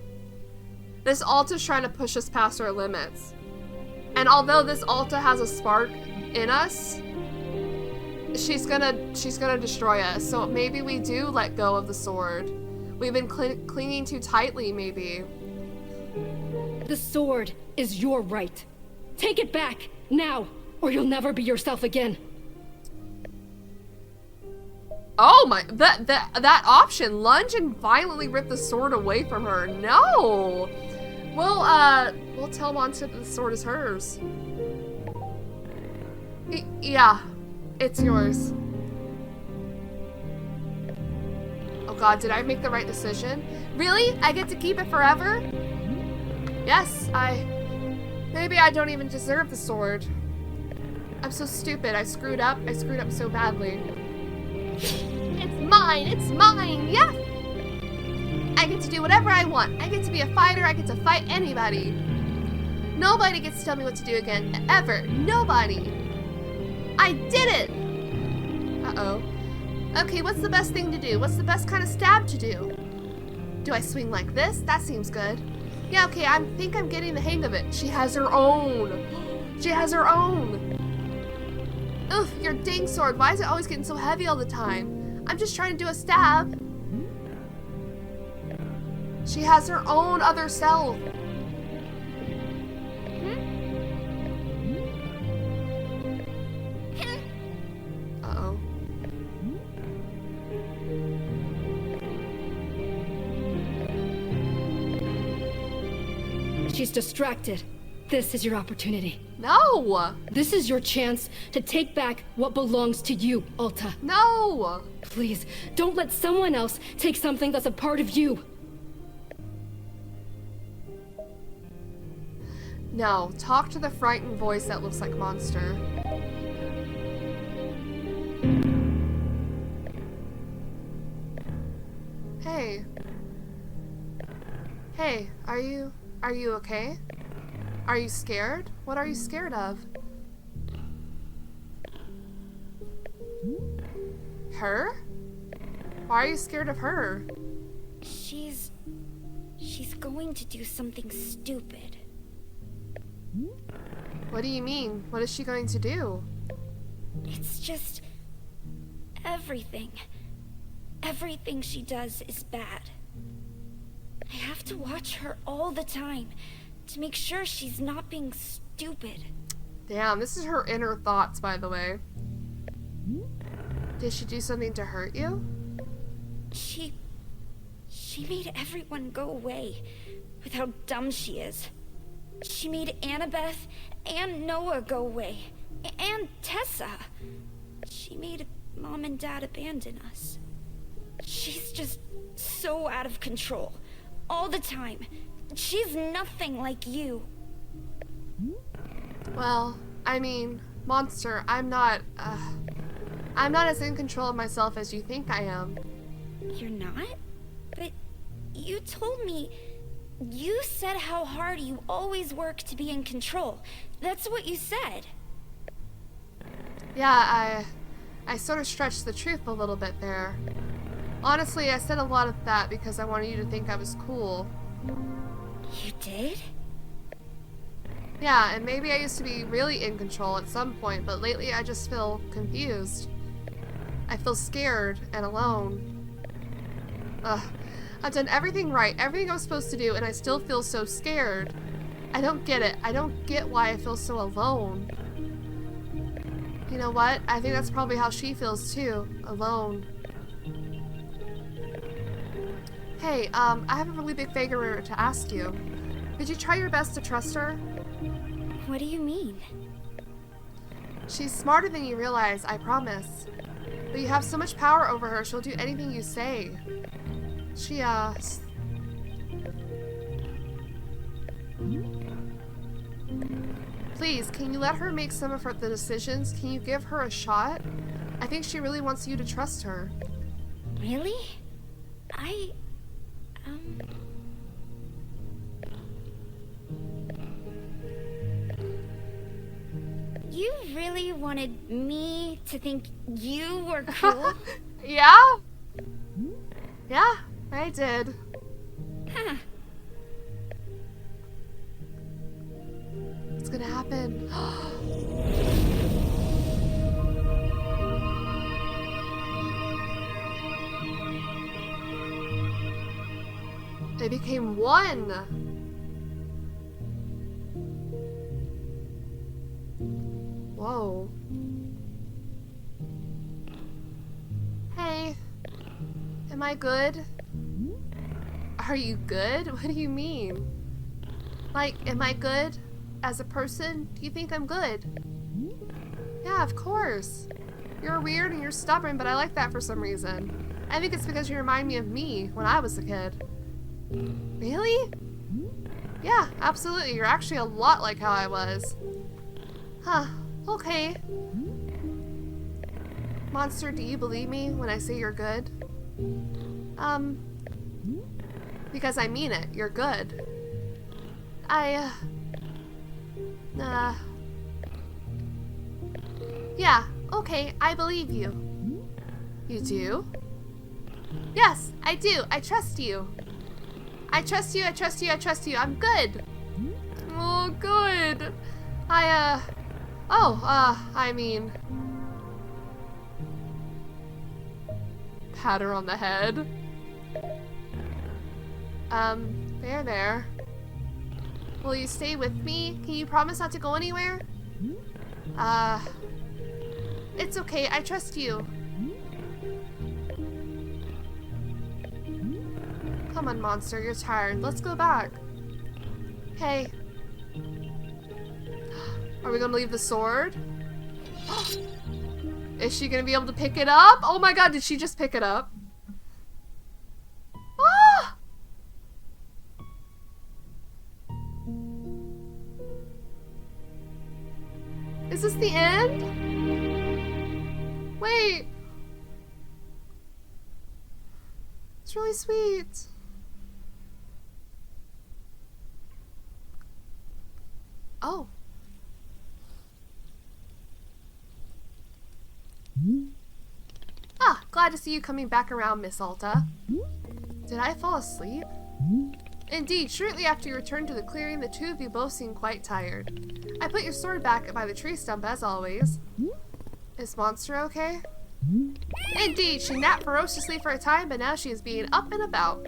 This Alta's trying to push us past our limits. And although this Alta has a spark in us, she's gonna destroy us. So maybe we do let go of the sword. We've been clinging too tightly, maybe. The sword is your right. Take it back, now, or you'll never be yourself again. Oh my, that option, lunge and violently rip the sword away from her. No! We'll tell Monster that the sword is hers. Yeah, it's yours. Oh god, did I make the right decision? Really? I get to keep it forever? Yes, maybe I don't even deserve the sword. I'm so stupid. I screwed up. I screwed up so badly. It's mine. It's mine. Yeah. I get to do whatever I want. I get to be a fighter. I get to fight anybody. Nobody gets to tell me what to do again. Ever. Nobody. I did it. Uh-oh. Okay, what's the best thing to do? What's the best kind of stab to do? Do I swing like this? That seems good. Yeah, okay, I think I'm getting the hang of it. She has her own. She has her own. Ugh, your dang sword. Why is it always getting so heavy all the time? I'm just trying to do a stab. She has her own other self. Uh-oh. She's distracted. This is your opportunity. No! This is your chance to take back what belongs to you, Alta. No! Please, don't let someone else take something that's a part of you. No, talk to the frightened voice that looks like Monster. Hey. Hey, are you okay? Are you scared? What are you scared of? Her? Why are you scared of her? She's going to do something stupid. What do you mean? What is she going to do? It's just everything. Everything she does is bad. I have to watch her all the time to make sure she's not being stupid. Damn, this is her inner thoughts, by the way. Did she do something to hurt you? She She made everyone go away with how dumb she is. She made Annabeth and Noah go away. And Tessa. She made Mom and Dad abandon us. She's just so out of control. All the time. She's nothing like you. Well, I mean, Monster, I'm not as in control of myself as you think I am. You're not? But you told me... You said how hard you always work to be in control. That's what you said. Yeah, I sort of stretched the truth a little bit there. Honestly, I said a lot of that because I wanted you to think I was cool. You did? Yeah, and maybe I used to be really in control at some point, but lately I just feel confused. I feel scared and alone. Ugh. I've done everything right, everything I was supposed to do, and I still feel so scared. I don't get it. I don't get why I feel so alone. You know what? I think that's probably how she feels too. Alone. Hey, I have a really big favor to ask you. Could you try your best to trust her? What do you mean? She's smarter than you realize, I promise. But you have so much power over her, she'll do anything you say. Please, can you let her make some of the decisions? Can you give her a shot? I think she really wants you to trust her. Really? You really wanted me to think you were cool? Yeah? Yeah, I did. Huh. What's gonna happen? They became one. Whoa. Hey, am I good? Are you good? What do you mean? Like, am I good as a person? Do you think I'm good? Yeah, of course. You're weird and you're stubborn, but I like that for some reason. I think it's because you remind me of me when I was a kid. Really? Yeah, absolutely. You're actually a lot like how I was. Huh. Okay. Monster, do you believe me when I say you're good? Because I mean it. You're good. Yeah, okay, I believe you. You do? Yes, I do. I trust you. I trust you, I trust you, I trust you. I'm good. Oh, good. I mean... Pat her on the head. There. Will you stay with me? Can you promise not to go anywhere? It's okay, I trust you. Come on, Monster, you're tired. Let's go back. Hey. Are we gonna leave the sword? Is she gonna be able to pick it up? Oh my god, did she just pick it up? Ah! Is this the end? Wait. It's really sweet. Oh. Ah, glad to see you coming back around, Miss Alta. Did I fall asleep? Indeed, shortly after you returned to the clearing, the two of you both seemed quite tired. I put your sword back by the tree stump as always. Is Monster okay? Indeed, she napped ferociously for a time, but now she is being up and about.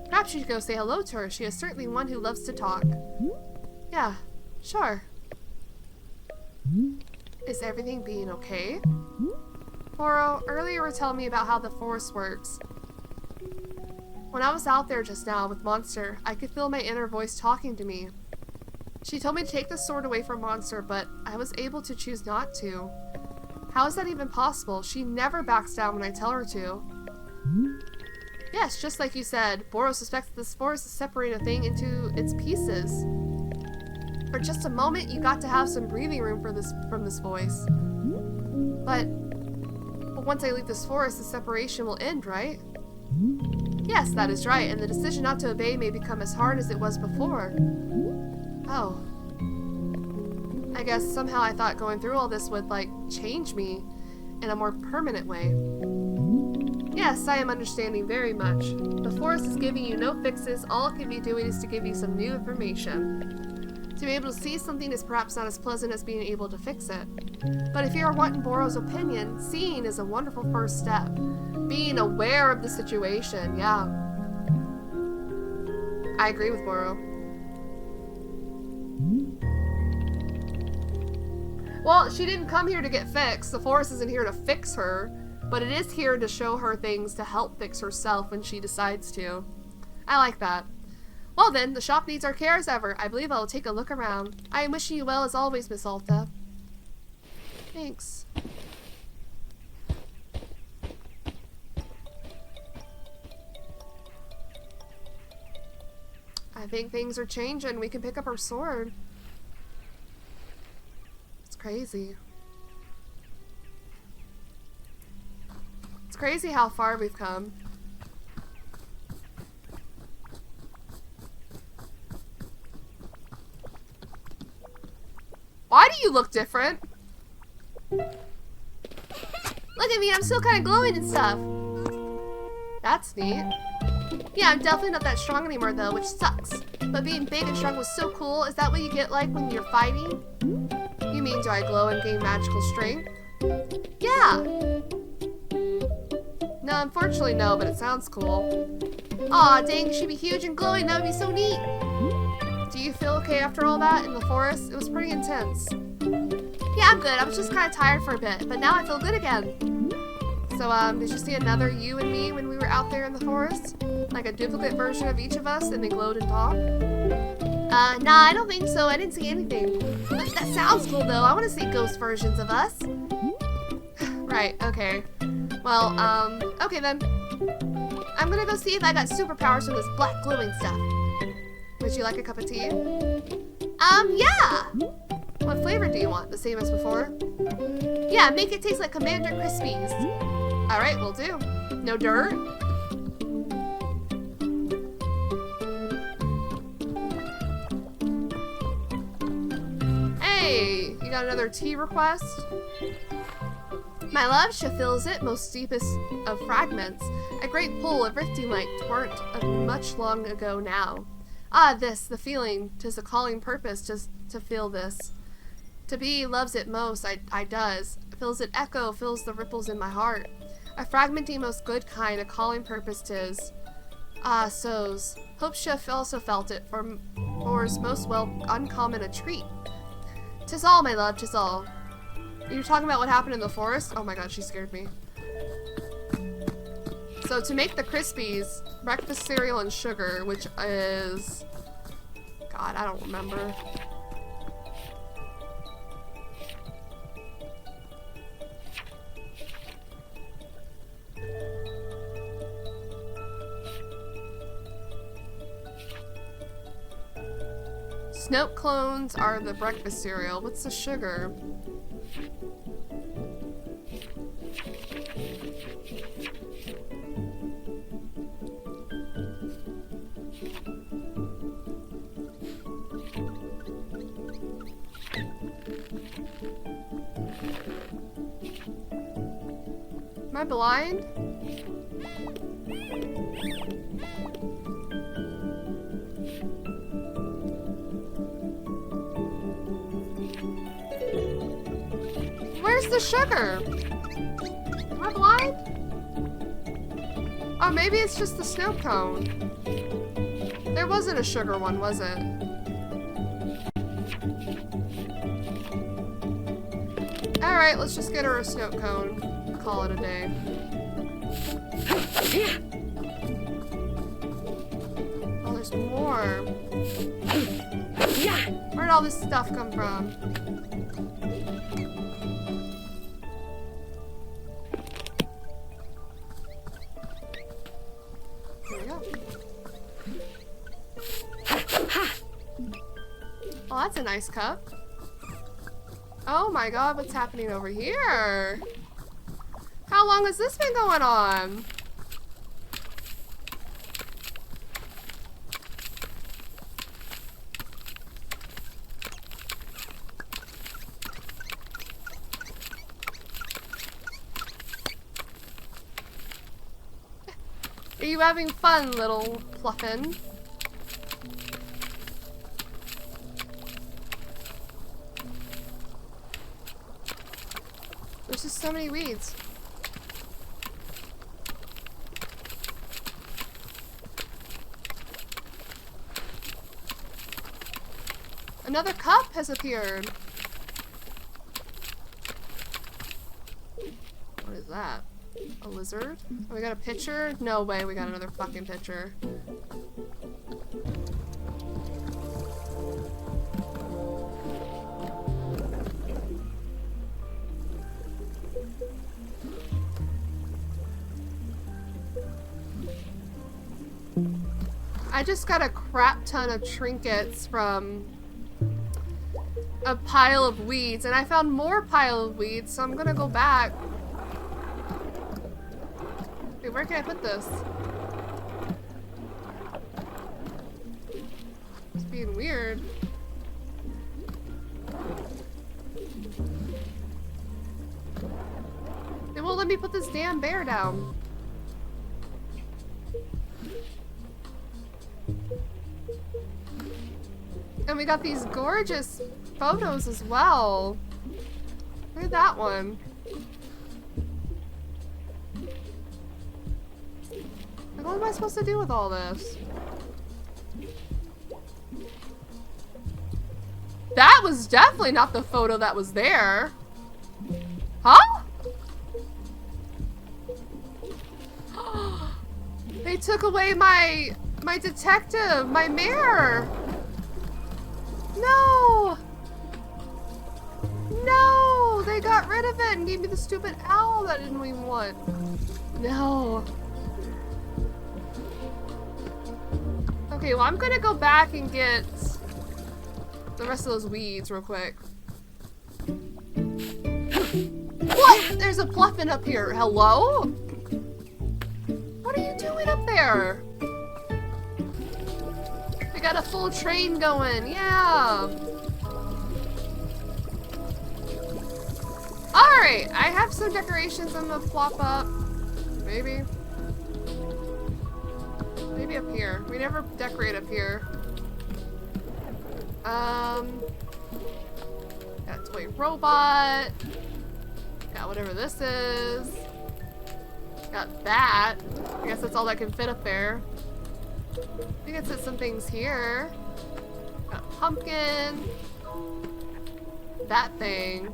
Perhaps you should go say hello to her. She is certainly one who loves to talk. Yeah, sure. Is everything being okay? Moro, earlier you were telling me about how the force works. When I was out there just now with Monster, I could feel my inner voice talking to me. She told me to take the sword away from Monster, but I was able to choose not to. How is that even possible? She never backs down when I tell her to. Yes, just like you said, Boros suspects that this forest is separating a thing into its pieces. For just a moment, you got to have some breathing room from this voice. But once I leave this forest, the separation will end, right? Yes, that is right, and the decision not to obey may become as hard as it was before. Oh. I guess somehow I thought going through all this would, like, change me in a more permanent way. Yes, I am understanding very much. The forest is giving you no fixes. All it can be doing is to give you some new information. To be able to see something is perhaps not as pleasant as being able to fix it. But if you are wanting Boro's opinion, seeing is a wonderful first step. Being aware of the situation, yeah. I agree with Boro. Well, she didn't come here to get fixed. The forest isn't here to fix her, but it is here to show her things to help fix herself when she decides to. I like that. Well then, the shop needs our care as ever. I believe I will take a look around. I am wishing you well as always, Miss Alta. Thanks. I think things are changing. We can pick up our sword. It's crazy. It's crazy how far we've come. Why do you look different? Look at me, I'm still kind of glowing and stuff. That's neat. Yeah, I'm definitely not that strong anymore though, which sucks. But being big and strong was so cool. Is that what you get like when you're fighting? You mean, do I glow and gain magical strength? Yeah. No, unfortunately no, but it sounds cool. Aw, dang, you should be huge and glowing. That would be so neat. Do you feel okay after all that in the forest? It was pretty intense. Yeah, I'm good. I was just kind of tired for a bit, but now I feel good again. So, did you see another you and me when we were out there in the forest? Like a duplicate version of each of us and they glowed and talked? Nah, I don't think so. I didn't see anything. But that sounds cool though. I want to see ghost versions of us. Right, okay. Well, okay then. I'm gonna go see if I got superpowers from this black glowing stuff. Would you like a cup of tea? Yeah! What flavor do you want? The same as before? Yeah, make it taste like Commander Crispies. Alright, will do. No dirt? Hey, you got another tea request? My love, she fills it, most deepest of fragments. A great pool of rifting light twernt of much long ago now. Ah, this, the feeling, 'tis a calling purpose to feel this. To be loves it most, I does. Feels it echo, fills the ripples in my heart. A fragmenty most good kind, a calling purpose 'tis. Ah, so's. Hope she also felt it, for's most well uncommon a treat. 'Tis all, my love, 'tis all. You're talking about what happened in the forest? Oh my god, she scared me. So to make the Crispies, breakfast cereal and sugar, which is... God, I don't remember. Snoke clones are the breakfast cereal. What's the sugar? Am I blind? Where's the sugar? Am I blind? Oh, maybe it's just the snow cone. There wasn't a sugar one, was it? Alright, let's just get her a snow cone. Call it a day. there's more. Where'd all this stuff come from? Here we go. Oh, that's a nice cup. Oh my god, what's happening over here? How long has this been going on? Are you having fun, little Pluffin? There's just so many weeds. Another cup has appeared. What is that? A lizard? Oh, we got a pitcher? No way, we got another fucking pitcher. I just got a crap ton of trinkets from a pile of weeds, and I found more pile of weeds, so I'm gonna go back. Wait, where can I put this? It's being weird. They won't let me put this damn bear down. And we got these gorgeous photos as well. Look at that one. Like, what am I supposed to do with all this? That was definitely not the photo that was there. Huh? They took away my detective, my mayor. No! No! They got rid of it and gave me the stupid owl that I didn't even want. No. Okay, well, I'm gonna go back and get the rest of those weeds real quick. What? There's a Pluffin up here. Hello? What are you doing up there? We got a full train going. Yeah. Alright, I have some decorations I'm gonna plop up. Maybe. Maybe up here. We never decorate up here. Got a toy robot. Got whatever this is. Got that. I guess that's all that can fit up there. We can set some things here. Got a pumpkin. That thing.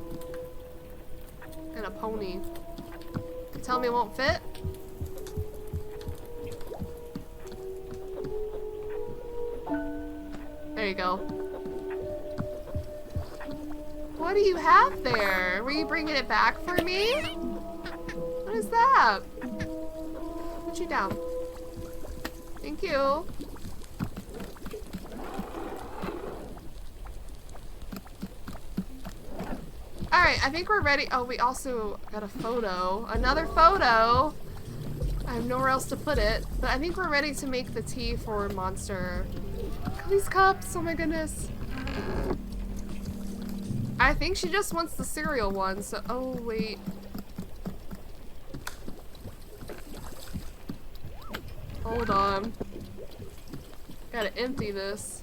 And a pony. You tell me it won't fit? There you go. What do you have there? Were you bringing it back for me? What is that? Put you down. Thank you. Alright, I think we're ready. Oh, we also got a photo. Another photo. I have nowhere else to put it. But I think we're ready to make the tea for Monster. Look at these cups. Oh my goodness. I think she just wants the cereal one. So, oh wait. Hold on. Gotta empty this.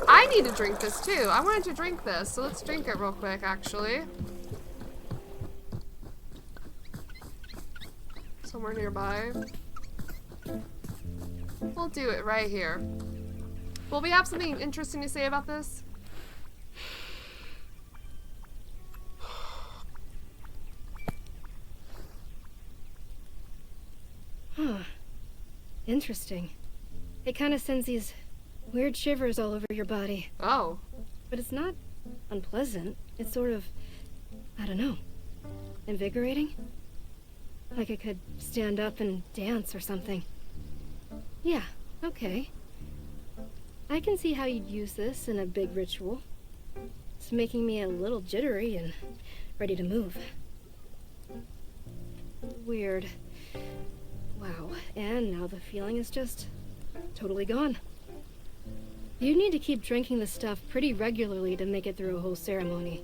I need to drink this too. I wanted to drink this, so let's drink it real quick, actually. Somewhere nearby. We'll do it right here. Will we have something interesting to say about this? Huh. Interesting. It kind of sends these weird shivers all over your body. Oh. But it's not unpleasant. It's sort of, I don't know, invigorating? Like I could stand up and dance or something. Yeah, okay. I can see how you'd use this in a big ritual. It's making me a little jittery and ready to move. Weird. Wow, and now the feeling is just totally gone. You need to keep drinking the stuff pretty regularly to make it through a whole ceremony.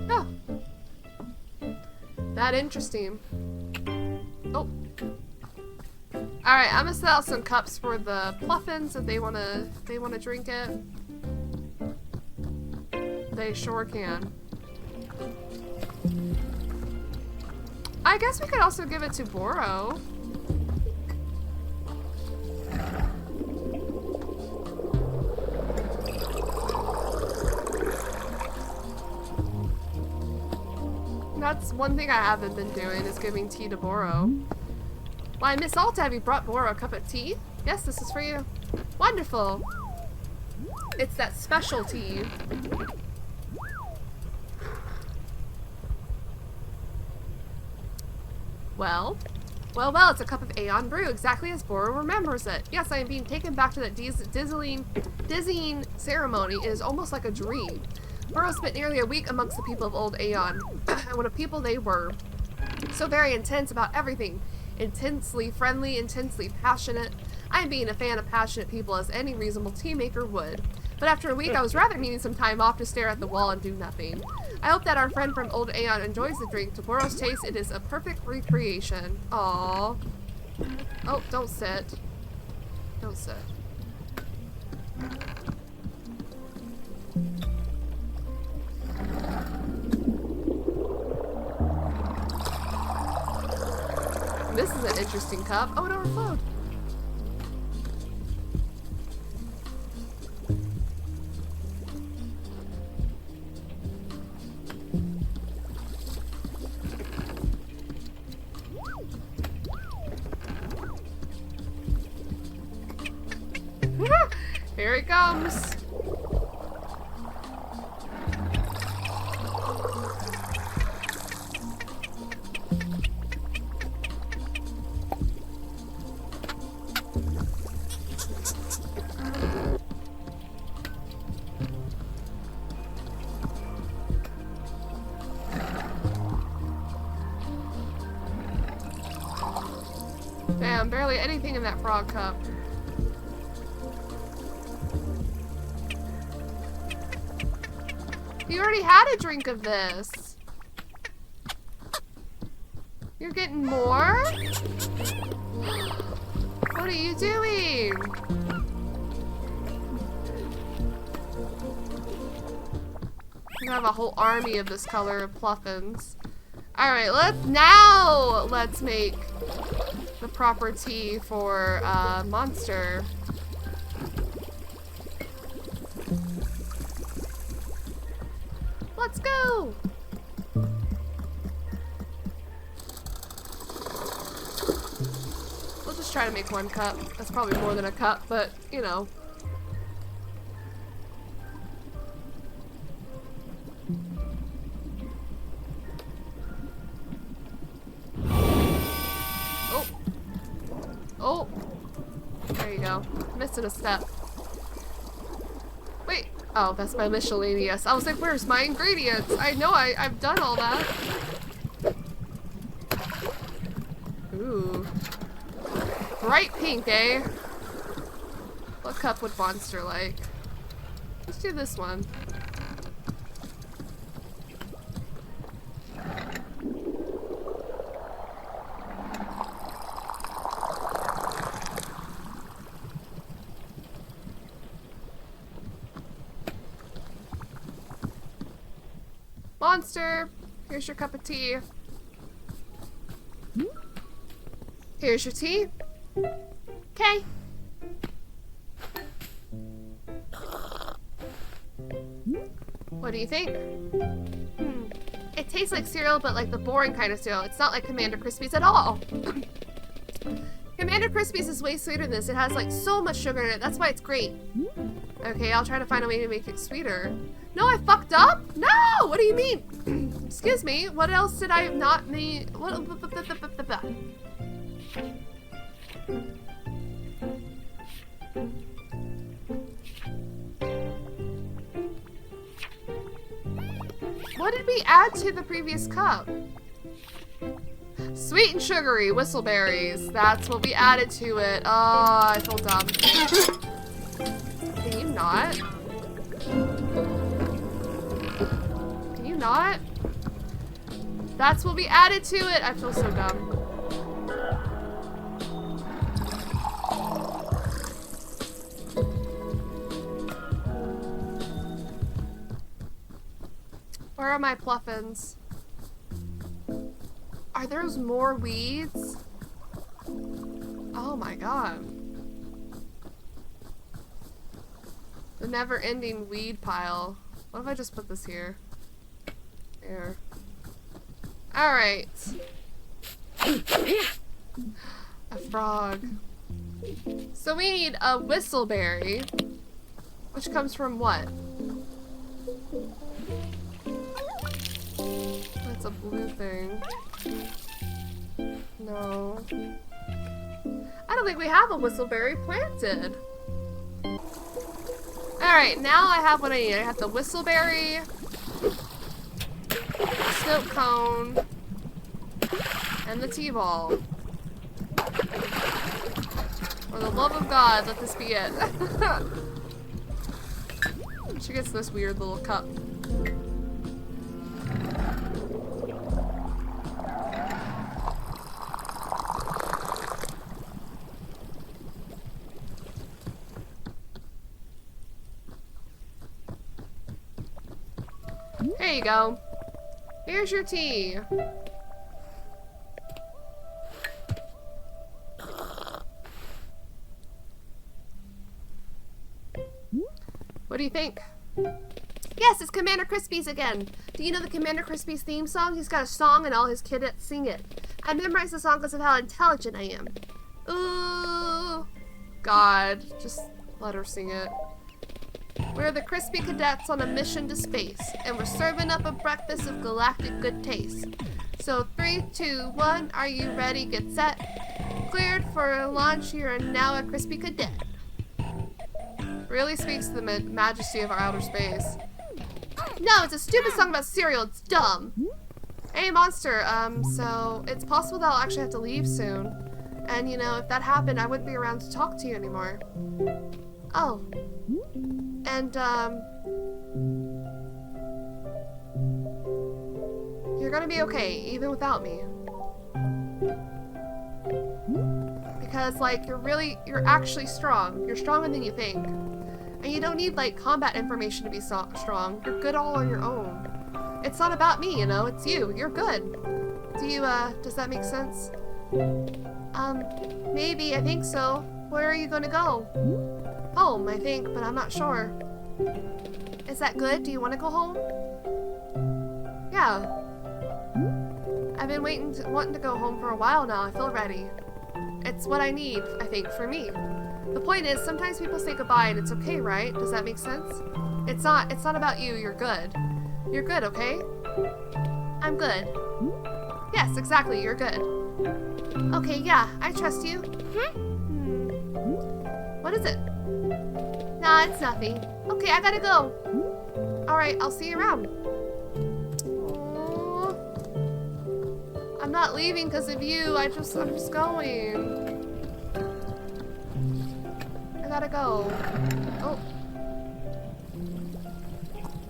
Oh. That interesting. Oh. Alright, I'm gonna set out some cups for the Pluffins if they wanna drink it. They sure can. I guess we could also give it to Boro. That's one thing I haven't been doing, is giving tea to Boro. Why, Miss Alta, have you brought Boro a cup of tea? Yes, this is for you. Wonderful. It's that special tea. Well, it's a cup of Aeon brew, exactly as Boro remembers it. Yes, I am being taken back to that dizzying ceremony. It is almost like a dream. Boro spent nearly a week amongst the people of old Aeon, and what a people they were. So very intense about everything. Intensely friendly, intensely passionate. I am being a fan of passionate people as any reasonable tea maker would. But after a week, I was rather needing some time off to stare at the wall and do nothing. I hope that our friend from old Aeon enjoys the drink. To Boro's taste, it is a perfect recreation. Aww. Oh, don't sit. Don't sit. This is an interesting cup. Oh, it overflowed. Here it comes. Damn, barely anything in that frog cup. You already had a drink of this. You're getting more? What are you doing? You have a whole army of this color of Pluffins. Alright, let's make the proper tea for Monster. Let's go! We'll just try to make one cup. That's probably more than a cup, but, you know. Oh. Oh. There you go. Missing a step. Wait. Oh, that's my miscellaneous. I was like, where's my ingredients? I know I've done all that. Ooh. Bright pink, eh? What cup would Monster like? Let's do this one. Monster, here's your cup of tea. Here's your tea. Okay. What do you think? It tastes like cereal, but like the boring kind of cereal. It's not like Commander Crispies at all. Commander Crispies is way sweeter than this. It has like so much sugar in it. That's why it's great. Okay, I'll try to find a way to make it sweeter. No, I fucked up? No! What do you mean? Excuse me. What else did I not mean? What? What did we add to the previous cup? Sweet and sugary whistleberries. That's what we added to it. Oh, I feel dumb. Can you not? Can you not? That's what we added to it. I feel so dumb. Where are my pluffins? Are those more weeds? Oh my god. The never-ending weed pile. What if I just put this here? Here. Alright. A frog. So we need a whistleberry. Which comes from what? That's a blue thing. No. I don't think we have a whistleberry planted. Alright, now I have what I need. I have the whistleberry, snow cone, and the T-ball. For the love of God, let this be it. She gets this weird little cup. There you go. Here's your tea. What do you think? Yes, it's Commander Crispies again. Do you know the Commander Crispies theme song? He's got a song and all his kids sing it. I memorized the song because of how intelligent I am. Ooh. God, just let her sing it. We're the Crispy Cadets on a mission to space, and we're serving up a breakfast of galactic good taste. So 3, 2, 1, are you ready? Get set. Cleared for launch, you're now a Crispy Cadet. Really speaks to the majesty of our outer space. No, it's a stupid song about cereal. It's dumb. Hey, Monster. So it's possible that I'll actually have to leave soon. And, you know, if that happened, I wouldn't be around to talk to you anymore. Oh. And, you're gonna be okay, even without me. Because, like, you're actually strong. You're stronger than you think. And you don't need, like, combat information to be strong. You're good all on your own. It's not about me, you know? It's you. You're good. Does that make sense? Maybe. I think so. Where are you gonna go? Home, I think, but I'm not sure. Is that good? Do you want to go home? Yeah. I've been wanting to go home for a while now. I feel ready. It's what I need, I think, for me. The point is, sometimes people say goodbye and it's okay, right? Does that make sense? It's not about you. You're good. You're good, okay? I'm good. Yes, exactly. You're good. Okay, yeah, I trust you. What is it? Nah, it's nothing. Okay, I gotta go. Alright, I'll see you around. Aww. I'm not leaving because of you. I'm just going. I gotta go. Oh.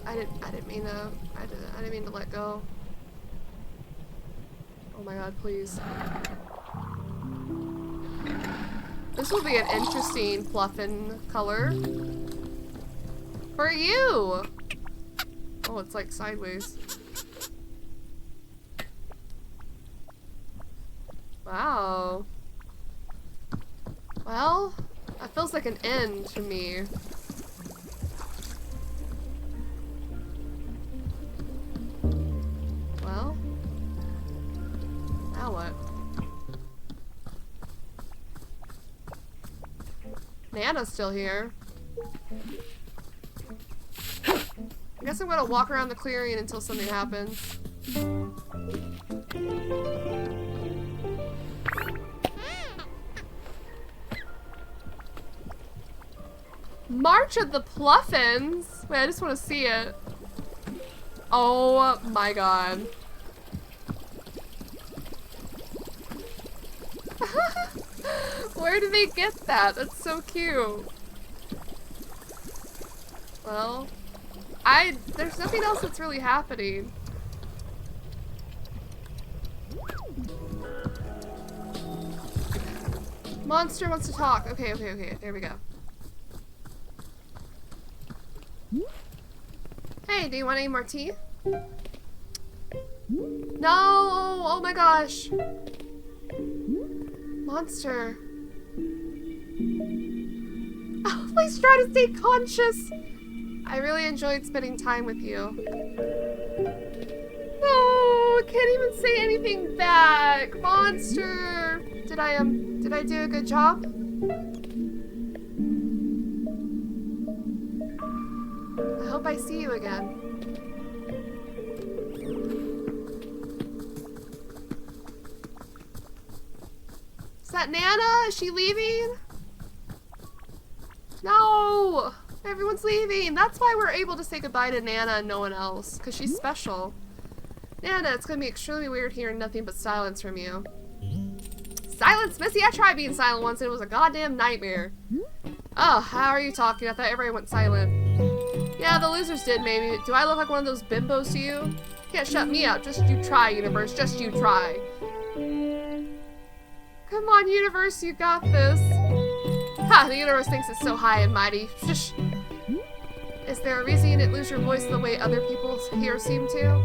I didn't mean to let go. Oh my god, please. This will be an interesting pluffin color. For you! Oh, it's like sideways. Wow. Well, that feels like an end to me. what? Nana's still here. I guess I'm gonna walk around the clearing until something happens. March of the Pluffins? Wait, I just want to see it. Oh my god. Where did they get that? That's so cute. Well, there's nothing else that's really happening. Monster wants to talk. Okay, okay, okay. There we go. Hey, do you want any more tea? No! Oh my gosh! Monster. Oh, please try to stay conscious! I really enjoyed spending time with you. No, I can't even say anything back. Monster! Did I do a good job? I hope I see you again. Is that Nana? Is she leaving? No! Everyone's leaving. That's why we're able to say goodbye to Nana and no one else. Because she's special. Nana, it's going to be extremely weird hearing nothing but silence from you. Silence? Missy, I tried being silent once and it was a goddamn nightmare. Oh, how are you talking? I thought everybody went silent. Yeah, the losers did, maybe. Do I look like one of those bimbos to you? Can't shut me up. Just you try, universe. Just you try. Come on, universe. You got this. Ha! The universe thinks it's so high and mighty. Shush. Is there a reason you didn't lose your voice the way other people here seem to?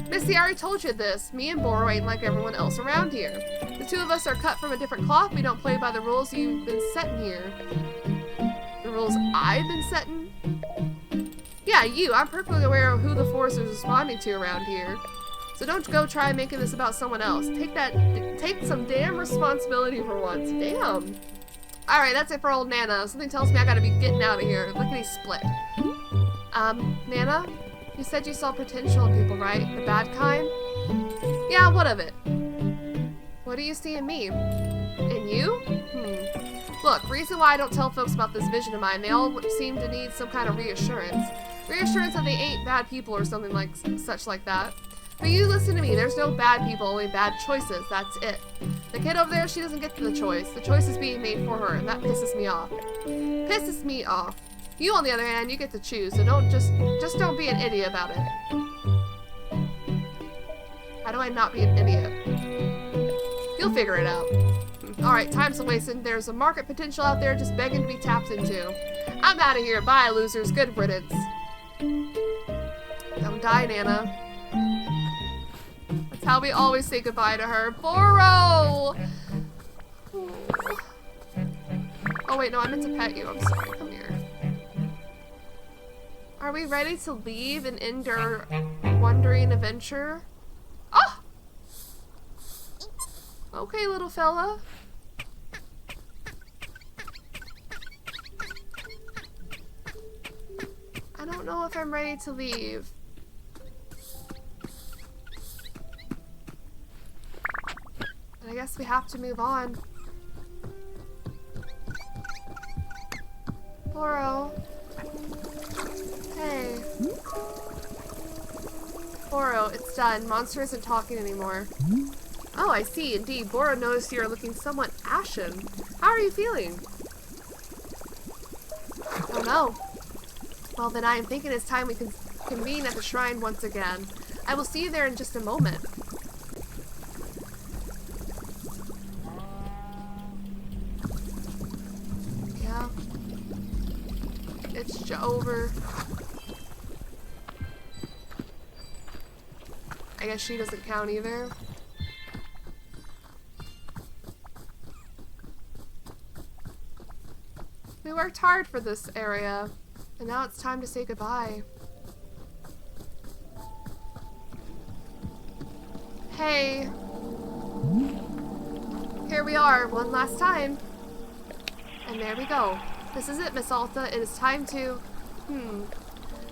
Missy, I already told you this. Me and Boro ain't like everyone else around here. The two of us are cut from a different cloth. We don't play by the rules you've been setting here. The rules I've been setting? Yeah, you. I'm perfectly aware of who the force is responding to around here. So don't go try making this about someone else. Take some damn responsibility for once. Damn. Alright, that's it for old Nana. Something tells me I gotta be getting out of here. Lickety split. Nana? You said you saw potential in people, right? The bad kind? Yeah, what of it? What do you see in me? In you? Look, reason why I don't tell folks about this vision of mine, they all seem to need some kind of reassurance. Reassurance that they ain't bad people or something like such like that. But you listen to me, there's no bad people, only bad choices, that's it. The kid over there, she doesn't get the choice. The choice is being made for her, and that pisses me off. Pisses me off. You, on the other hand, you get to choose, so don't just don't be an idiot about it. How do I not be an idiot? You'll figure it out. Alright, time's wasting. There's a market potential out there just begging to be tapped into. I'm out of here. Bye, losers. Good riddance. Don't die, Nana. That's how we always say goodbye to her. Boro! Oh, wait, no, I meant to pet you. I'm sorry. Come here. Are we ready to leave and end our wandering adventure? Oh! Okay, little fella. I don't know if I'm ready to leave. I guess we have to move on. Boro. Hey. Boro, it's done. Monster isn't talking anymore. Oh, I see. Indeed, Boro noticed you are looking somewhat ashen. How are you feeling? Oh no. Well, then I am thinking it's time we can convene at the shrine once again. I will see you there in just a moment. Yeah. It's over. I guess she doesn't count either. We worked hard for this area, and now it's time to say goodbye. Hey. here we are, one last time. And there we go. This is it, Miss Alta. It is time to...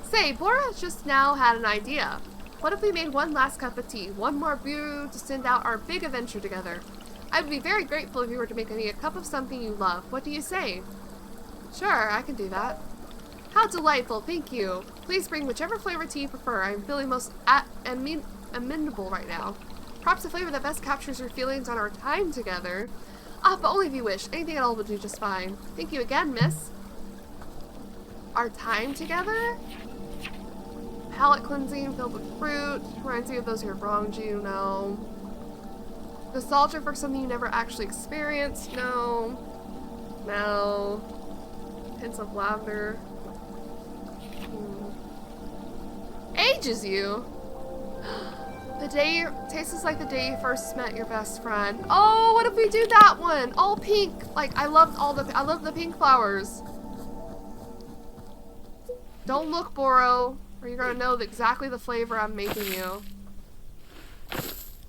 Say, Bora just now had an idea. What if we made one last cup of tea? One more brew to send out our big adventure together. I would be very grateful if you were to make me a cup of something you love. What do you say? Sure, I can do that. How delightful, thank you. Please bring whichever flavor tea you prefer. I'm feeling most amenable right now. Perhaps a flavor that best captures your feelings on our time together. Ah, but only if you wish. Anything at all will do just fine. Thank you again, miss. Our time together? Palate cleansing filled with fruit. Reminds me of those who have wronged you. No. Nostalgia for something you never actually experienced. No. No. Hints of lavender. Ages you? The day tastes like the day you first met your best friend. Oh, what if we do that one? All pink. Like I love the pink flowers. Don't look, Boro, or you're gonna know exactly the flavor I'm making you.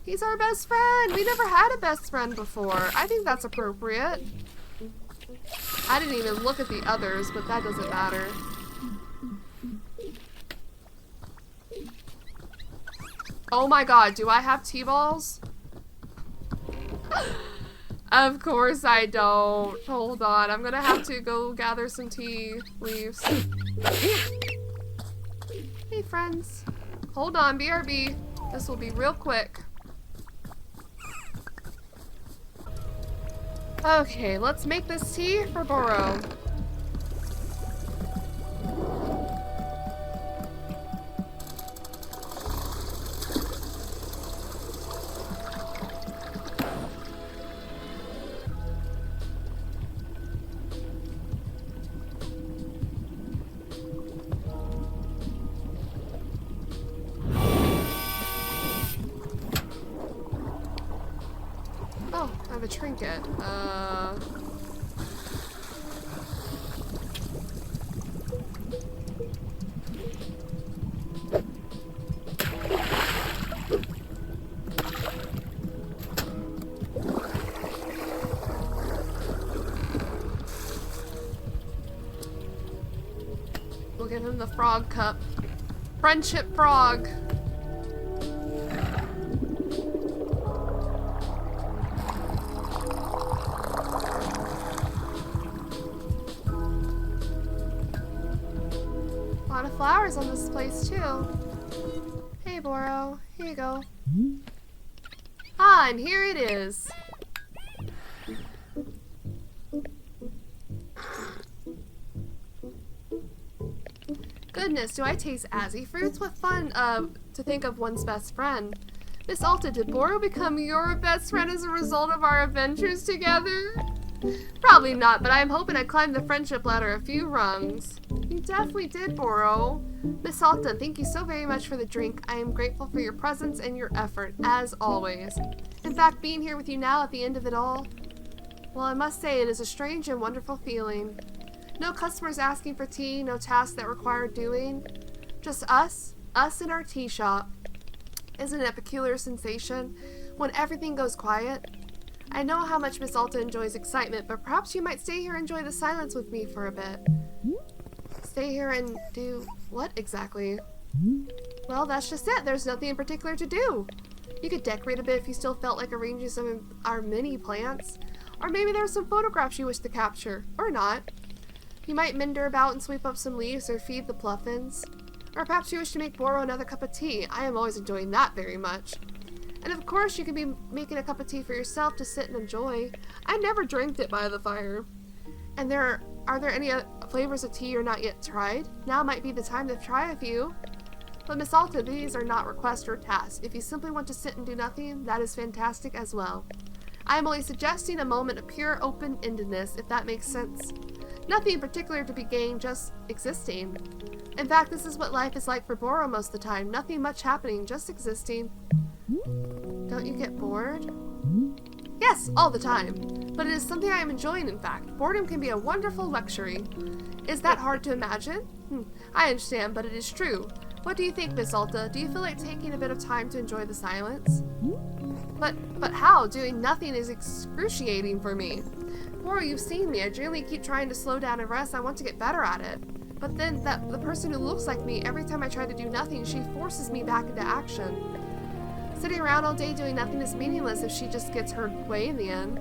He's our best friend. We never had a best friend before. I think that's appropriate. I didn't even look at the others, but that doesn't matter. Oh my god, do I have T-balls? Of course I don't. Hold on, I'm gonna have to go gather some tea leaves. Hey friends. Hold on, BRB. This will be real quick. Okay, let's make this tea for Boro. Oh, I have a trinket. We'll give him the frog cup. Friendship frog. A lot of flowers on this place too. Hey Boro, here you go. Ah, and here it is. Goodness, do I taste azzy fruits? What fun to think of one's best friend. Miss Alta, did Boro become your best friend as a result of our adventures together? Probably not, but I'm hoping I climbed the friendship ladder a few rungs. You definitely did, Boro. Miss Alta, thank you so very much for the drink. I am grateful for your presence and your effort, as always. In fact, being here with you now at the end of it all, well, I must say it is a strange and wonderful feeling. No customers asking for tea, no tasks that require doing. Just us in our tea shop. Isn't it a peculiar sensation when everything goes quiet? I know how much Miss Alta enjoys excitement, but perhaps you might stay here and enjoy the silence with me for a bit. Stay here and do what exactly? Well, that's just it. There's nothing in particular to do. You could decorate a bit if you still felt like arranging some of our mini plants. Or maybe there are some photographs you wish to capture. Or not. You might mender about and sweep up some leaves or feed the pluffins. Or perhaps you wish to make Boro another cup of tea. I am always enjoying that very much. And of course you can be making a cup of tea for yourself to sit and enjoy. I never drank it by the fire. And are there any flavors of tea you're not yet tried? Now might be the time to try a few. But Miss Alta, these are not requests or tasks. If you simply want to sit and do nothing, that is fantastic as well. I am only suggesting a moment of pure open-endedness, if that makes sense. Nothing in particular to be gained, just existing. In fact, this is what life is like for Boro most of the time. Nothing much happening, just existing. Don't you get bored? Yes, all the time. But it is something I am enjoying, in fact. Boredom can be a wonderful luxury. Is that hard to imagine? I understand, but it is true. What do you think, Miss Alta? Do you feel like taking a bit of time to enjoy the silence? But how? Doing nothing is excruciating for me. Boro, you've seen me. I generally keep trying to slow down and rest. I want to get better at it. But then the person who looks like me, every time I try to do nothing, she forces me back into action. Sitting around all day doing nothing is meaningless if she just gets her way in the end.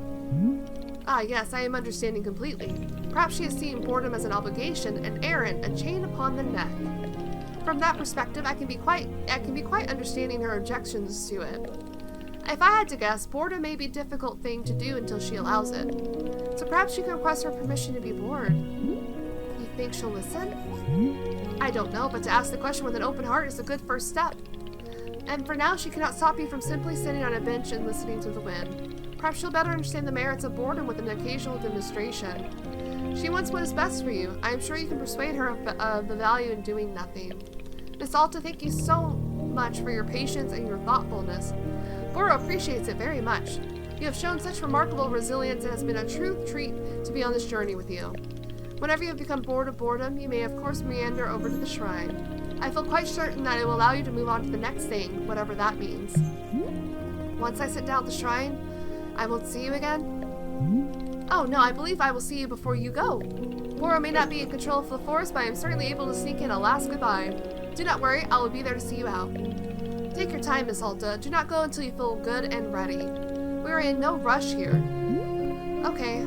Ah, yes, I am understanding completely. Perhaps she has seen boredom as an obligation, an errand, a chain upon the neck. From that perspective, I can be quite understanding her objections to it. If I had to guess, boredom may be a difficult thing to do until she allows it. So perhaps you can request her permission to be bored. You think she'll listen? I don't know, but to ask the question with an open heart is a good first step. And for now, she cannot stop you from simply sitting on a bench and listening to the wind. Perhaps she'll better understand the merits of boredom with an occasional demonstration. She wants what is best for you. I am sure you can persuade her of the value in doing nothing. Miss Alta, thank you so much for your patience and your thoughtfulness. Boro appreciates it very much. You have shown such remarkable resilience. It has been a true treat to be on this journey with you. Whenever you have become bored of boredom, you may of course meander over to the shrine. I feel quite certain that it will allow you to move on to the next thing, whatever that means. Once I sit down at the shrine, I won't see you again? Oh no, I believe I will see you before you go. Boro may not be in control of the forest, but I am certainly able to sneak in a last goodbye. Do not worry, I will be there to see you out. Take your time, Miss Alta. Do not go until you feel good and ready. We are in no rush here. Okay.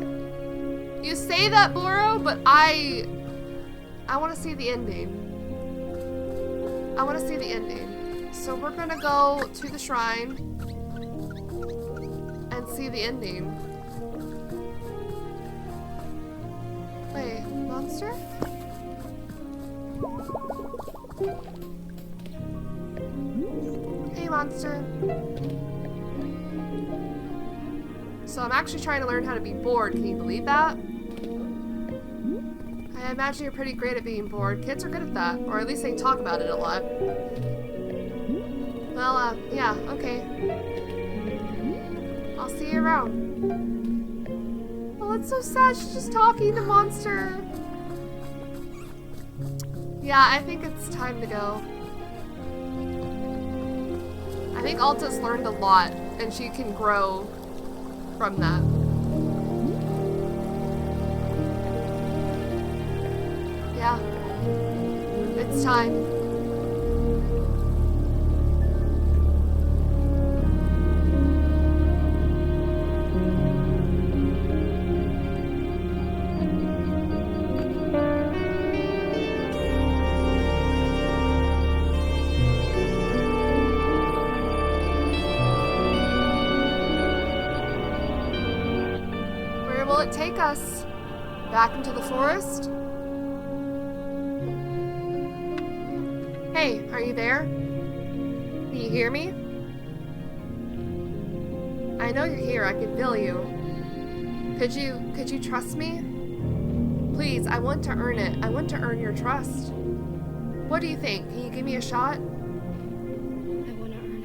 You say that, Boro, but I want to see the ending. I want to see the ending. So we're gonna go to the shrine and see the ending. Wait, monster? Hey, monster. So I'm actually trying to learn how to be bored. Can you believe that? I imagine you're pretty great at being bored. Kids are good at that, or at least they talk about it a lot. Well, yeah, okay. I'll see you around. Oh, it's so sad. She's just talking to Monster. Yeah, I think it's time to go. I think Alta's learned a lot, and she can grow from that. Yeah. It's time. Where will it take us? Back into the forest? Hey, are you there? Can you hear me? I know you're here. I can feel you. Could you trust me? Please, I want to earn it. I want to earn your trust. What do you think? Can you give me a shot? I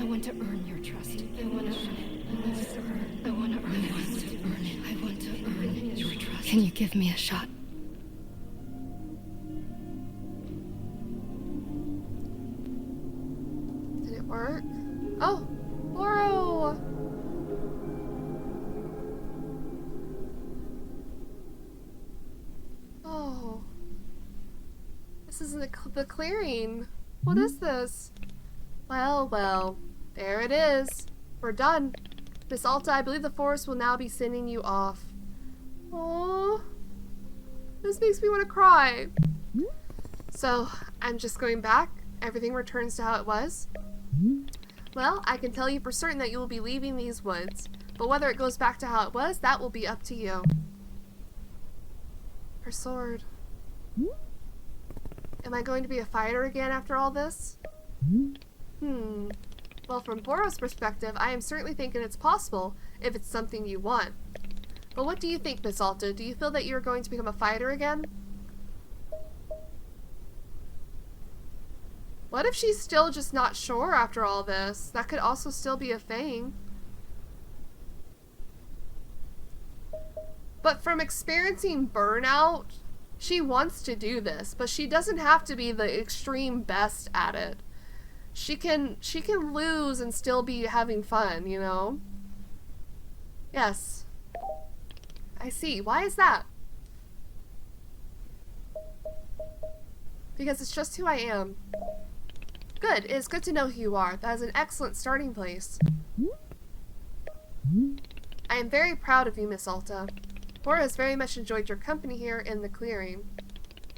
want to earn your trust. I want to earn your trust. Can you give me a shot? Did it work? Oh, Boro! Oh. This is the clearing. What is this? Well, well. There it is. We're done. Miss Alta, I believe the forest will now be sending you off. Oh, this makes me want to cry. So, I'm just going back. Everything returns to how it was. Well, I can tell you for certain that you will be leaving these woods. But whether it goes back to how it was, that will be up to you. Her sword. Am I going to be a fighter again after all this? Well, from Boro's perspective, I am certainly thinking it's possible if it's something you want. But what do you think, Miss Alta? Do you feel that you're going to become a fighter again? What if she's still just not sure after all this? That could also still be a thing. But from experiencing burnout She wants to do this, but she doesn't have to be the extreme best at it. She can lose and still be having fun, you know? Yes. I see. Why is that? Because it's just who I am. Good. It is good to know who you are. That is an excellent starting place. I am very proud of you, Miss Alta. Bora has very much enjoyed your company here in the clearing.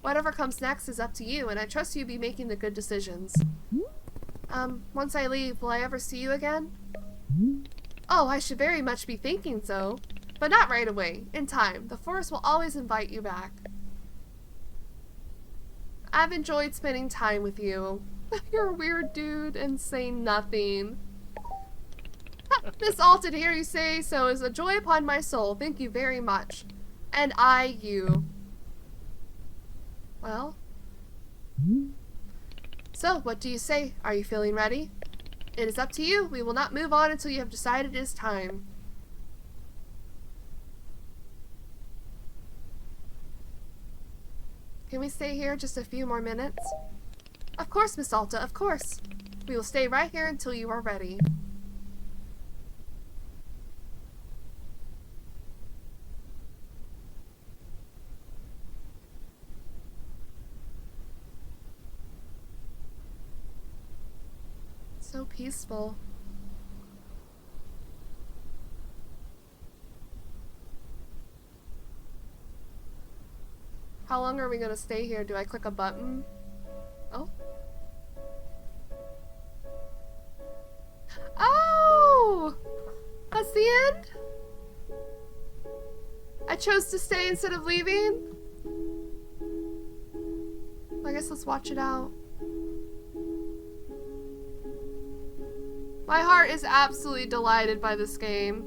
Whatever comes next is up to you, and I trust you'll be making the good decisions. Once I leave, will I ever see you again? Oh, I should very much be thinking so. But not right away. In time. The forest will always invite you back. I've enjoyed spending time with you. You're a weird dude and saying nothing. Miss Alta, to hear you say so is a joy upon my soul. Thank you very much. And I, you. Well? So, what do you say? Are you feeling ready? It is up to you. We will not move on until you have decided it is time. Can we stay here just a few more minutes? Of course, Miss Alta, of course. We will stay right here until you are ready. So peaceful. How long are we gonna stay here? Do I click a button? Oh. Oh! That's the end? I chose to stay instead of leaving? I guess let's watch it out. My heart is absolutely delighted by this game.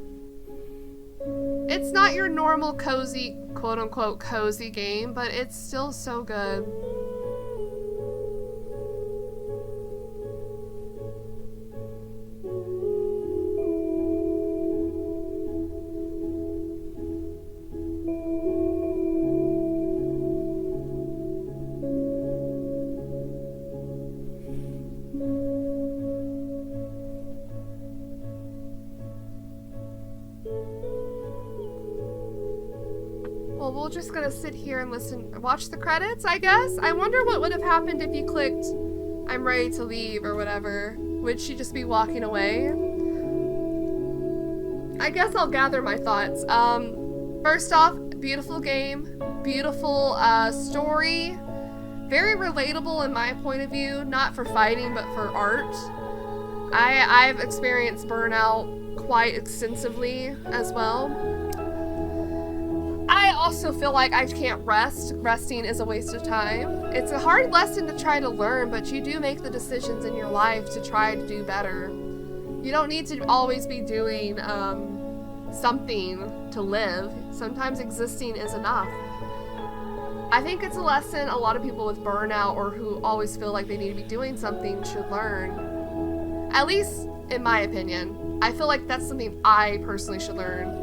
It's not your normal cozy, quote-unquote cozy game, but it's still so good. Well, we're just gonna sit here and listen, watch the credits, I guess? I wonder what would have happened if you clicked, I'm ready to leave, or whatever. Would she just be walking away? I guess I'll gather my thoughts. First off, beautiful game, beautiful story, very relatable in my point of view, not for fighting, but for art. I've experienced burnout quite extensively as well. I also feel like I can't rest. Resting is a waste of time. It's a hard lesson to try to learn, but you do make the decisions in your life to try to do better. You don't need to always be doing something to live. Sometimes existing is enough. I think it's a lesson a lot of people with burnout or who always feel like they need to be doing something should learn. At least in my opinion. I feel like that's something I personally should learn.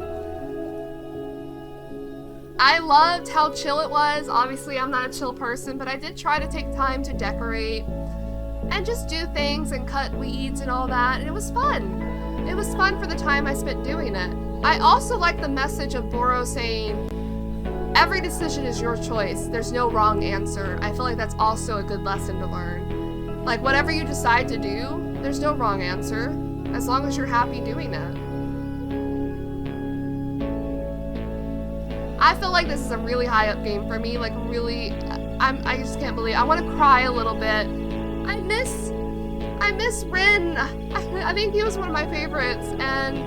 I loved how chill it was. Obviously, I'm not a chill person, but I did try to take time to decorate and just do things and cut weeds and all that, and it was fun. It was fun for the time I spent doing it. I also like the message of Boro saying, every decision is your choice. There's no wrong answer. I feel like that's also a good lesson to learn. Like, whatever you decide to do, there's no wrong answer, as long as you're happy doing it. I feel like this is a really high up game for me, like really, I just can't believe, I want to cry a little bit. I miss Rin. I think he was one of my favorites, and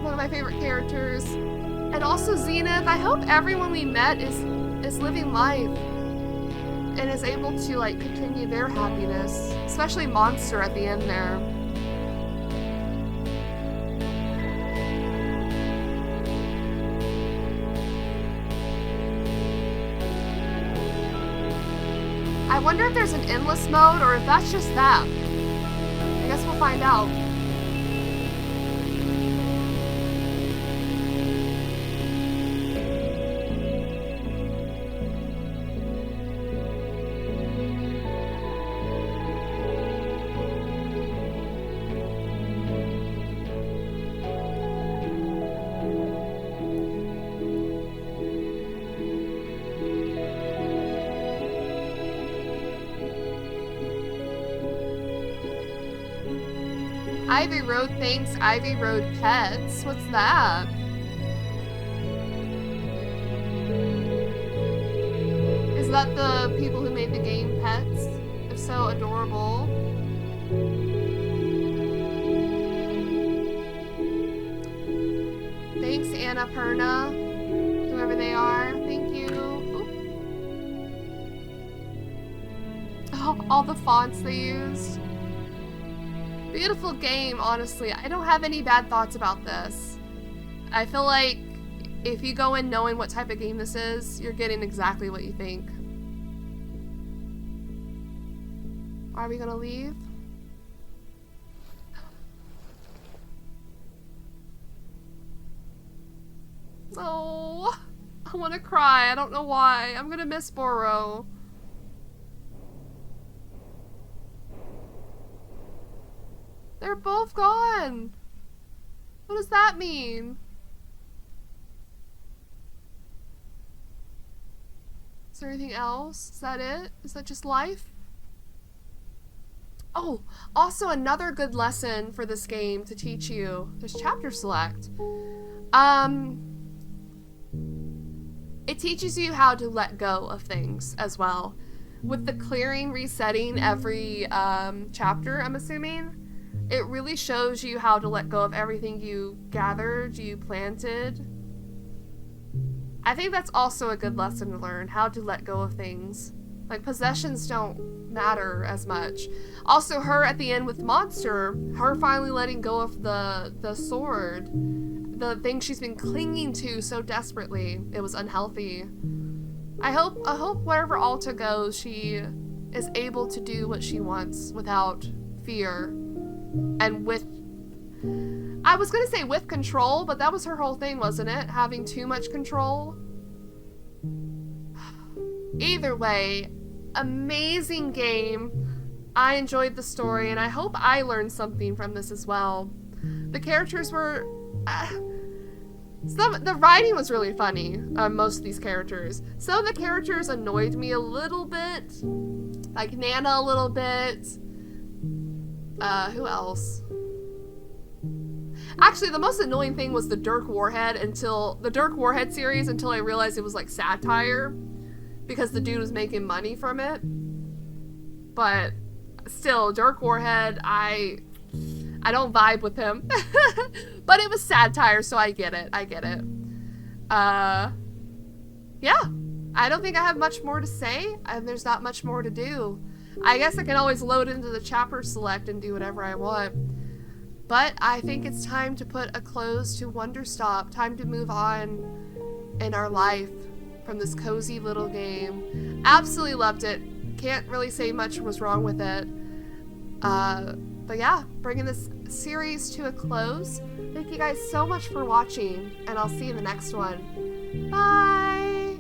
one of my favorite characters. And also Zenith. I hope everyone we met is living life and is able to like continue their happiness, especially Monster at the end there. I wonder if there's an endless mode or if that's just that. I guess we'll find out. Ivy Road thanks Ivy Road Pets. What's that? Is that the people who made the game Pets? If so, adorable. Thanks, Anna Perna, whoever they are. Thank you. Oop. Oh, all the fonts they used. Beautiful game, honestly. I don't have any bad thoughts about this. I feel like if you go in knowing what type of game this is, you're getting exactly what you think. Are we gonna leave? Oh, I want to cry. I don't know why. I'm gonna miss Boro. They're both gone. What does that mean? Is there anything else? Is that it? Is that just life? Oh, also another good lesson for this game to teach you. There's chapter select. It teaches you how to let go of things as well. With the clearing, resetting every chapter, I'm assuming, it really shows you how to let go of everything you gathered, you planted. I think that's also a good lesson to learn, how to let go of things. Like, possessions don't matter as much. Also, her at the end with Monster, her finally letting go of the sword, the thing she's been clinging to so desperately. It was unhealthy. I hope wherever Alta goes, she is able to do what she wants without fear. And with, I was gonna say with control, but that was her whole thing, wasn't it? Having too much control. Either way, amazing game. I enjoyed the story, and I hope I learned something from this as well. The characters were, the writing was really funny on most of these characters. Some of the characters annoyed me a little bit, like Nana a little bit. Who else? Actually, the most annoying thing was the Dirk Warhead series, until I realized it was like satire because the dude was making money from it. But still, Dirk Warhead, I don't vibe with him. But it was satire, so I get it. Yeah. I don't think I have much more to say, and there's not much more to do. I guess I can always load into the chapter select and do whatever I want. But I think it's time to put a close to Wanderstop. Time to move on in our life from this cozy little game. Absolutely loved it. Can't really say much was wrong with it. But yeah, bringing this series to a close. Thank you guys so much for watching, and I'll see you in the next one. Bye!